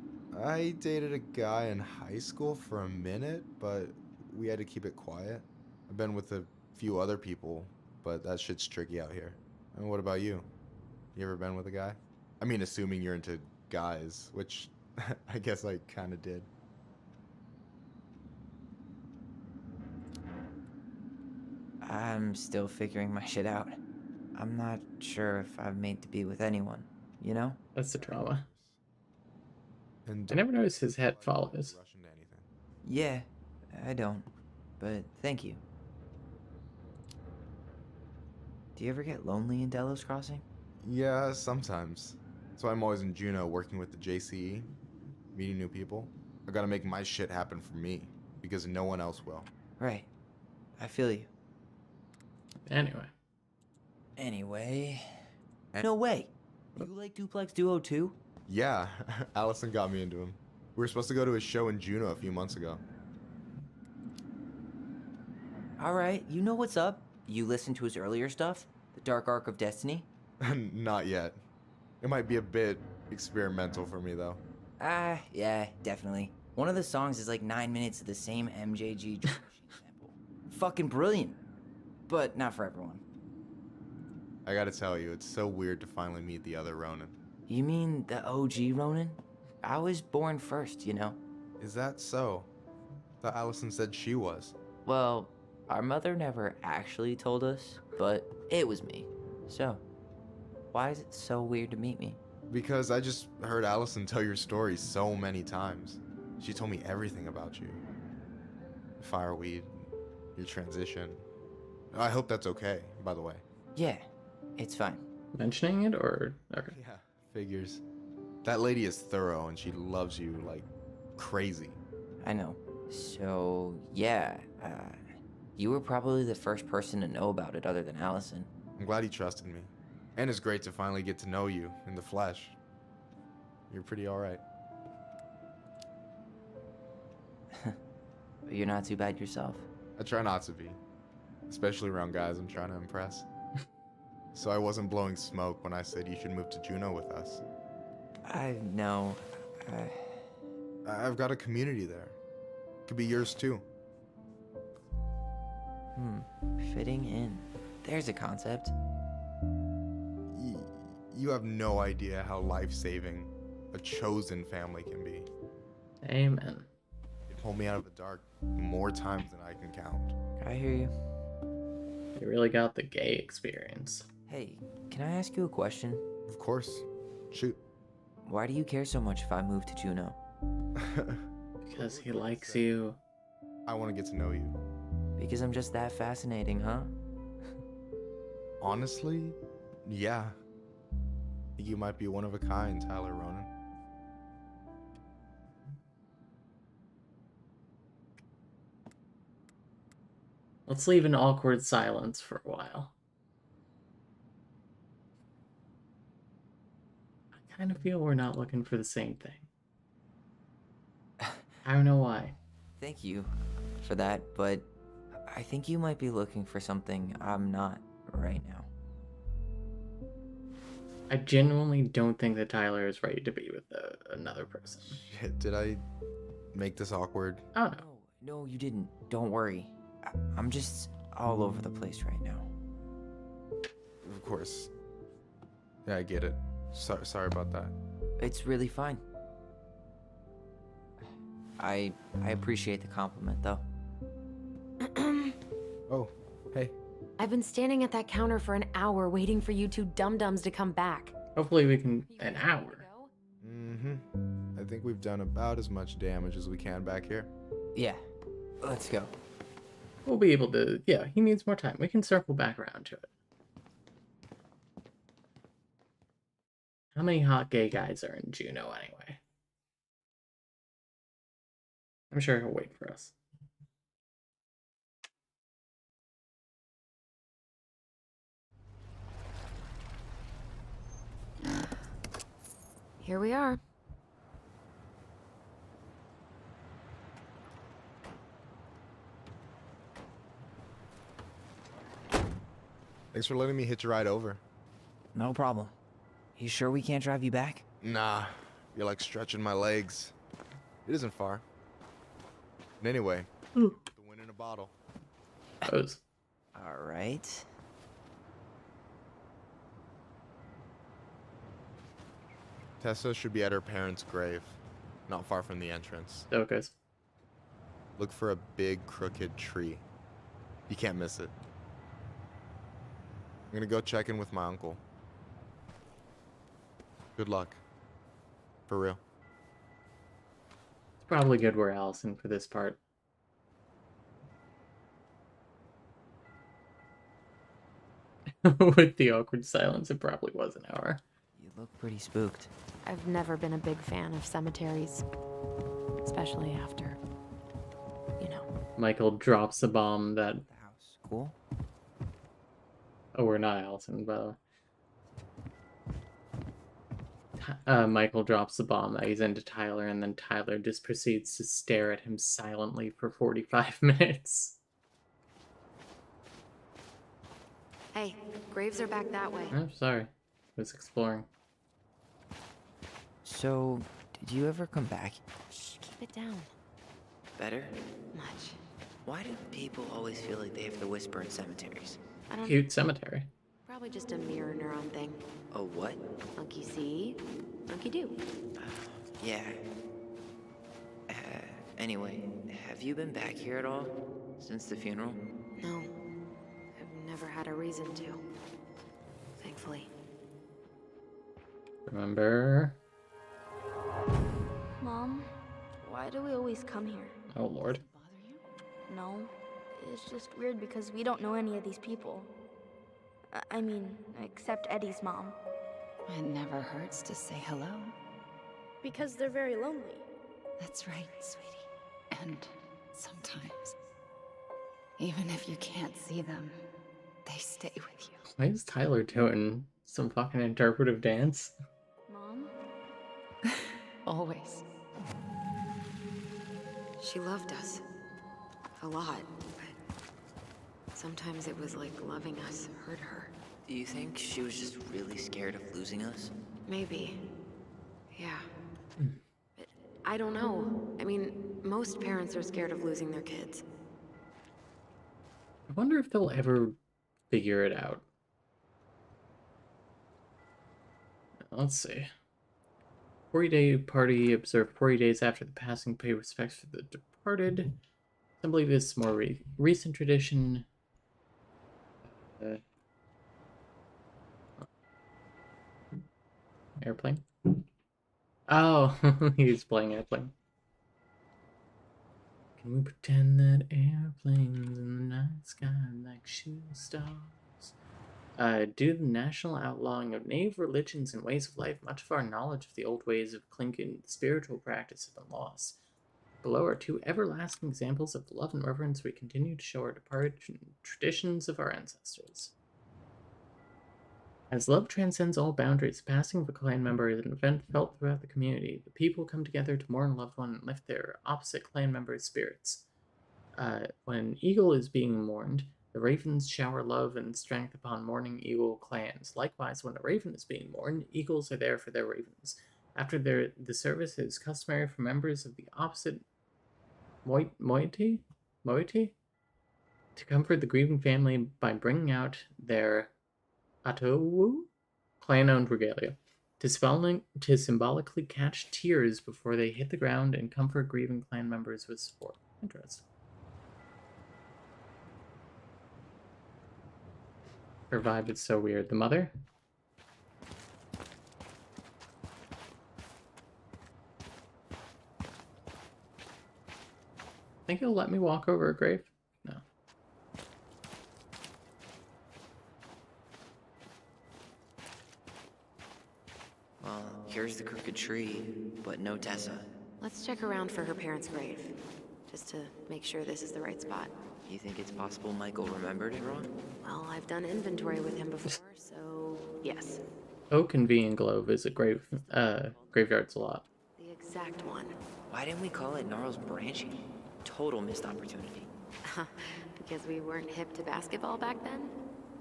I dated a guy in high school for a minute, but we had to keep it quiet. I've been with a few other people, but that shit's tricky out here. And what about you? You ever been with a guy? I mean, assuming you're into guys, which I guess I kind of did. I'm still figuring my shit out. I'm not sure if I'm made to be with anyone, you know? That's the trauma. And I never noticed his head follows. rush into anything. Yeah, I don't. But thank you. Do you ever get lonely in Delos Crossing? Yeah, sometimes. So I'm always in Juneau working with the JCE, meeting new people. I gotta make my shit happen for me, because no one else will. Right. I feel you. Anyway. No way. You like Duplex Duo too? Yeah, Alyson got me into him. We were supposed to go to a show in Juneau a few months ago. Alright, you know what's up. You listen to his earlier stuff? The Dark Arc of Destiny? Not yet. It might be a bit experimental for me, though. Yeah, definitely. One of the songs is like 9 minutes of the same MJG drum machine sample. Fucking brilliant. But not for everyone. I gotta tell you, it's so weird to finally meet the other Ronan. You mean the OG Ronan? I was born first, you know? Is that so? Thought Alyson said she was. Well, our mother never actually told us, but it was me. So, why is it so weird to meet me? Because I just heard Alyson tell your story so many times. She told me everything about you. Fireweed, your transition. I hope that's okay, by the way. Yeah, it's fine. Mentioning it or okay. Yeah, figures. That lady is thorough and she loves you like crazy. I know. So, yeah, you were probably the first person to know about it other than Alyson. I'm glad he trusted me. And it's great to finally get to know you in the flesh. You're pretty alright. But you're not too bad yourself. I try not to be. Especially around guys I'm trying to impress. So I wasn't blowing smoke when I said you should move to Juneau with us. I know. I've got a community there. Could be yours too. Fitting in. There's a concept. You have no idea how life-saving a chosen family can be. Amen. It pulled me out of the dark more times than I can count. I hear you. You really got the gay experience. Hey, can I ask you a question? Of course. Shoot. Why do you care so much if I move to Juneau? Because he likes you. I want to get to know you. Because I'm just that fascinating, huh? Honestly, yeah. I think you might be one of a kind, Tyler Ronan. Let's leave an awkward silence for a while. I kind of feel we're not looking for the same thing. I don't know why. Thank you for that, but I think you might be looking for something I'm not right now. I genuinely don't think that Tyler is ready to be with another person. Shit, did I make this awkward? Oh no. No, you didn't. Don't worry. I'm just all over the place right now. Of course. Yeah, I get it. Sorry about that. It's really fine. I appreciate the compliment, though. Oh, hey. I've been standing at that counter for an hour waiting for you two dum-dums to come back. Hopefully we can... An hour. Mm-hmm. I think we've done about as much damage as we can back here. Yeah. Let's go. We'll be able to... Yeah, he needs more time. We can circle back around to it. How many hot gay guys are in Juneau anyway? I'm sure he'll wait for us. Here we are. Thanks for letting me hitch a ride over. No problem. You sure we can't drive you back? Nah, you're like stretching my legs. It isn't far. And anyway, the win in a bottle. Pose. All right. Tessa should be at her parents' grave, not far from the entrance. Okay. Look for a big crooked tree. You can't miss it. I'm gonna go check in with my uncle. Good luck. For real. It's probably good we're Alyson for this part. With the awkward silence, it probably was an hour. You look pretty spooked. I've never been a big fan of cemeteries. Especially after, you know. Michael drops a bomb that... The house. Cool? Oh, we're not Alyson, but... Michael drops the bomb that he's into Tyler, and then Tyler just proceeds to stare at him silently for 45 minutes. Hey, graves are back that way. I'm sorry. I was exploring. So, did you ever come back? Shh, keep it down. Better? Much. Why do people always feel like they have to whisper in cemeteries? I don't Cute cemetery. Probably just a mirror neuron thing. Oh, what? Monkey see, monkey do. Yeah. Anyway, have you been back here at all? Since the funeral? No. I've never had a reason to. Thankfully. Remember? Mom, why do we always come here? Oh, Lord. No, It's just weird because we don't know any of these people. I mean, except Eddie's mom. It never hurts to say hello. Because they're very lonely. That's right, sweetie. And sometimes, even if you can't see them, they stay with you. Why is Tyler doing some fucking interpretive dance? Mom? Always. She loved us. A lot. But sometimes it was like loving us hurt her. Do you think she was just really scared of losing us? Maybe. Yeah. But I don't know. I mean, most parents are scared of losing their kids. I wonder if they'll ever figure it out. Let's see. 40-day party observed 40 days after the passing, pay respects for the departed. I believe this more recent tradition. Airplane? Oh, he's playing airplane. Can we pretend that airplanes in the night sky like shooting stars? Due to the national outlawing of native religions and ways of life, much of our knowledge of the old ways of Klingon spiritual practice have been lost. Below are two everlasting examples of the love and reverence we continue to show our departed traditions of our ancestors. As love transcends all boundaries, the passing of a clan member is an event felt throughout the community. The people come together to mourn a loved one and lift their opposite clan members' spirits. When an eagle is being mourned, the ravens shower love and strength upon mourning eagle clans. Likewise, when a raven is being mourned, eagles are there for their ravens. After the service, it is customary for members of the opposite moiety to comfort the grieving family by bringing out their Atowu clan-owned regalia to symbolically catch tears before they hit the ground and comfort grieving clan members with support. Interesting. Her vibe is so weird. The mother? Think he'll let me walk over a grave? No. Well, here's the crooked tree, but no Tessa. Let's check around for her parents' grave, just to make sure this is the right spot. You think it's possible Michael remembered it wrong? Well, I've done inventory with him before, so yes. Oak and V and Glow visit graveyards a lot. The exact one. Why didn't we call it Gnarls Branching? Total missed opportunity. Because we weren't hip to basketball back then?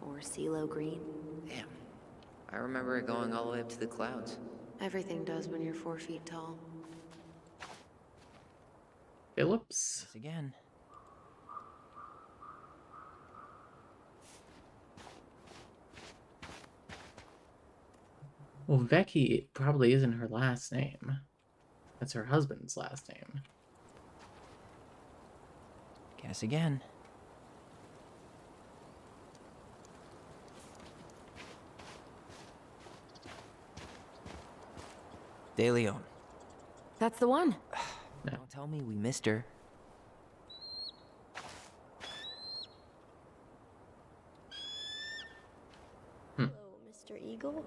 Or CeeLo Green? Damn. I remember it going all the way up to the clouds. Everything does when you're 4 feet tall. Phillips? Yes, again. Well, Becky probably isn't her last name. That's her husband's last name. Guess again. De Leon. That's the one. No. Don't tell me we missed her. Hello, Mr. Eagle.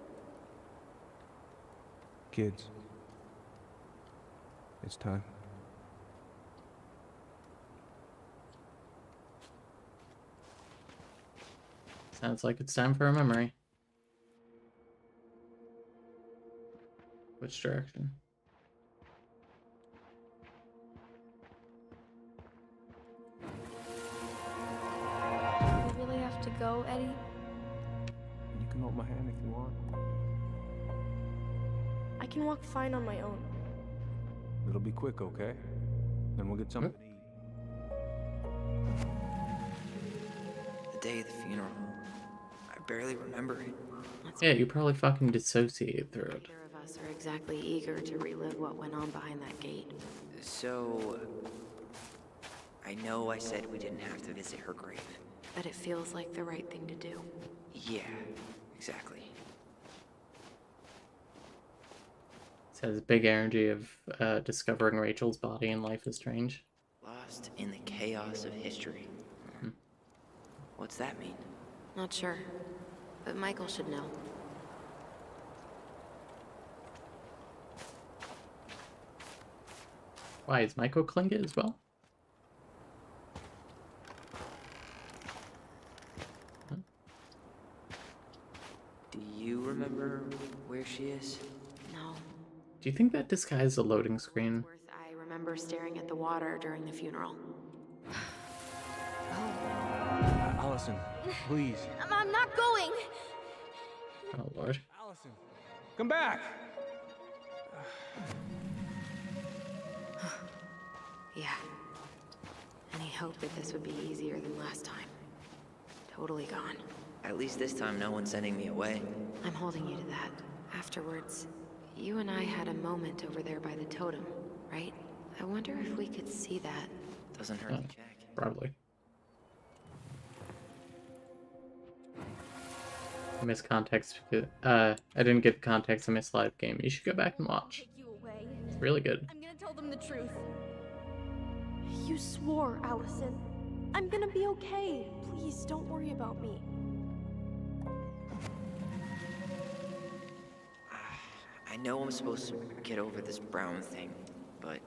Kids. It's time. Sounds like it's time for a memory. Which direction? We really have to go, Eddie? You can hold my hand if you want. I can walk fine on my own. It'll be quick, okay? Then we'll get something to eat. The day of the funeral. I barely remember it. Yeah, you probably fucking dissociated through it. Neither of us are exactly eager to relive what went on behind that gate. So... I know I said we didn't have to visit her grave. But it feels like the right thing to do. Yeah, exactly. It has big energy of discovering Rachel's body in Life is Strange. Lost in the chaos of history. Hmm. What's that mean? Not sure, but Michael should know. Why, is Michael Klingit as well? Do you remember where she is? No. Do you think that disguised a loading screen? I remember staring at the water during the funeral. Alyson, please. I'm not going. Oh, Lord. Alyson, come back. Yeah. Any hope that this would be easier than last time? Totally gone. At least this time no one's sending me away. I'm holding you to that. Afterwards, you and I had a moment over there by the totem, right? I wonder if we could see that. Doesn't hurt to check. Probably. I missed context because I didn't get context. I missed live game. You should go back and watch. It's really good. I'm gonna tell them the truth. You swore, Alyson. I'm gonna be okay. Please don't worry about me. I know I'm supposed to get over this Brown thing, but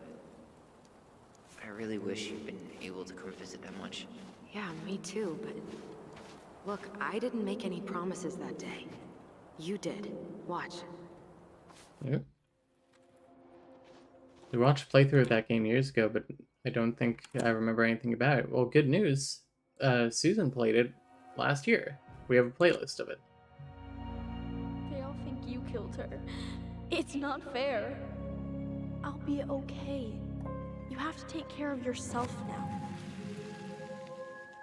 I really wish you'd been able to come visit that much. Yeah, me too, but look, I didn't make any promises that day. You did. Watch. Yep. We watched a playthrough of that game years ago, but I don't think I remember anything about it. Well, good news. Susan played it last year. We have a playlist of it. They all think you killed her. It's not fair. I'll be okay. You have to take care of yourself now.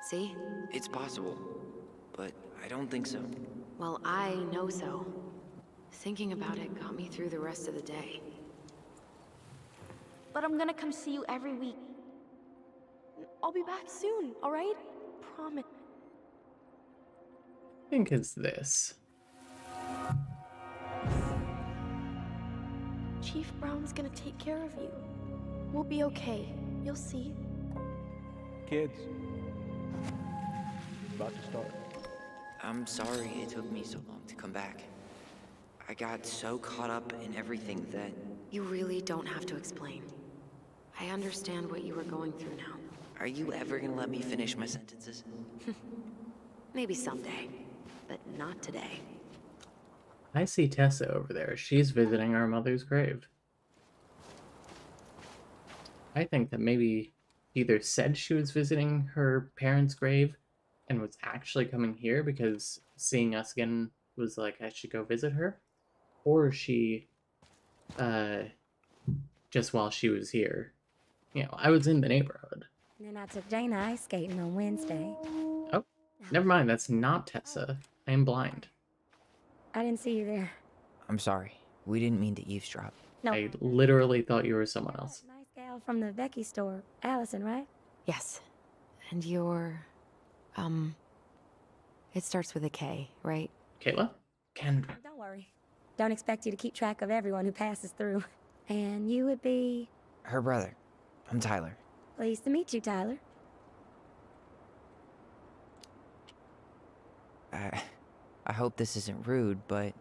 See? It's possible, but I don't think so. Well, I know so. Thinking about it got me through the rest of the day. But I'm gonna come see you every week. I'll be back soon, alright? Promise. I think it's this. Chief Brown's gonna take care of you. We'll be okay. You'll see. Kids. About to start. I'm sorry it took me so long to come back. I got so caught up in everything that... You really don't have to explain. I understand what you were going through now. Are you ever gonna let me finish my sentences? Maybe someday, but not today. I see Tessa over there. She's visiting our mother's grave. I think that maybe either said she was visiting her parents' grave and was actually coming here because seeing us again was like, I should go visit her. Or she, just while she was here, you know, I was in the neighborhood. And then I took Jaina ice skating on Wednesday. Oh, never mind. That's not Tessa. I am blind. I didn't see you there. I'm sorry. We didn't mean to eavesdrop. No. I literally thought you were someone else. Nice gal from the Becky store. Alyson, right? Yes. And you're... It starts with a K, right? Kayla? Kendra. Don't worry. Don't expect you to keep track of everyone who passes through. And you would be... Her brother. I'm Tyler. Pleased to meet you, Tyler. I hope this isn't rude, but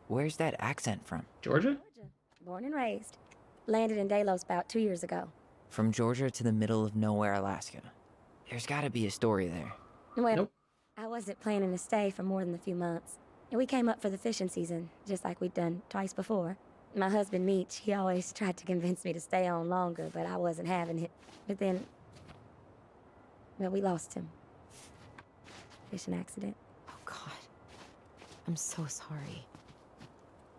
where's that accent from? Georgia? Born and raised. Landed in Delos about 2 years ago. From Georgia to the middle of nowhere, Alaska. There's gotta be a story there. Well, Nope. I wasn't planning to stay for more than a few months. And we came up for the fishing season, just like we'd done twice before. My husband, Meech, he always tried to convince me to stay on longer, but I wasn't having it. But then... well, we lost him. Fishing accident. Oh, God. I'm so sorry.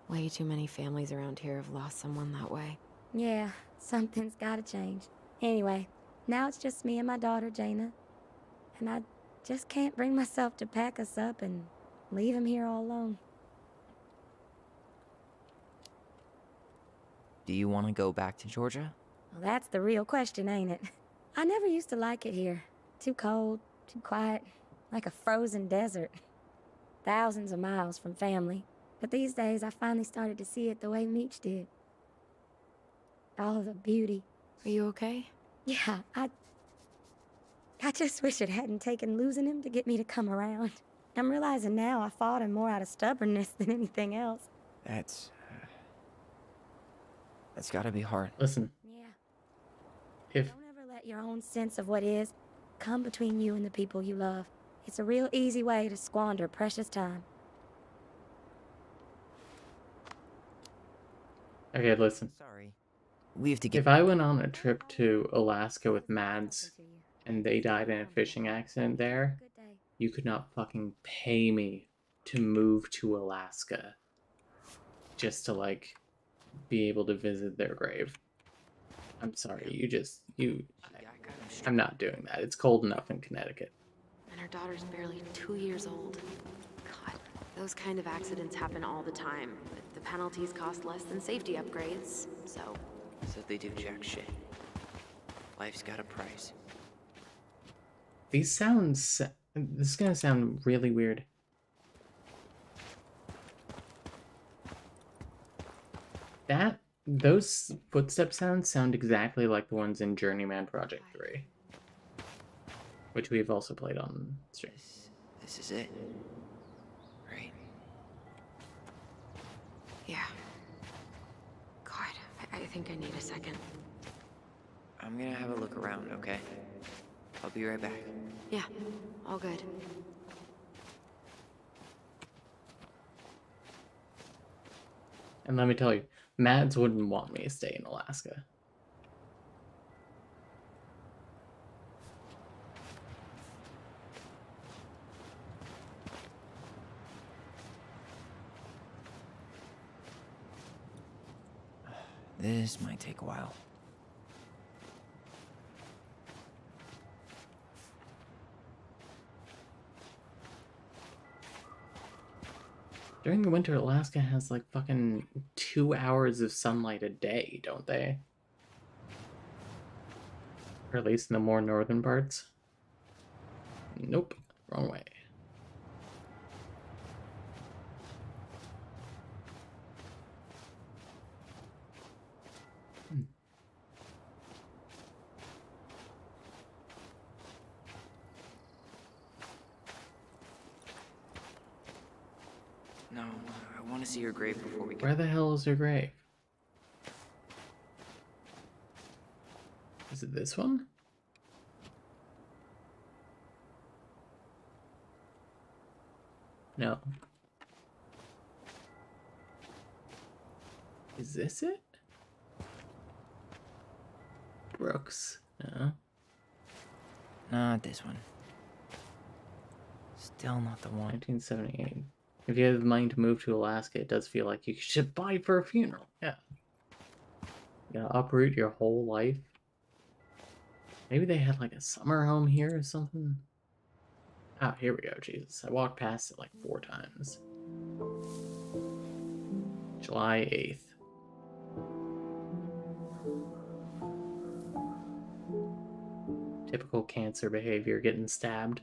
Way too many families around here have lost someone that way. Yeah, something's gotta change. Anyway, now it's just me and my daughter, Jaina. And I just can't bring myself to pack us up and leave him here all alone. Do you want to go back to Georgia? Well, that's the real question, ain't it? I never used to like it here. Too cold, too quiet, like a frozen desert. Thousands of miles from family. But these days, I finally started to see it the way Meech did. All the beauty. Are you okay? Yeah, I I just wish it hadn't taken losing him to get me to come around. I'm realizing now I fought him more out of stubbornness than anything else. That's gotta be hard. Listen. Yeah. If Don't ever let your own sense of what is come between you and the people you love. It's a real easy way to squander precious time. Okay, listen. Sorry. We have to get. If I went on a trip to Alaska with Mads and they died in a fishing accident there, you could not fucking pay me to move to Alaska just to, like, be able to visit their grave. I'm sorry, I'm not doing that. It's cold enough in Connecticut. And her daughter's barely 2 years old. God, those kind of accidents happen all the time, but the penalties cost less than safety upgrades, so... So they do jack shit. Life's got a price. This is gonna sound really weird. Those footstep sounds sound exactly like the ones in Journeyman Project 3. Which we've also played on stream. This is it. Right? Yeah. God, I think I need a second. I'm gonna have a look around, okay? I'll be right back. Yeah, all good. And let me tell you, Mads wouldn't want me to stay in Alaska. This might take a while. During the winter, Alaska has like fucking 2 hours of sunlight a day, don't they? Or at least in the more northern parts. Nope, wrong way. No, I want to see your grave before we go. Where the hell is her grave? Is it this one? No. Is this it? Brooks. No. Not this one. Still not the one. 1978. If you have the money to move to Alaska, it does feel like you should buy for a funeral. Yeah. You gotta uproot your whole life. Maybe they had like a summer home here or something. Oh, here we go. Jesus. I walked past it like 4 times. July 8th. Typical cancer behavior, getting stabbed.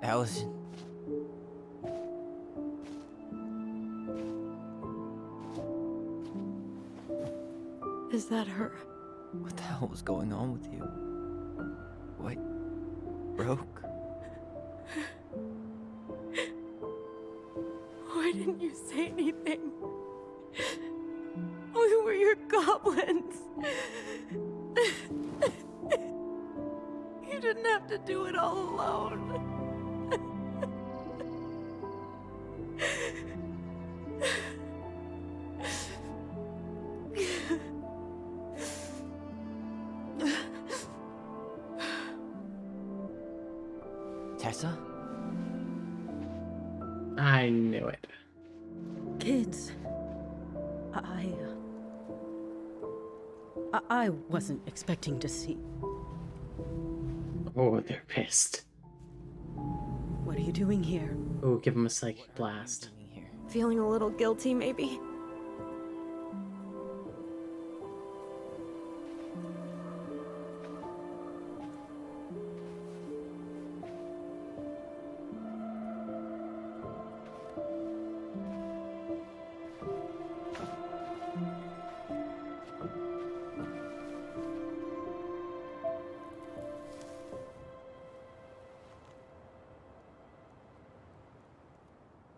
Alyson. Is that her? What the hell was going on with you? What? Broke? Why didn't you say anything? We were your goblins. You didn't have to do it all alone. Tessa? I knew it. Kids, I wasn't expecting to see. Oh, they're pissed. What are you doing here? Oh, give them a psychic blast. Feeling a little guilty, maybe?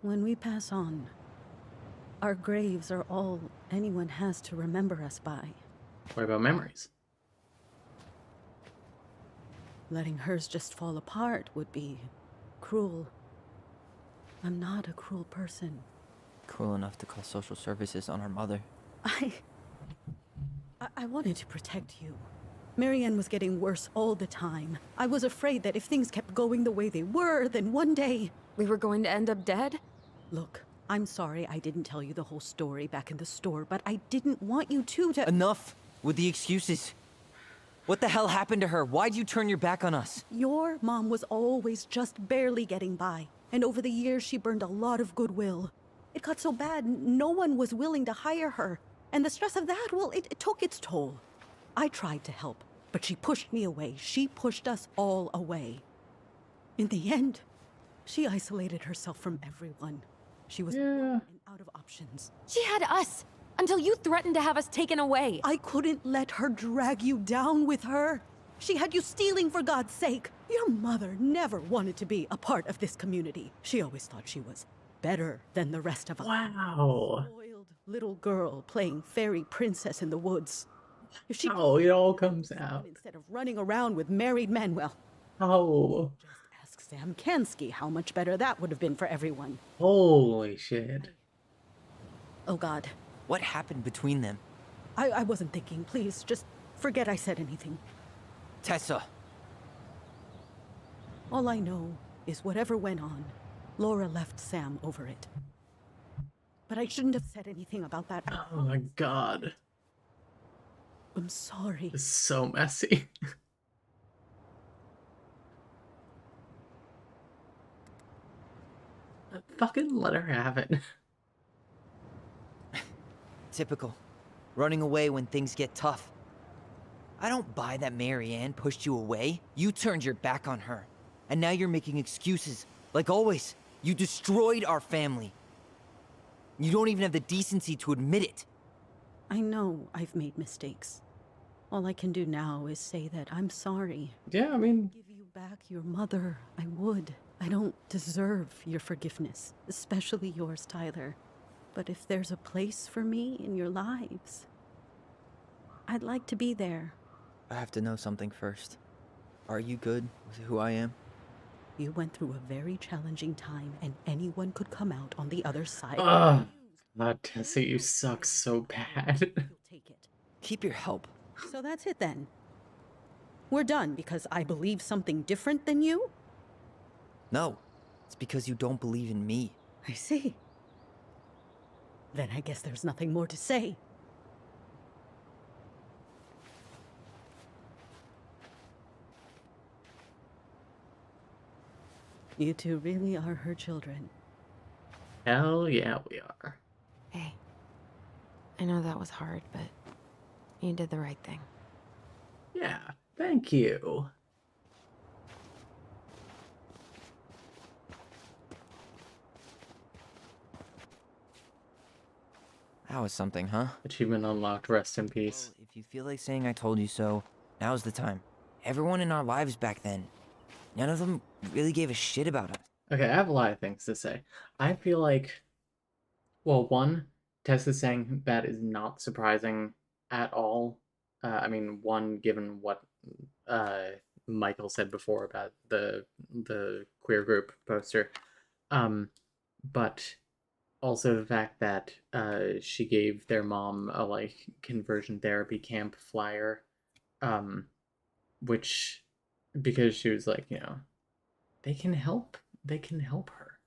When we pass on, our graves are all anyone has to remember us by. What about memories? Letting hers just fall apart would be cruel. I'm not a cruel person. Cruel enough to call social services on our mother. I wanted to protect you. Marianne was getting worse all the time. I was afraid that if things kept going the way they were, then one day... We were going to end up dead? Look, I'm sorry I didn't tell you the whole story back in the store, but I didn't want you to... Enough with the excuses. What the hell happened to her? Why'd you turn your back on us? Your mom was always just barely getting by, and over the years she burned a lot of goodwill. It got so bad, no one was willing to hire her. And the stress of that, well, it took its toll. I tried to help, but she pushed me away. She pushed us all away. In the end, she isolated herself from everyone. She was alone and out of options. She had us until you threatened to have us taken away. I couldn't let her drag you down with her. She had you stealing for God's sake. Your mother never wanted to be a part of this community. She always thought she was better than the rest of us. Wow. Spoiled little girl playing fairy princess in the woods. If she it all comes out. Instead of running around with married men, well... Oh. Just ask Sam Kansky how much better that would have been for everyone. Holy shit. Oh, God. What happened between them? I wasn't thinking. Please, just forget I said anything. Tessa. All I know is whatever went on, Laura left Sam over it. But I shouldn't have said anything about that. Oh my God. I'm sorry. It's so messy. Fucking let her have it. Typical. Running away when things get tough. I don't buy that Marianne pushed you away. You turned your back on her. And now you're making excuses. Like always, you destroyed our family. You don't even have the decency to admit it. I know I've made mistakes. All I can do now is say that I'm sorry. Yeah, I mean... Give you back your mother. I would. I don't deserve your forgiveness. Especially yours, Tyler. But if there's a place for me in your lives, I'd like to be there. I have to know something first. Are you good with who I am? You went through a very challenging time, and anyone could come out on the other side. Ugh. God, Tessa, you suck so bad. Keep your help. So that's it then. We're done because I believe something different than you? No, it's because you don't believe in me. I see. Then I guess there's nothing more to say. You two really are her children. Hell yeah, we are. Hey, I know that was hard, but you did the right thing. Yeah, thank you. That was something, huh? Achievement unlocked, rest in peace. Well, if you feel like saying I told you so, now's the time. Everyone in our lives back then, none of them really gave a shit about us. Okay, I have a lot of things to say. I feel like, well, one, Tessa saying that is not surprising at all. I mean, one, given what Michael said before about the queer group poster, but also the fact that she gave their mom a like conversion therapy camp flyer, which, because she was like, you know, they can help her.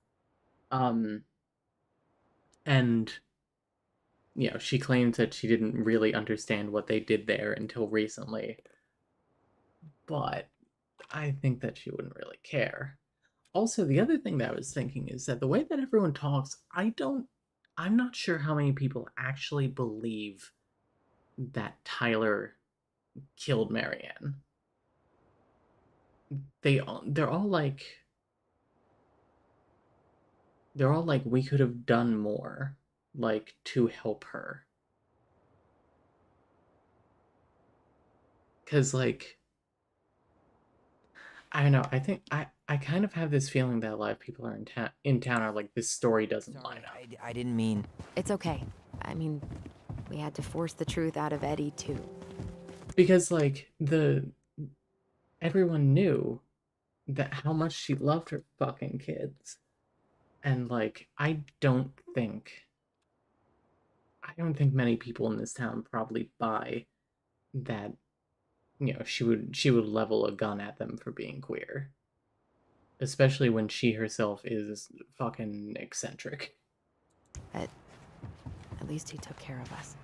And, you know, she claims that she didn't really understand what they did there until recently. But I think that she wouldn't really care. Also, the other thing that I was thinking is that the way that everyone talks, I'm not sure how many people actually believe that Tyler killed Marianne. They're all like, we could have done more, like, to help her. 'Cause, like, I don't know, I think, I kind of have this feeling that a lot of people are in town are like, this story doesn't line up. I didn't mean... It's okay. I mean, we had to force the truth out of Eddie, too. Because, like, everyone knew that how much she loved her fucking kids. And, like, I don't think many people in this town probably buy that, you know, she would level a gun at them for being queer. Especially when she herself is fucking eccentric. But at least he took care of us.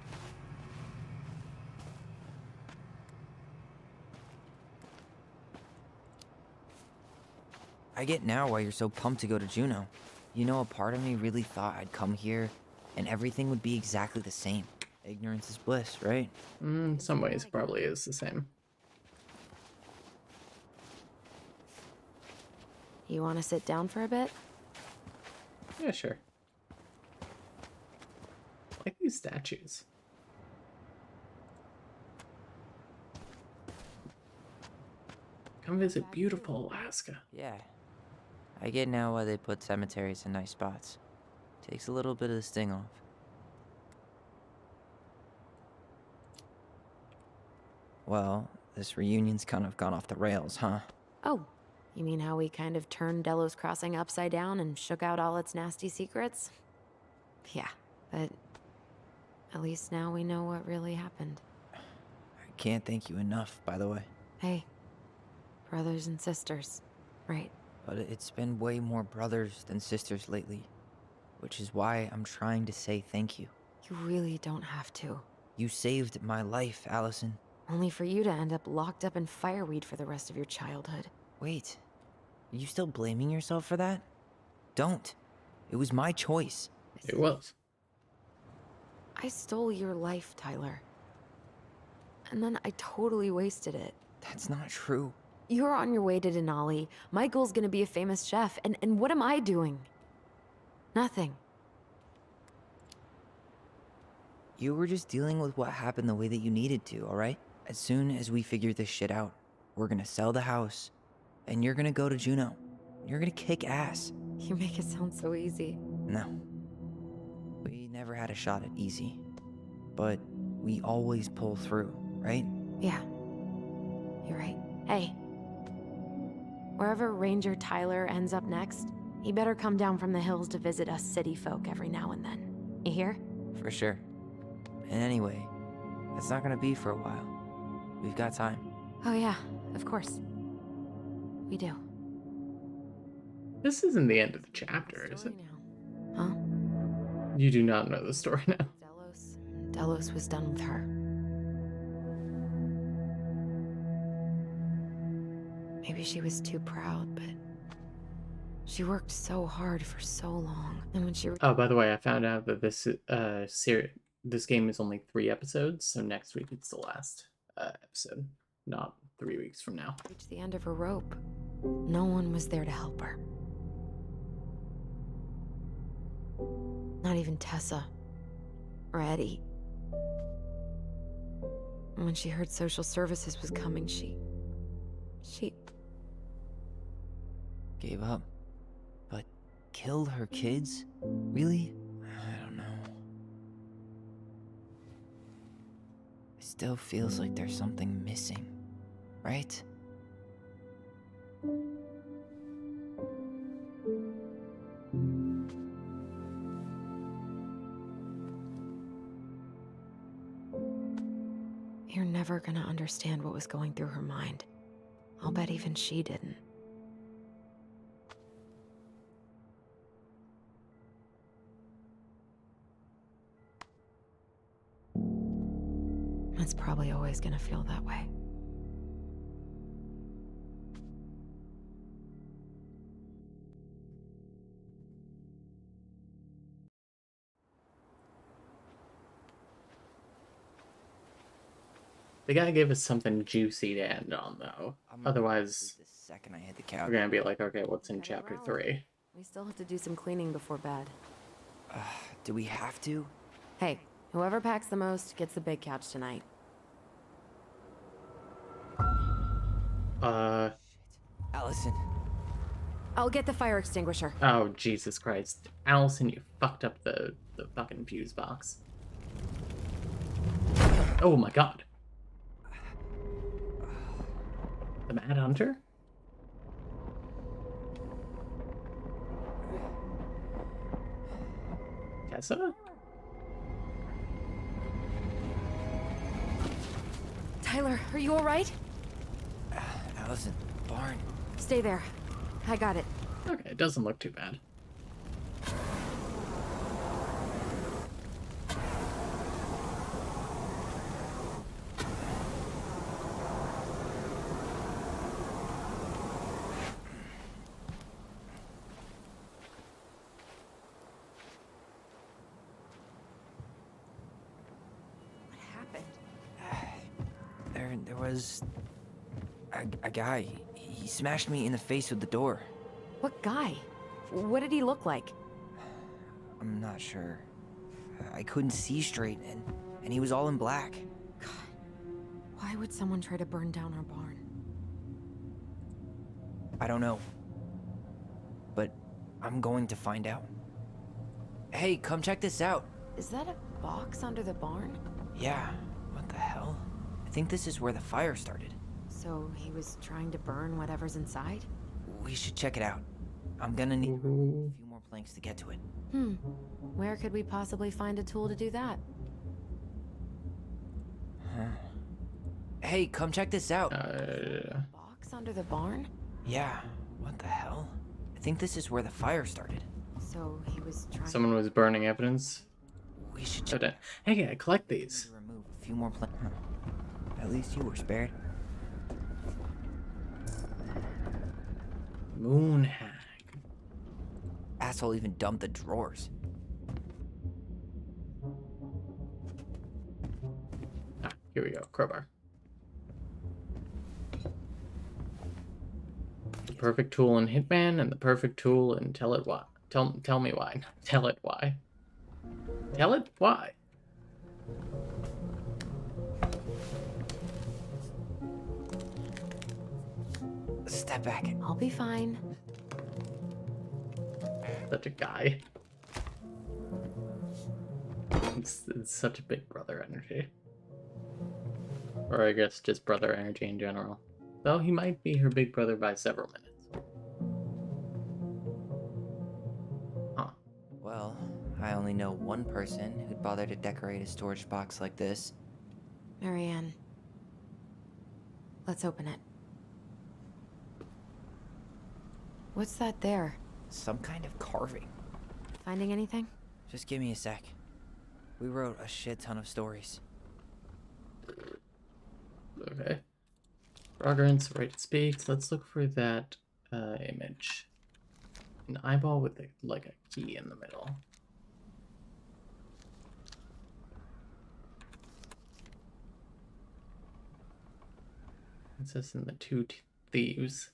I get now why you're so pumped to go to Juneau. You know, a part of me really thought I'd come here and everything would be exactly the same. Ignorance is bliss, right? In some ways, it probably is the same. You want to sit down for a bit? Yeah, sure. I like these statues. Come visit beautiful Alaska. Yeah. I get now why they put cemeteries in nice spots. Takes a little bit of the sting off. Well, this reunion's kind of gone off the rails, huh? Oh, you mean how we kind of turned Delos Crossing upside down and shook out all its nasty secrets? Yeah, but at least now we know what really happened. I can't thank you enough, by the way. Hey, brothers and sisters, right? But it's been way more brothers than sisters lately, which is why I'm trying to say thank you. You really don't have to. You saved my life, Alyson. Only for you to end up locked up in fireweed for the rest of your childhood. Wait, are you still blaming yourself for that? Don't. It was my choice. It was. I stole your life, Tyler. And then I totally wasted it. That's not true. You're on your way to Denali. Michael's gonna be a famous chef, and what am I doing? Nothing. You were just dealing with what happened the way that you needed to, alright? As soon as we figure this shit out, we're gonna sell the house, and you're gonna go to Juneau. You're gonna kick ass. You make it sound so easy. No. We never had a shot at easy. But we always pull through, right? Yeah. You're right. Hey. Wherever Ranger Tyler ends up next, he better come down from the hills to visit us city folk every now and then. You hear? For sure. And anyway, it's not gonna be for a while. We've got time. Oh yeah, of course. We do. This isn't the end of the chapter, is it? Huh? You do not know the story now. Delos was done with her. Maybe she was too proud, but she worked so hard for so long. And when she... Oh, by the way, I found out that this game is only 3 episodes, so next week it's the last episode, not 3 weeks from now. Reached the end of her rope. No one was there to help her. Not even Tessa. Or Eddie. And when she heard social services was coming, she Gave up. But killed her kids? Really? I don't know. It still feels like there's something missing, right? You're never gonna understand what was going through her mind. I'll bet even she didn't. It's probably always gonna feel that way. They gotta give us something juicy to end on, though. Otherwise, The second I hit the couch. we're gonna be like, okay, what's in chapter 3? We still have to do some cleaning before bed. Do we have to? Hey, whoever packs the most gets the big couch tonight. Alyson. I'll get the fire extinguisher. Oh, Jesus Christ. Alyson, you fucked up the fucking fuse box. Oh my god. The Mad Hunter? Tessa? Tyler, are you alright? Alyson, barn. Stay there. I got it. Okay, it doesn't look too bad. There was a guy. He smashed me in the face with the door. What guy? What did he look like? I'm not sure. I couldn't see straight, and he was all in black. Why would someone try to burn down our barn? I don't know. But I'm going to find out. Hey, come check this out. Is that a box under the barn? Yeah, what the hell? I think this is where the fire started. So he was trying to burn whatever's inside? We should check it out. I'm gonna need a few more planks to get to it. Where could we possibly find a tool to do that? Hey, come check this out. Box under the barn? Yeah, what the hell? I think this is where the fire started. So he was trying. Someone was burning evidence. We should check. Hey, I collect these. Remove a few more planks. At least you were spared. Moon hag. Asshole even dumped the drawers. Ah, here we go. Crowbar. The perfect tool in Hitman and the perfect tool in Tell It Why. Tell me why. Tell it why. Tell it why. Step back. I'll be fine. Such a guy. It's such a big brother energy. Or I guess just brother energy in general. Though he might be her big brother by several minutes. Huh. Well, I only know one person who'd bother to decorate a storage box like this. Marianne. Let's open it. What's that there? Some kind of carving. Finding anything? Just give me a sec. We wrote a shit ton of stories. Okay. Fragrance, right to speak. Let's look for that image. An eyeball with like a key in the middle. Princess and the Two Thieves.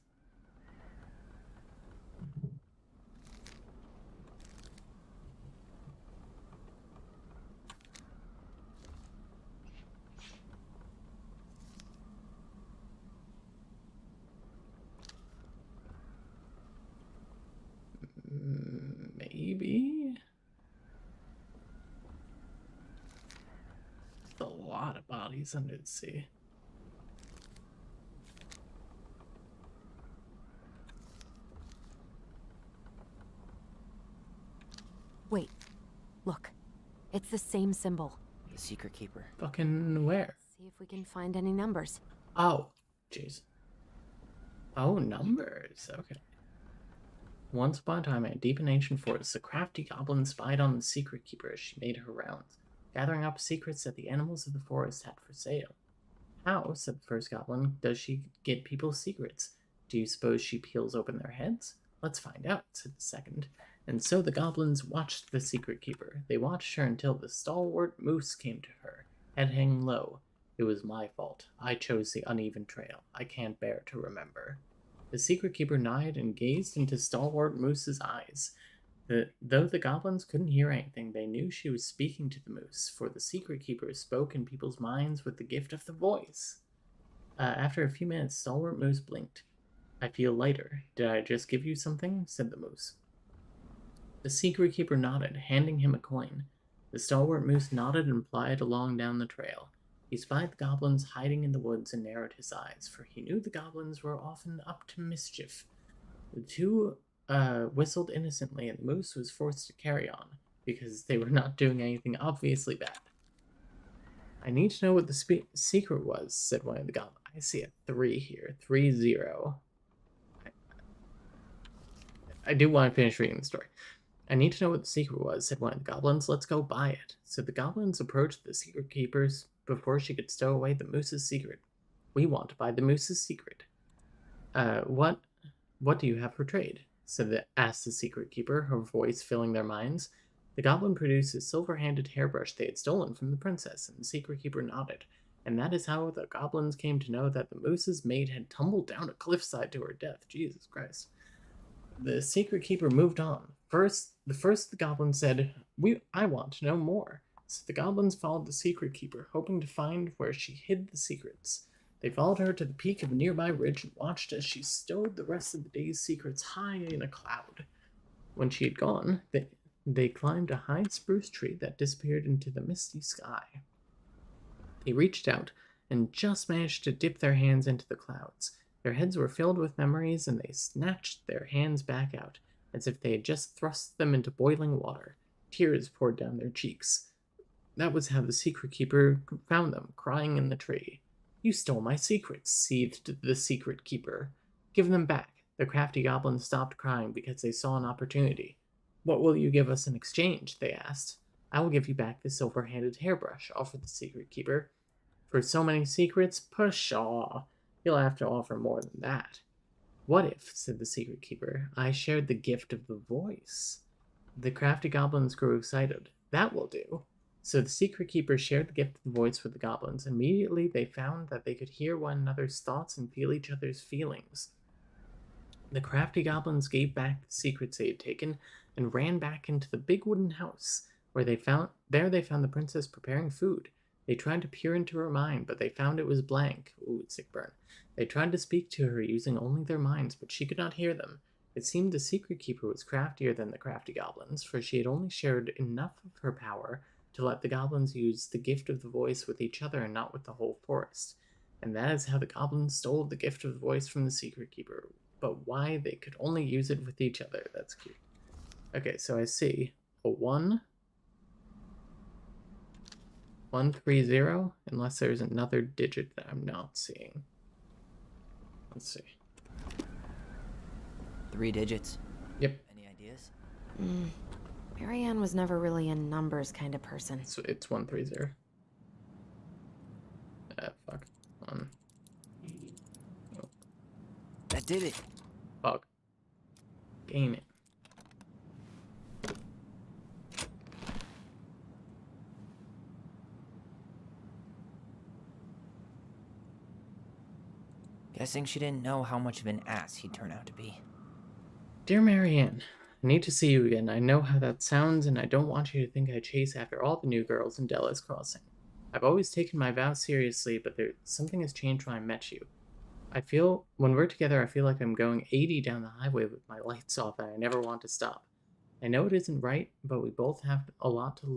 Maybe? There's a lot of bodies under the sea. Wait. Look. It's the same symbol. The secret keeper. Fucking where? See if we can find any numbers. Oh, jeez. Oh, numbers. Okay. Once upon a time, in a deep and ancient forest, a crafty goblin spied on the secret keeper as she made her rounds, gathering up secrets that the animals of the forest had for sale. How, said the first goblin, does she get people's secrets? Do you suppose she peels open their heads? Let's find out, said the second. And so the goblins watched the secret keeper. They watched her until the stalwart moose came to her, head hanging low. It was my fault. I chose the uneven trail. I can't bear to remember. The secret keeper nodded and gazed into stalwart moose's eyes. Though the goblins couldn't hear anything, they knew she was speaking to the moose, for the secret keeper spoke in people's minds with the gift of the voice. After a few minutes, stalwart moose blinked. I feel lighter. Did I just give you something? Said the moose. The secret keeper nodded, handing him a coin. The stalwart moose nodded and plied along down the trail. He spied the goblins hiding in the woods and narrowed his eyes, for he knew the goblins were often up to mischief. The two whistled innocently, and the moose was forced to carry on, because they were not doing anything obviously bad. I need to know what the secret was, said one of the goblins. I see a 3 here. 3-0. I do want to finish reading the story. I need to know what the secret was, said one of the goblins. Let's go buy it. So the goblins approached the secret keepers before she could stow away the moose's secret. We want to buy the moose's secret. What do you have for trade? Asked the secret keeper, her voice filling their minds. The goblin produced a silver-handed hairbrush they had stolen from the princess, and the secret keeper nodded. And that is how the goblins came to know that the moose's mate had tumbled down a cliffside to her death. Jesus Christ. The secret keeper moved on. The goblins said, I want to know more. So the goblins followed the secret keeper, hoping to find where she hid the secrets. They followed her to the peak of a nearby ridge and watched as she stowed the rest of the day's secrets high in a cloud. When she had gone, they climbed a high spruce tree that disappeared into the misty sky. They reached out and just managed to dip their hands into the clouds. Their heads were filled with memories, and they snatched their hands back out, as if they had just thrust them into boiling water. Tears poured down their cheeks. That was how the secret keeper found them, crying in the tree. You stole my secrets, seethed the secret keeper. Give them back. The crafty goblins stopped crying because they saw an opportunity. What will you give us in exchange? They asked. I will give you back the silver-handed hairbrush, offered the secret keeper. For so many secrets? Pshaw! You'll have to offer more than that. What if, said the secret keeper, I shared the gift of the voice? The crafty goblins grew excited. That will do. So the secret keeper shared the gift of the voice with the goblins. Immediately they found that they could hear one another's thoughts and feel each other's feelings. The crafty goblins gave back the secrets they had taken and ran back into the big wooden house, where they found the princess preparing food. They tried to peer into her mind, but they found it was blank. Ooh, sick burn. They tried to speak to her using only their minds, but she could not hear them. It seemed the secret keeper was craftier than the crafty goblins, for she had only shared enough of her power to let the goblins use the gift of the voice with each other and not with the whole forest. And that is how the goblins stole the gift of the voice from the secret keeper. But why they could only use it with each other, that's cute. Okay, so I see a 130, unless there's another digit that I'm not seeing. Let's see. 3 digits. Yep. Any ideas? Marianne was never really a numbers kind of person. So it's 130. Fuck. Oh. That did it. Fuck. Gaming. Guessing she didn't know how much of an ass he'd turn out to be. Dear Marianne, I need to see you again. I know how that sounds, and I don't want you to think I chase after all the new girls in Della's Crossing. I've always taken my vows seriously, but something has changed when I met you. When we're together, I feel like I'm going 80 down the highway with my lights off, and I never want to stop. I know it isn't right, but we both have a lot to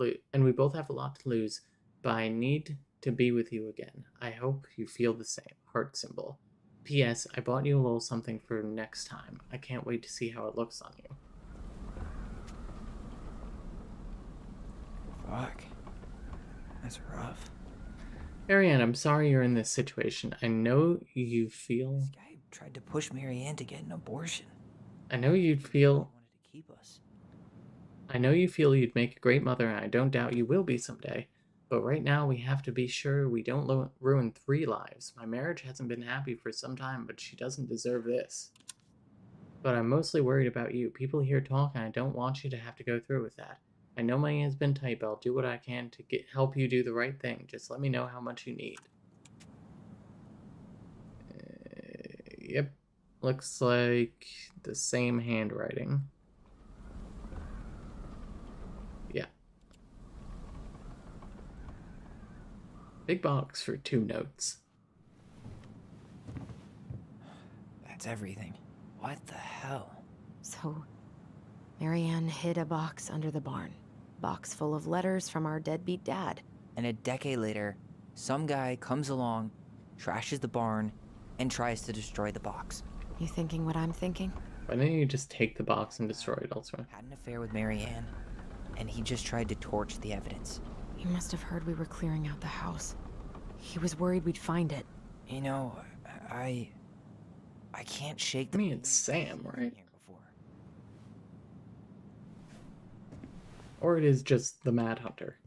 lose, but I need to be with you again. I hope you feel the same. Heart symbol. P.S. I bought you a little something for next time. I can't wait to see how it looks on you. Fuck. That's rough. Marianne, I'm sorry you're in this situation. I know you feel... This guy tried to push Marianne to get an abortion. I know you'd feel... He wanted to keep us. I know you feel you'd make a great mother, and I don't doubt you will be someday. But right now, we have to be sure we don't ruin 3 lives. My marriage hasn't been happy for some time, but she doesn't deserve this. But I'm mostly worried about you. People here talk, and I don't want you to have to go through with that. I know money has been tight, but I'll do what I can to help you do the right thing. Just let me know how much you need. Yep. Looks like the same handwriting. Yeah. Big box for 2 notes. That's everything. What the hell? So, Marianne hid a box under the barn. Box full of letters from our deadbeat dad. And a decade later, some guy comes along, trashes the barn, and tries to destroy the box. You thinking what I'm thinking? Why didn't you just take the box and destroy it elsewhere? Had an affair with Marianne, and he just tried to torch the evidence. He must have heard we were clearing out the house. He was worried we'd find it. You know, I can't shake the... I mean, it's Sam, right? Or it is just the Mad Hunter.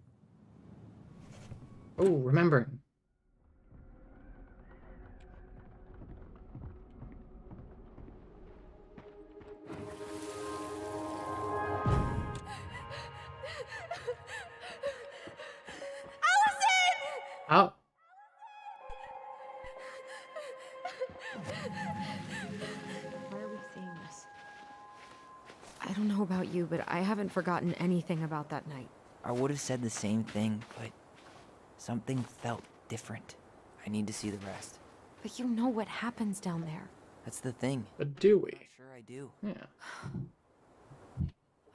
Oh, remembering. Out. Why are we seeing this? I don't know about you, but I haven't forgotten anything about that night. I would have said the same thing, but something felt different. I need to see the rest. But you know what happens down there. That's the thing. But do we? I'm sure I do. Yeah.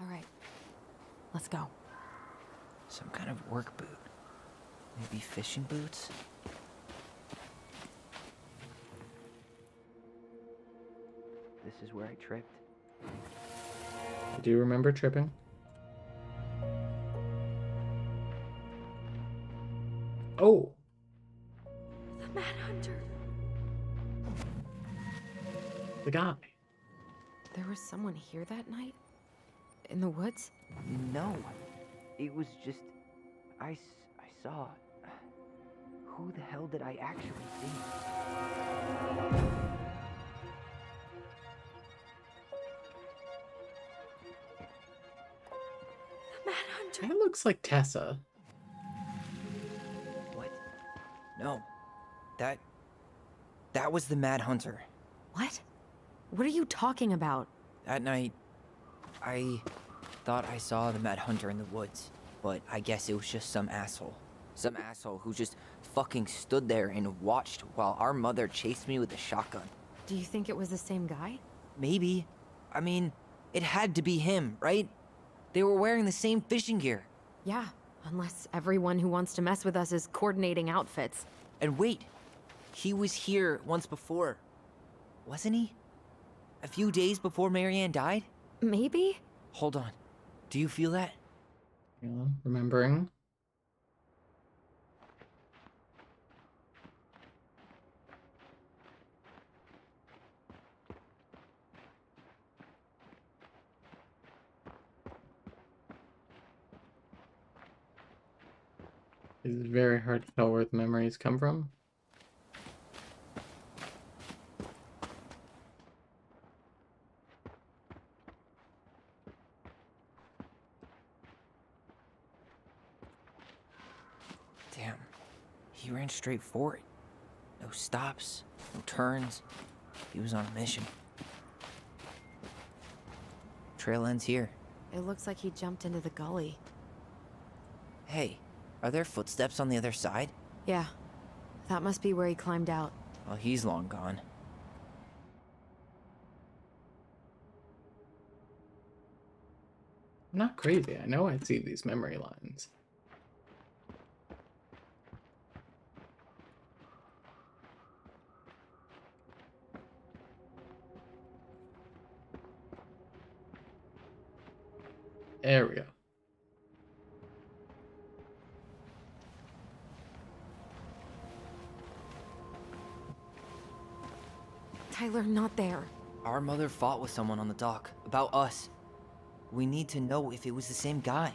All right. Let's go. Some kind of work boot. Maybe fishing boots? This is where I tripped. I do remember tripping. Oh! The Mad Hunter. The guy. There was someone here that night? In the woods? No. It was just... I saw... Who the hell did I actually see? The Mad Hunter. That looks like Tessa. What? No. That was the Mad Hunter. What? What are you talking about? That night, I thought I saw the Mad Hunter in the woods, but I guess it was just some asshole. Some asshole who just fucking stood there and watched while our mother chased me with a shotgun. Do you think it was the same guy? Maybe. I mean, it had to be him, right? They were wearing the same fishing gear. Yeah, unless everyone who wants to mess with us is coordinating outfits. And wait, he was here once before, wasn't he? A few days before Marianne died? Maybe? Hold on. Do you feel that? Yeah, remembering. It's very hard to tell where the memories come from. Damn. He ran straight for it. No stops, no turns. He was on a mission. Trail ends here. It looks like he jumped into the gully. Hey, are there footsteps on the other side? Yeah, that must be where he climbed out. Well, he's long gone. I'm not crazy. I know I see these memory lines. There we go. Tyler, not there. Our mother fought with someone on the dock about us. We need to know if it was the same guy.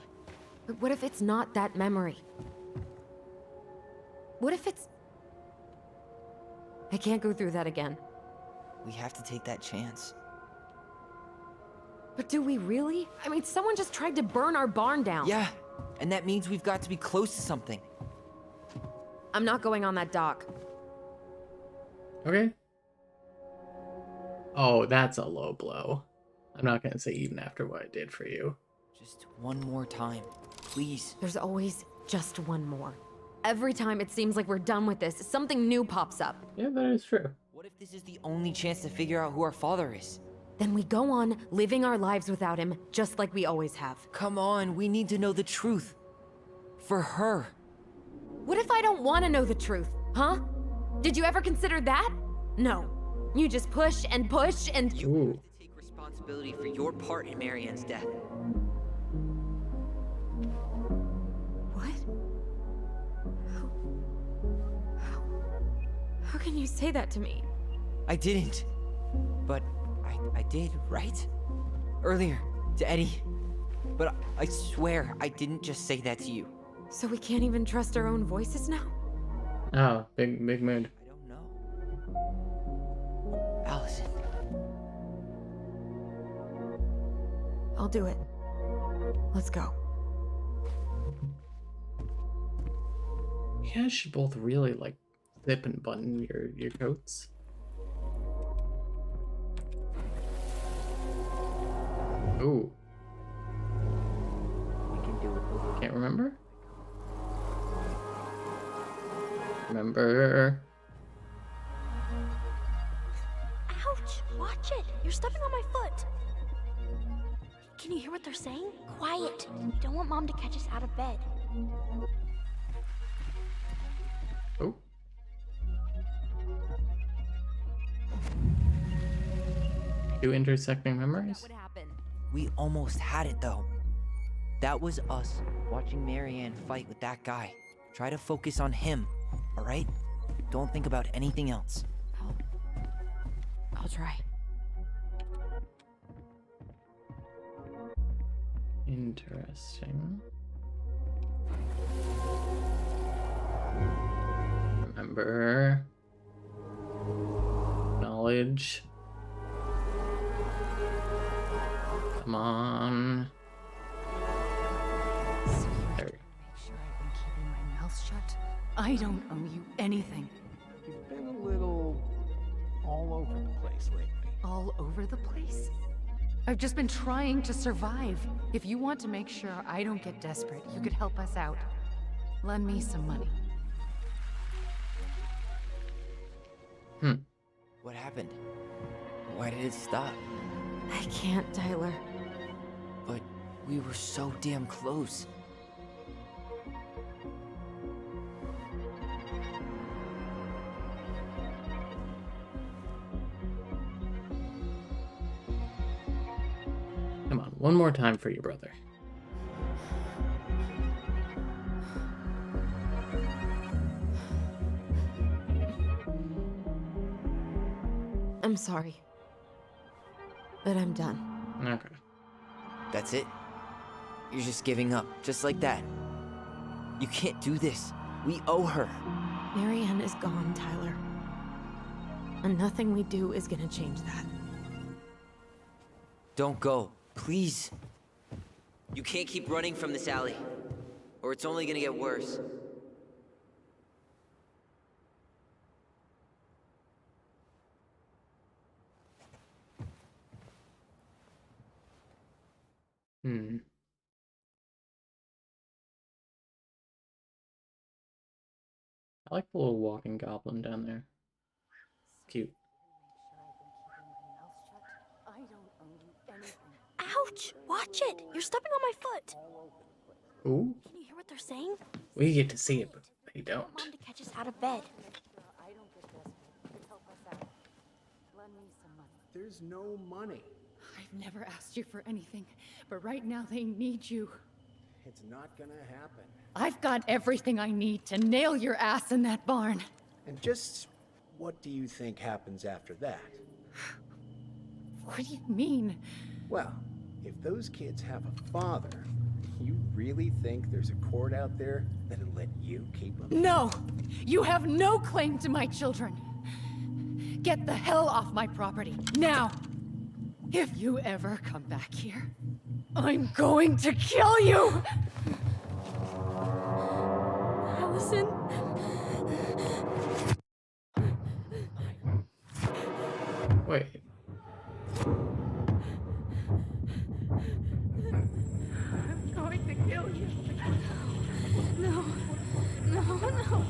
But what if it's not that memory? What if it's... I can't go through that again. We have to take that chance. But do we really? I mean, someone just tried to burn our barn down. Yeah, and that means we've got to be close to something. I'm not going on that dock. Okay. Oh, that's a low blow. I'm not gonna say even after what I did for you. Just one more time, please. There's always just one more. Every time it seems like we're done with this, something new pops up. Yeah, that is true. What if this is the only chance to figure out who our father is. Then we go on living our lives without him, just like we always have. Come on, we need to know the truth. For her. What if I don't want to know the truth, huh? Did you ever consider that? No. You just push and push and... You have to take responsibility for your part in Marianne's death. What? How can you say that to me? I didn't. But I did, right? Earlier, to Eddie. But I swear I didn't just say that to you. So we can't even trust our own voices now? Oh, big mood. I don't know. Alyson. I'll do it. Let's go. You guys should both really like zip and button your coats. Ooh. We can do it. Can't remember? Remember. Ouch! Watch it! You're stepping on my foot! Can you hear what they're saying? Quiet! We don't want Mom to catch us out of bed. Oh. Two intersecting memories? What happened? We almost had it though. That was us watching Marianne fight with that guy. Try to focus on him, all right? Don't think about anything else. I'll try. Interesting. Remember. Knowledge. Come on. There. Make sure I've been keeping my mouth shut. I don't owe you anything. You've been a little all over the place lately. All over the place? I've just been trying to survive. If you want to make sure I don't get desperate, you could help us out. Lend me some money. What happened? Why did it stop? I can't, Tyler. But we were so damn close. Come on, one more time for your brother. I'm sorry. But I'm done. Okay. That's it? You're just giving up, just like that. You can't do this. We owe her. Marianne is gone, Tyler. And nothing we do is gonna change that. Don't go, please. You can't keep running from this alley, or it's only gonna get worse. I like the little walking goblin down there. Cute. Ouch! Watch it! You're stepping on my foot! Ooh. Can you hear what they're saying? We get to see it, but they don't. Mom to catch us out of bed. There's no money. I've never asked you for anything, but right now they need you. It's not gonna happen. I've got everything I need to nail your ass in that barn. And just what do you think happens after that? What do you mean? Well, if those kids have a father, you really think there's a court out there that'll let you keep them? No! You have no claim to my children! Get the hell off my property, now! If you ever come back here, I'm going to kill you! Alyson? Wait. I'm going to kill you. No. No, no.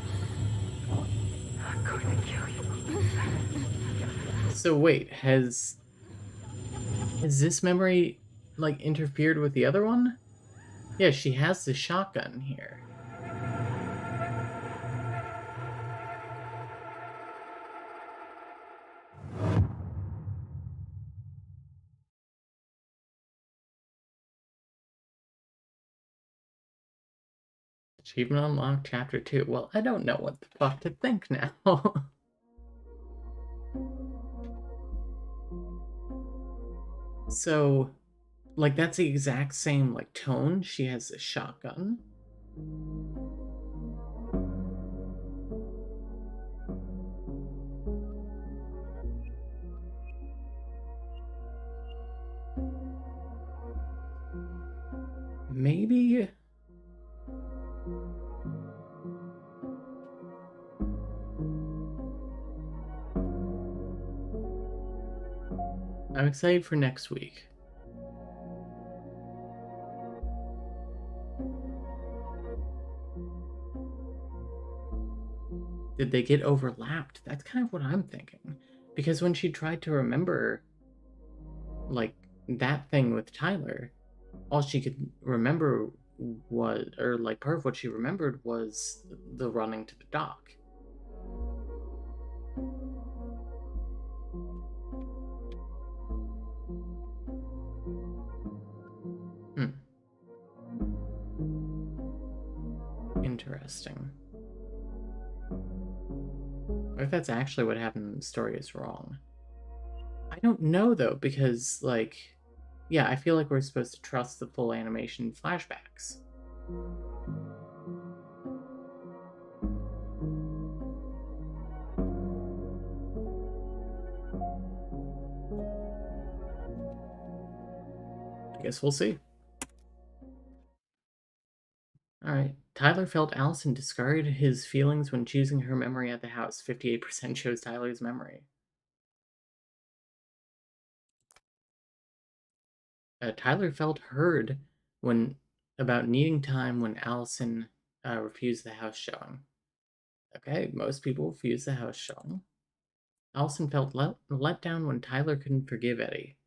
I'm going to kill you. So wait, has this memory, like, interfered with the other one? Yeah, she has the shotgun here. Achievement unlocked, chapter 2. Well, I don't know what the fuck to think now. So, like, that's the exact same, like, tone. She has a shotgun. Maybe... I'm excited for next week. Did they get overlapped? That's kind of what I'm thinking. Because when she tried to remember, like, that thing with Tyler, all she could remember was, or like part of what she remembered was the running to the dock. Interesting. What if that's actually what happened and the story is wrong? I don't know though, because like, yeah, I feel like we're supposed to trust the full animation flashbacks. I guess we'll see. Alright. Tyler felt Alyson discard his feelings when choosing her memory at the house. 58% chose Tyler's memory. Tyler felt heard when about needing time when Alyson refused the house showing. Okay, most people refuse the house showing. Alyson felt let down when Tyler couldn't forgive Eddie.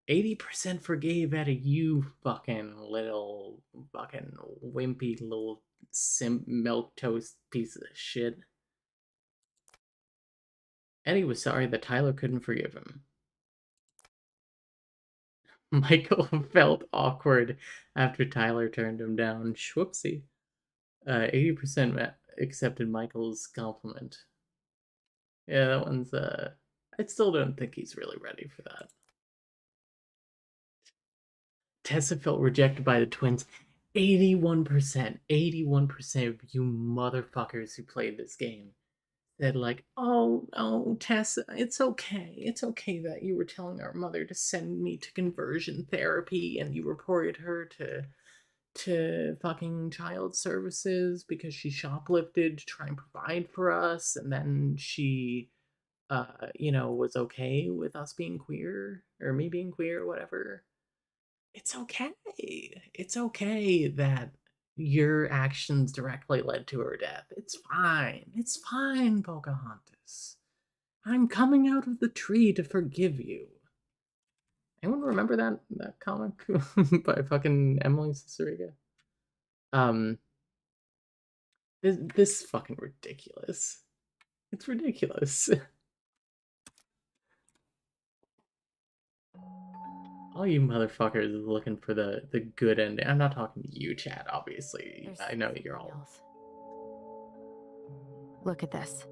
80% forgave Eddie, you fucking little fucking wimpy little simp milk toast piece of shit. Eddie was sorry that Tyler couldn't forgive him. Michael felt awkward after Tyler turned him down. Schwupsie. 80% accepted Michael's compliment. Yeah, that one's, I still don't think he's really ready for that. Tessa felt rejected by the twins. 81%. 81% of you motherfuckers who played this game said, like, oh, no, Tessa, it's okay. It's okay that you were telling our mother to send me to conversion therapy and you reported her to fucking child services because she shoplifted to try and provide for us, and then she was okay with us being queer or me being queer or whatever. It's okay. It's okay that your actions directly led to her death. It's fine. It's fine, Pocahontas. I'm coming out of the tree to forgive you. Anyone remember that comic by fucking Emily Ciceriga? This is fucking ridiculous. It's ridiculous. All you motherfuckers is looking for the good ending. I'm not talking to you, Chad, obviously. I know you're all... Look at this.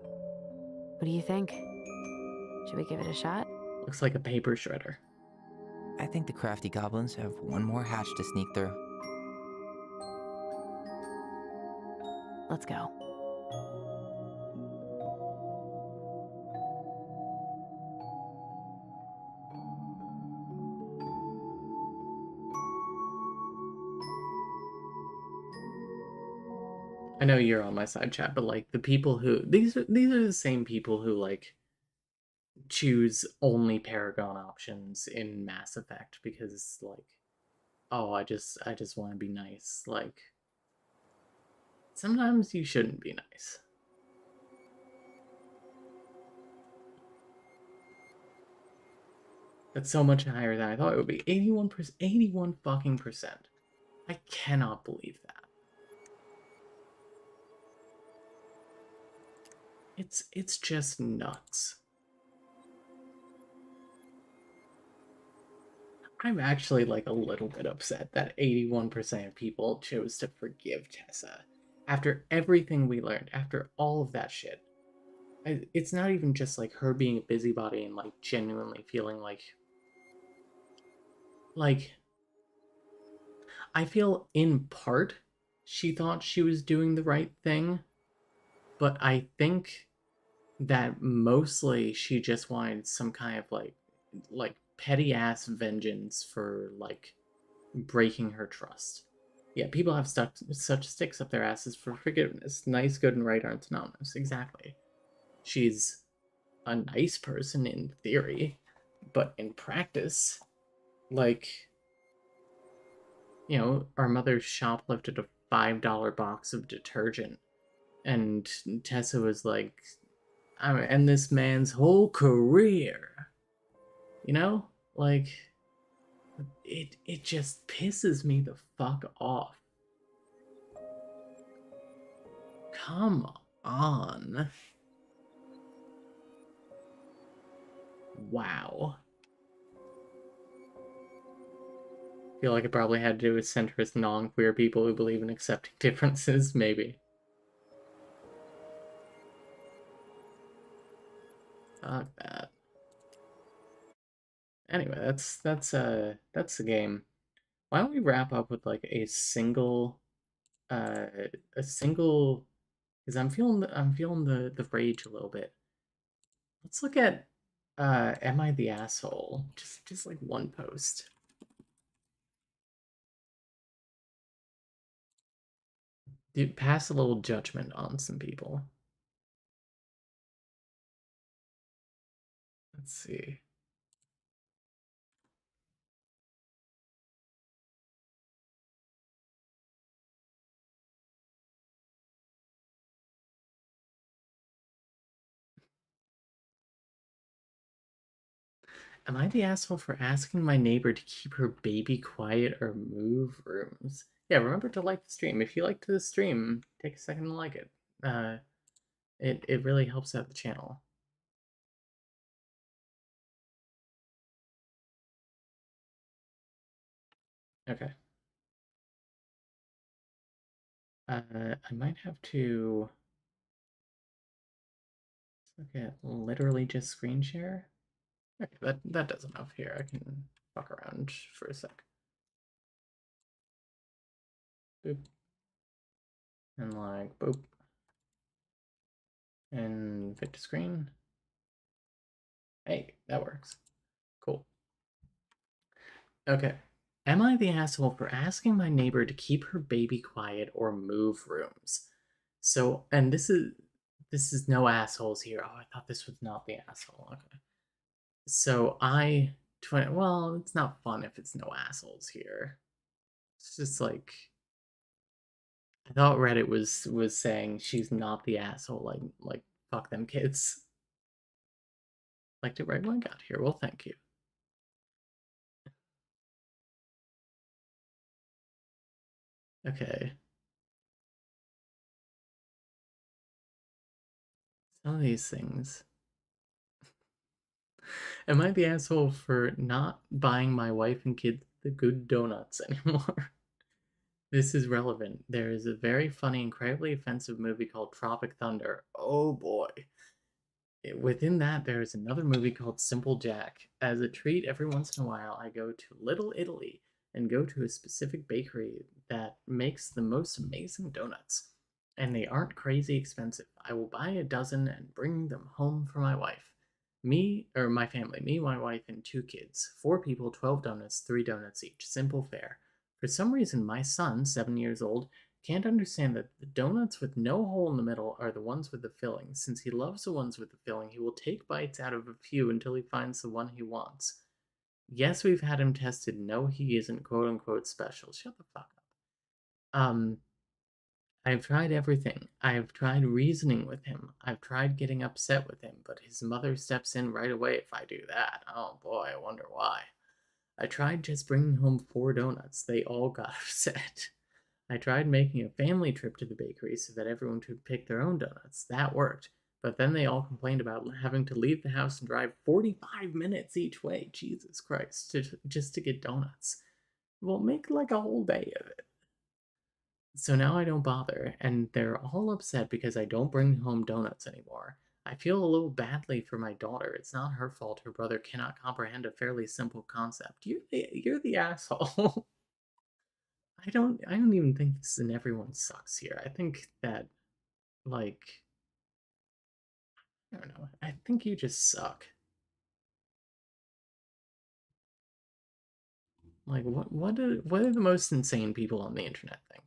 What do you think? Should we give it a shot? Looks like a paper shredder. I think the crafty goblins have one more hatch to sneak through. Let's go. I know you're on my side, Chad, but like the people who these are the same people who like choose only Paragon options in Mass Effect because like, oh, I just want to be nice. Like, sometimes you shouldn't be nice. That's so much higher than I thought it would be. 81%, 81 fucking percent. I cannot believe that. It's just nuts. I'm actually like a little bit upset that 81% of people chose to forgive Tessa. After everything we learned, after all of that shit. It's not even just like her being a busybody and like genuinely feeling like I feel in part she thought she was doing the right thing, but I think that mostly she just wanted some kind of like petty ass vengeance for like breaking her trust. Yeah, people have stuck such sticks up their asses for forgiveness. Nice, good, and right aren't synonymous. Exactly. She's a nice person in theory, but in practice, like, our mother shoplifted a $5 box of detergent, and Tessa was like, I'm gonna end this man's whole career. Like, it just pisses me the fuck off. Come on. Wow. Feel like it probably had to do with centrist non-queer people who believe in accepting differences, maybe. Fuck that. Anyway, that's the game. Why don't we wrap up with like uh a single because I'm feeling the rage a little bit. Let's look at Am I the Asshole? Just like one post. Dude, pass a little judgment on some people. Let's see. Am I the asshole for asking my neighbor to keep her baby quiet or move rooms? Yeah, remember to like the stream. If you liked the stream, take a second to like it. It really helps out the channel. Okay. I might have to look at literally just screen share. Okay, that does enough here. I can fuck around for a sec. Boop. And like boop. And fit to screen. Hey, that works. Cool. Okay. Am I the asshole for asking my neighbor to keep her baby quiet or move rooms? So, and this is no assholes here. Oh, I thought this was not the asshole. Okay. So well, it's not fun if it's no assholes here. It's just like I thought Reddit was saying she's not the asshole, like fuck them kids. Liked it right when I got here. Well, thank you. Okay. Some of these things. Am I the asshole for not buying my wife and kids the good donuts anymore? This is relevant. There is a very funny, incredibly offensive movie called Tropic Thunder. Oh boy. Within that, there is another movie called Simple Jack. As a treat, every once in a while, I go to Little Italy and go to a specific bakery that makes the most amazing donuts. And they aren't crazy expensive. I will buy a dozen and bring them home for my wife. My family, me, my wife, and 2 kids. 4 people, 12 donuts, 3 donuts each. Simple fare. For some reason, my son, 7 years old, can't understand that the donuts with no hole in the middle are the ones with the filling. Since he loves the ones with the filling, he will take bites out of a few until he finds the one he wants. Yes, we've had him tested. No, he isn't quote unquote special. Shut the fuck up. I've tried everything. I've tried reasoning with him. I've tried getting upset with him, but his mother steps in right away if I do that. Oh boy, I wonder why. I tried just bringing home 4 donuts. They all got upset. I tried making a family trip to the bakery so that everyone could pick their own donuts. That worked. But then they all complained about having to leave the house and drive 45 minutes each way. Jesus Christ, just to get donuts. Well, make like a whole day of it. So now I don't bother, and they're all upset because I don't bring home donuts anymore. I feel a little badly for my daughter. It's not her fault her brother cannot comprehend a fairly simple concept. You're the asshole. I don't even think this in everyone sucks here. I think that, like, I don't know. I think you just suck. Like, what are the most insane people on the internet think?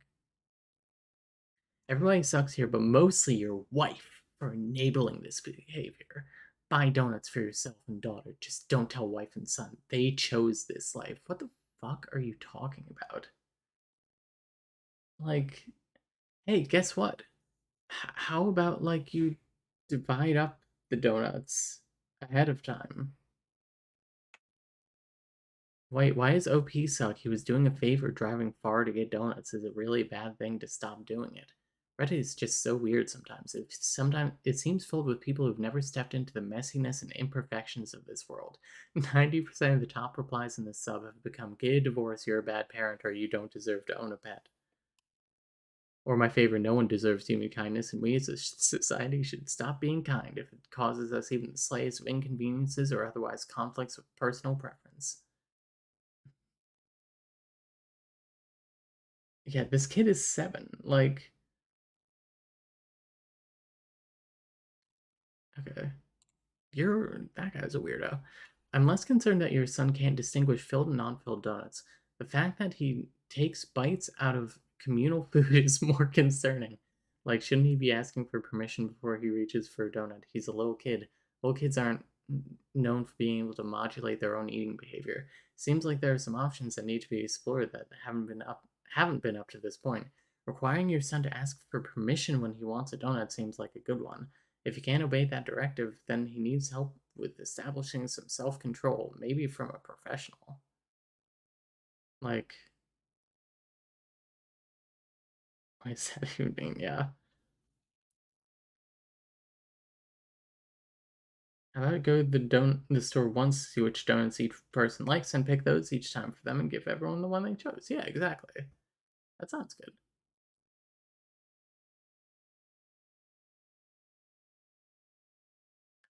Everybody sucks here, but mostly your wife for enabling this behavior. Buy donuts for yourself and daughter. Just don't tell wife and son. They chose this life. What the fuck are you talking about? Like, hey, guess what? How about, like, you divide up the donuts ahead of time? Wait, why is OP suck? He was doing a favor driving far to get donuts. Is it really a bad thing to stop doing it? Reddit is just so weird sometimes. Sometimes it seems filled with people who've never stepped into the messiness and imperfections of this world. 90% of the top replies in this sub have become get a divorce, you're a bad parent, or you don't deserve to own a pet. Or my favorite, no one deserves human kindness, and we as a society should stop being kind if it causes us even the slightest of inconveniences or otherwise conflicts with personal preference. Yeah, this kid is 7. Like, okay. That guy's a weirdo. I'm less concerned that your son can't distinguish filled and non-filled donuts. The fact that he takes bites out of communal food is more concerning. Like, shouldn't he be asking for permission before he reaches for a donut? He's a little kid. Little kids aren't known for being able to modulate their own eating behavior. Seems like there are some options that need to be explored that haven't been up to this point. Requiring your son to ask for permission when he wants a donut seems like a good one. If he can't obey that directive, then he needs help with establishing some self-control, maybe from a professional. Like, I said evening, yeah. How about I go to the store once, see which donuts each person likes, and pick those each time for them and give everyone the one they chose. Yeah, exactly. That sounds good.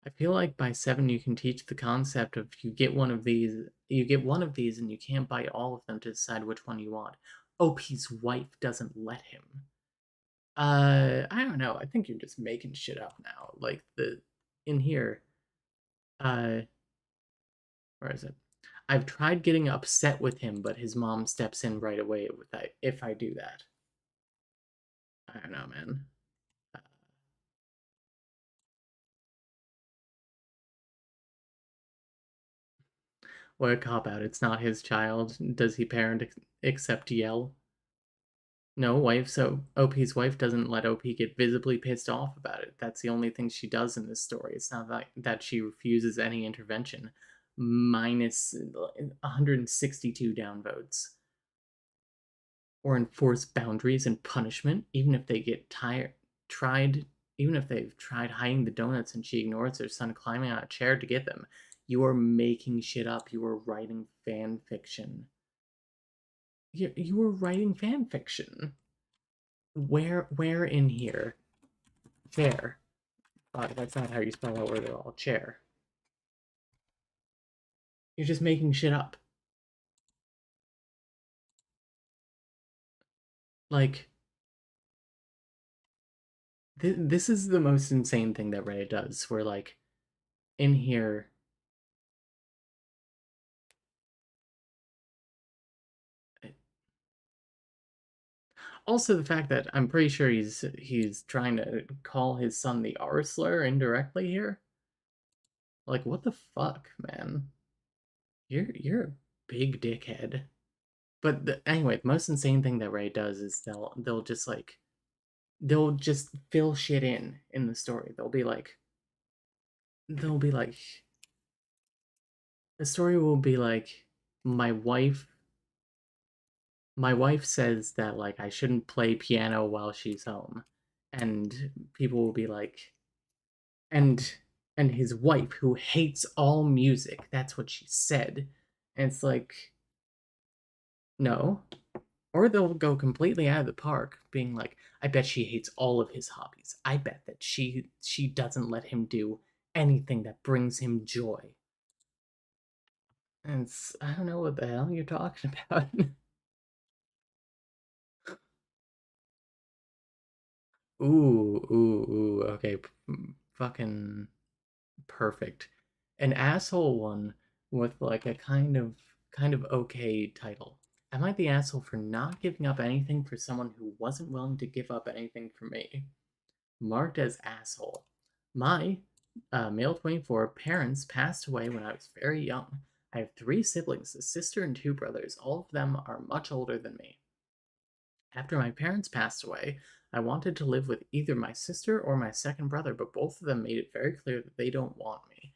I feel like by 7 you can teach the concept of you get one of these, and you can't buy all of them to decide which one you want. OP's wife doesn't let him. I don't know. I think you're just making shit up now. Like in here, uh, where is it? I've tried getting upset with him, but his mom steps in right away if I do that. I don't know, man. What a cop out. It's not his child. Does he parent except yell? No, so OP's wife doesn't let OP get visibly pissed off about it. That's the only thing she does in this story. It's not that she refuses any intervention. Minus 162 downvotes. Or enforce boundaries and punishment, even if they get even if they've tried hiding the donuts and she ignores their son climbing on a chair to get them. You are making shit up. You are writing fan fiction. You were writing fan fiction. Where in here? Chair. That's not how you spell that word at all. Chair. You're just making shit up. Like, this is the most insane thing that Reddit does, where, like, in here... Also, the fact that I'm pretty sure he's trying to call his son the R slur indirectly here. Like, what the fuck, man? You're a big dickhead. But anyway, the most insane thing that Ray does is they'll just like they'll just fill shit in the story. They'll be like, the story will be like, my wife my wife says that like I shouldn't play piano while she's home, and people will be like, and and his wife who hates all music, that's what she said. And it's like, no. Or they'll go completely out of the park, being like, I bet she hates all of his hobbies. I bet that she doesn't let him do anything that brings him joy. And it's, I don't know what the hell you're talking about. Ooh, okay. Fucking perfect. An asshole one with like a kind of okay title. Am I the asshole for not giving up anything for someone who wasn't willing to give up anything for me? Marked as asshole. My male 24 parents passed away when I was very young. I have three siblings, a sister and two brothers. All of them are much older than me. After my parents passed away, I wanted to live with either my sister or my second brother, but both of them made it very clear that they don't want me.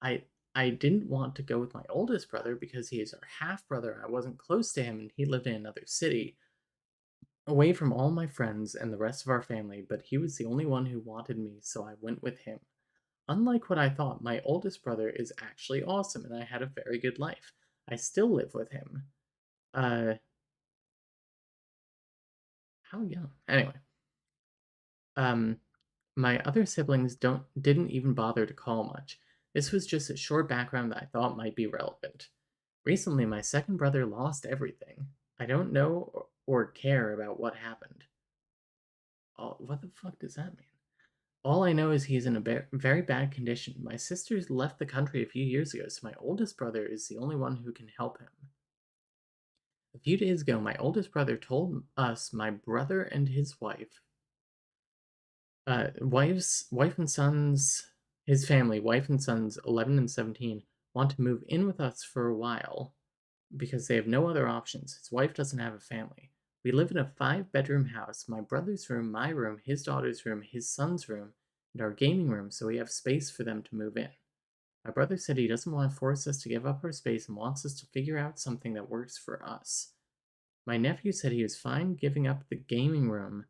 I I didn't want to go with my oldest brother because he is our half brother. I wasn't close to him and he lived in another city, away from all my friends and the rest of our family, but he was the only one who wanted me, so I went with him. Unlike what I thought, my oldest brother is actually awesome and I had a very good life. I still live with him. How young? Anyway, um, my other siblings didn't even bother to call much. This was just a short background that I thought might be relevant. Recently, my second brother lost everything. I don't know or care about what happened. Oh, what the fuck does that mean? All I know is he's in a very bad condition. My sister's left the country a few years ago, so my oldest brother is the only one who can help him. A few days ago, my oldest brother told us my brother and his wife and sons, his family, wife and sons, 11 and 17, want to move in with us for a while because they have no other options. His wife doesn't have a family. We live in a 5-bedroom house, my brother's room, my room, his daughter's room, his son's room, and our gaming room, so we have space for them to move in. My brother said he doesn't want to force us to give up our space and wants us to figure out something that works for us. My nephew said he was fine giving up the gaming room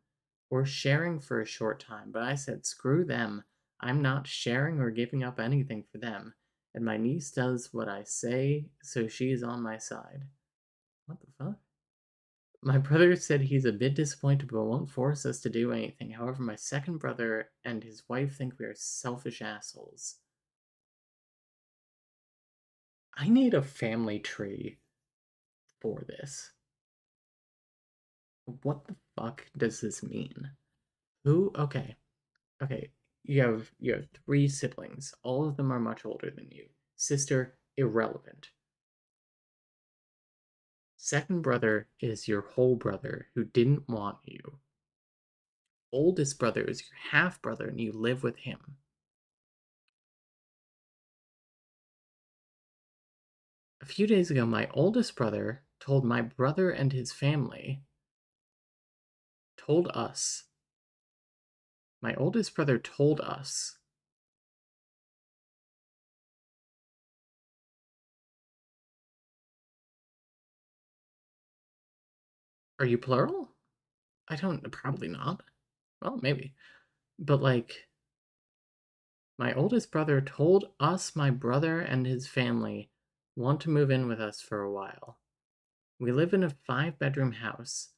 or sharing for a short time, but I said, screw them. I'm not sharing or giving up anything for them, and my niece does what I say, so she is on my side. What the fuck? My brother said he's a bit disappointed but won't force us to do anything. However, my second brother and his wife think we are selfish assholes. I need a family tree for this. What the fuck does this mean? Who? Okay. Okay. You have three siblings. All of them are much older than you. Sister, irrelevant. Second brother is your whole brother who didn't want you. Oldest brother is your half brother and you live with him. A few days ago, my oldest brother told my brother and his family, told us. My oldest brother told us. Are you plural? I don't, probably not. Well, maybe. But like, my oldest brother told us my brother and his family want to move in with us for a while. We live in a 5-bedroom house.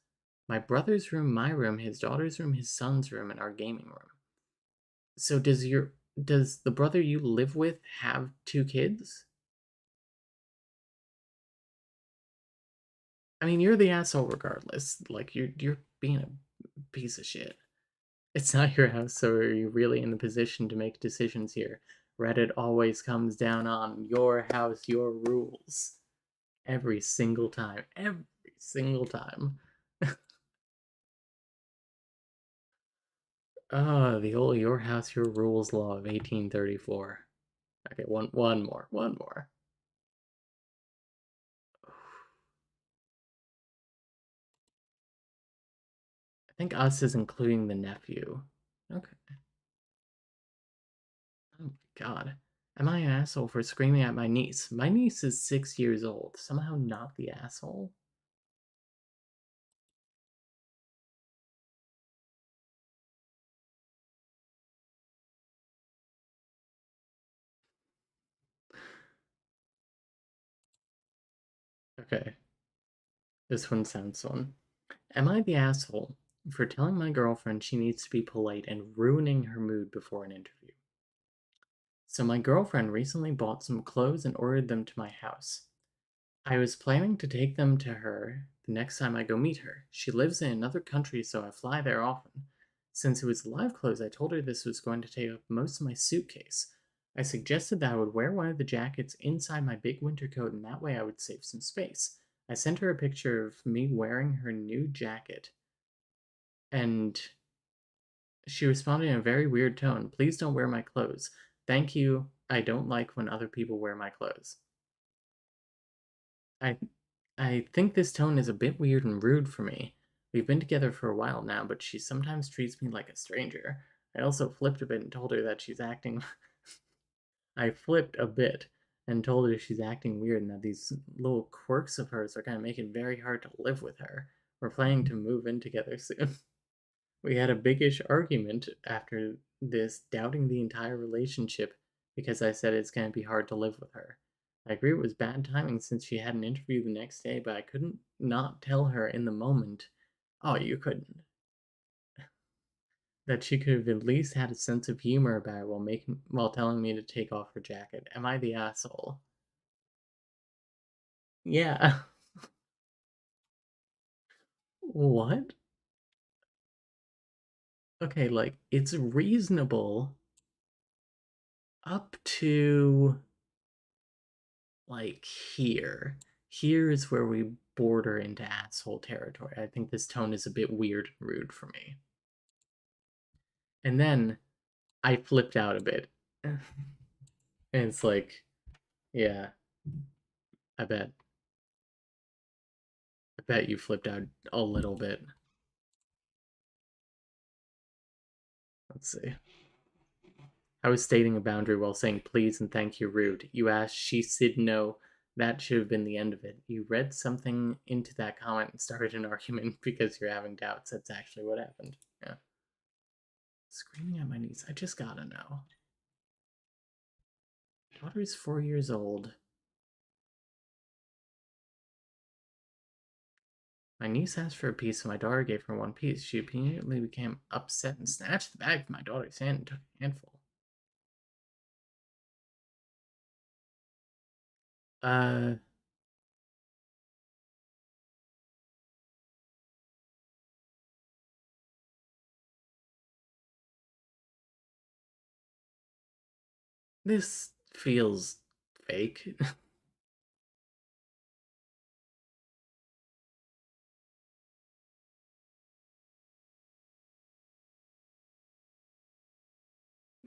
My brother's room, my room, his daughter's room, his son's room, and our gaming room. So does the brother you live with have 2 kids? I mean, you're the asshole regardless. Like you're being a piece of shit. It's not your house, so are you really in the position to make decisions here? Reddit always comes down on your house, your rules. Every single time. Every single time. The old your house, your rules law of 1834. Okay, one more. think us is including the nephew. Okay. Oh my god. Am I an asshole for screaming at my niece? My niece is 6 years old. Somehow not the asshole? Okay. This one sounds fun. Am I the asshole for telling my girlfriend she needs to be polite and ruining her mood before an interview? So my girlfriend recently bought some clothes and ordered them to my house. I was planning to take them to her the next time I go meet her. She lives in another country, so I fly there often. Since it was live clothes, I told her this was going to take up most of my suitcase. I suggested that I would wear one of the jackets inside my big winter coat, and that way I would save some space. I sent her a picture of me wearing her new jacket, and she responded in a very weird tone. Please don't wear my clothes. Thank you. I don't like when other people wear my clothes. I I think this tone is a bit weird and rude for me. We've been together for a while now, but she sometimes treats me like a stranger. I also flipped a bit and told her that she's acting. I flipped a bit and told her she's acting weird and that these little quirks of hers are going to make it very hard to live with her. We're planning to move in together soon. We had a biggish argument after this, doubting the entire relationship because I said it's going to be hard to live with her. I agree it was bad timing since she had an interview the next day, but I couldn't not tell her in the moment. Oh, you couldn't. That she could have at least had a sense of humor about it while telling me to take off her jacket. Am I the asshole? Yeah. What? Okay, like, it's reasonable up to like here. Here is where we border into asshole territory. I think this tone is a bit weird and rude for me. And then I flipped out a bit. And it's like, yeah, I bet. I bet you flipped out a little bit. Let's see. I was stating a boundary while saying please and thank you rude. You asked, she said no. That should have been the end of it. You read something into that comment and started an argument because you're having doubts. That's actually what happened. Yeah. Screaming at my niece. I just gotta know. Daughter's 4 years old. My niece asked for a piece, and my daughter gave her one piece. She immediately became upset and snatched the bag from my daughter's hand and took a handful. This feels fake.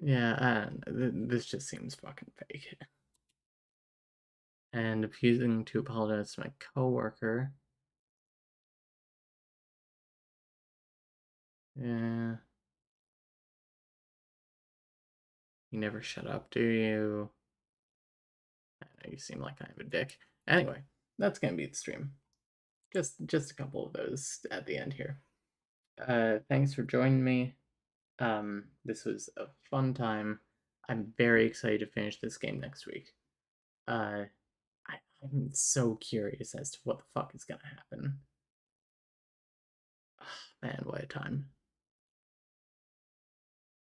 Yeah, this just seems fucking fake. And refusing to apologize to my coworker. Yeah. You never shut up, do you? I know you seem like kind of a dick. Anyway, that's gonna be the stream. Just a couple of those at the end here. Thanks for joining me. This was a fun time. I'm very excited to finish this game next week. I'm so curious as to what the fuck is gonna happen. Man, what a time.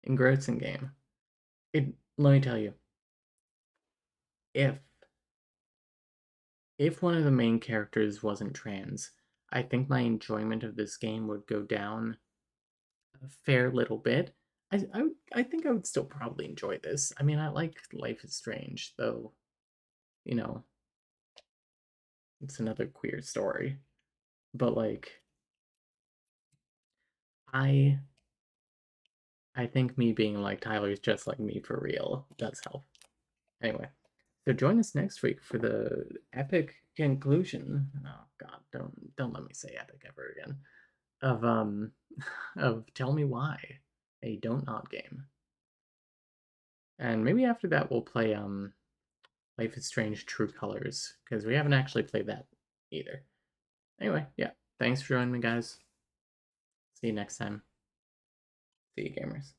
Engrossing game. Let me tell you, if one of the main characters wasn't trans, I think my enjoyment of this game would go down a fair little bit. I think I would still probably enjoy this. I mean, I like Life is Strange, though, you know, it's another queer story. But like, I think me being like Tyler's just like me for real does help. Anyway, so join us next week for the epic conclusion. Oh god, don't let me say epic ever again. Of of Tell Me Why, a Don't Nod game. And maybe after that we'll play Life is Strange True Colors, because we haven't actually played that either. Anyway, yeah, thanks for joining me, guys. See you next time. See you, gamers.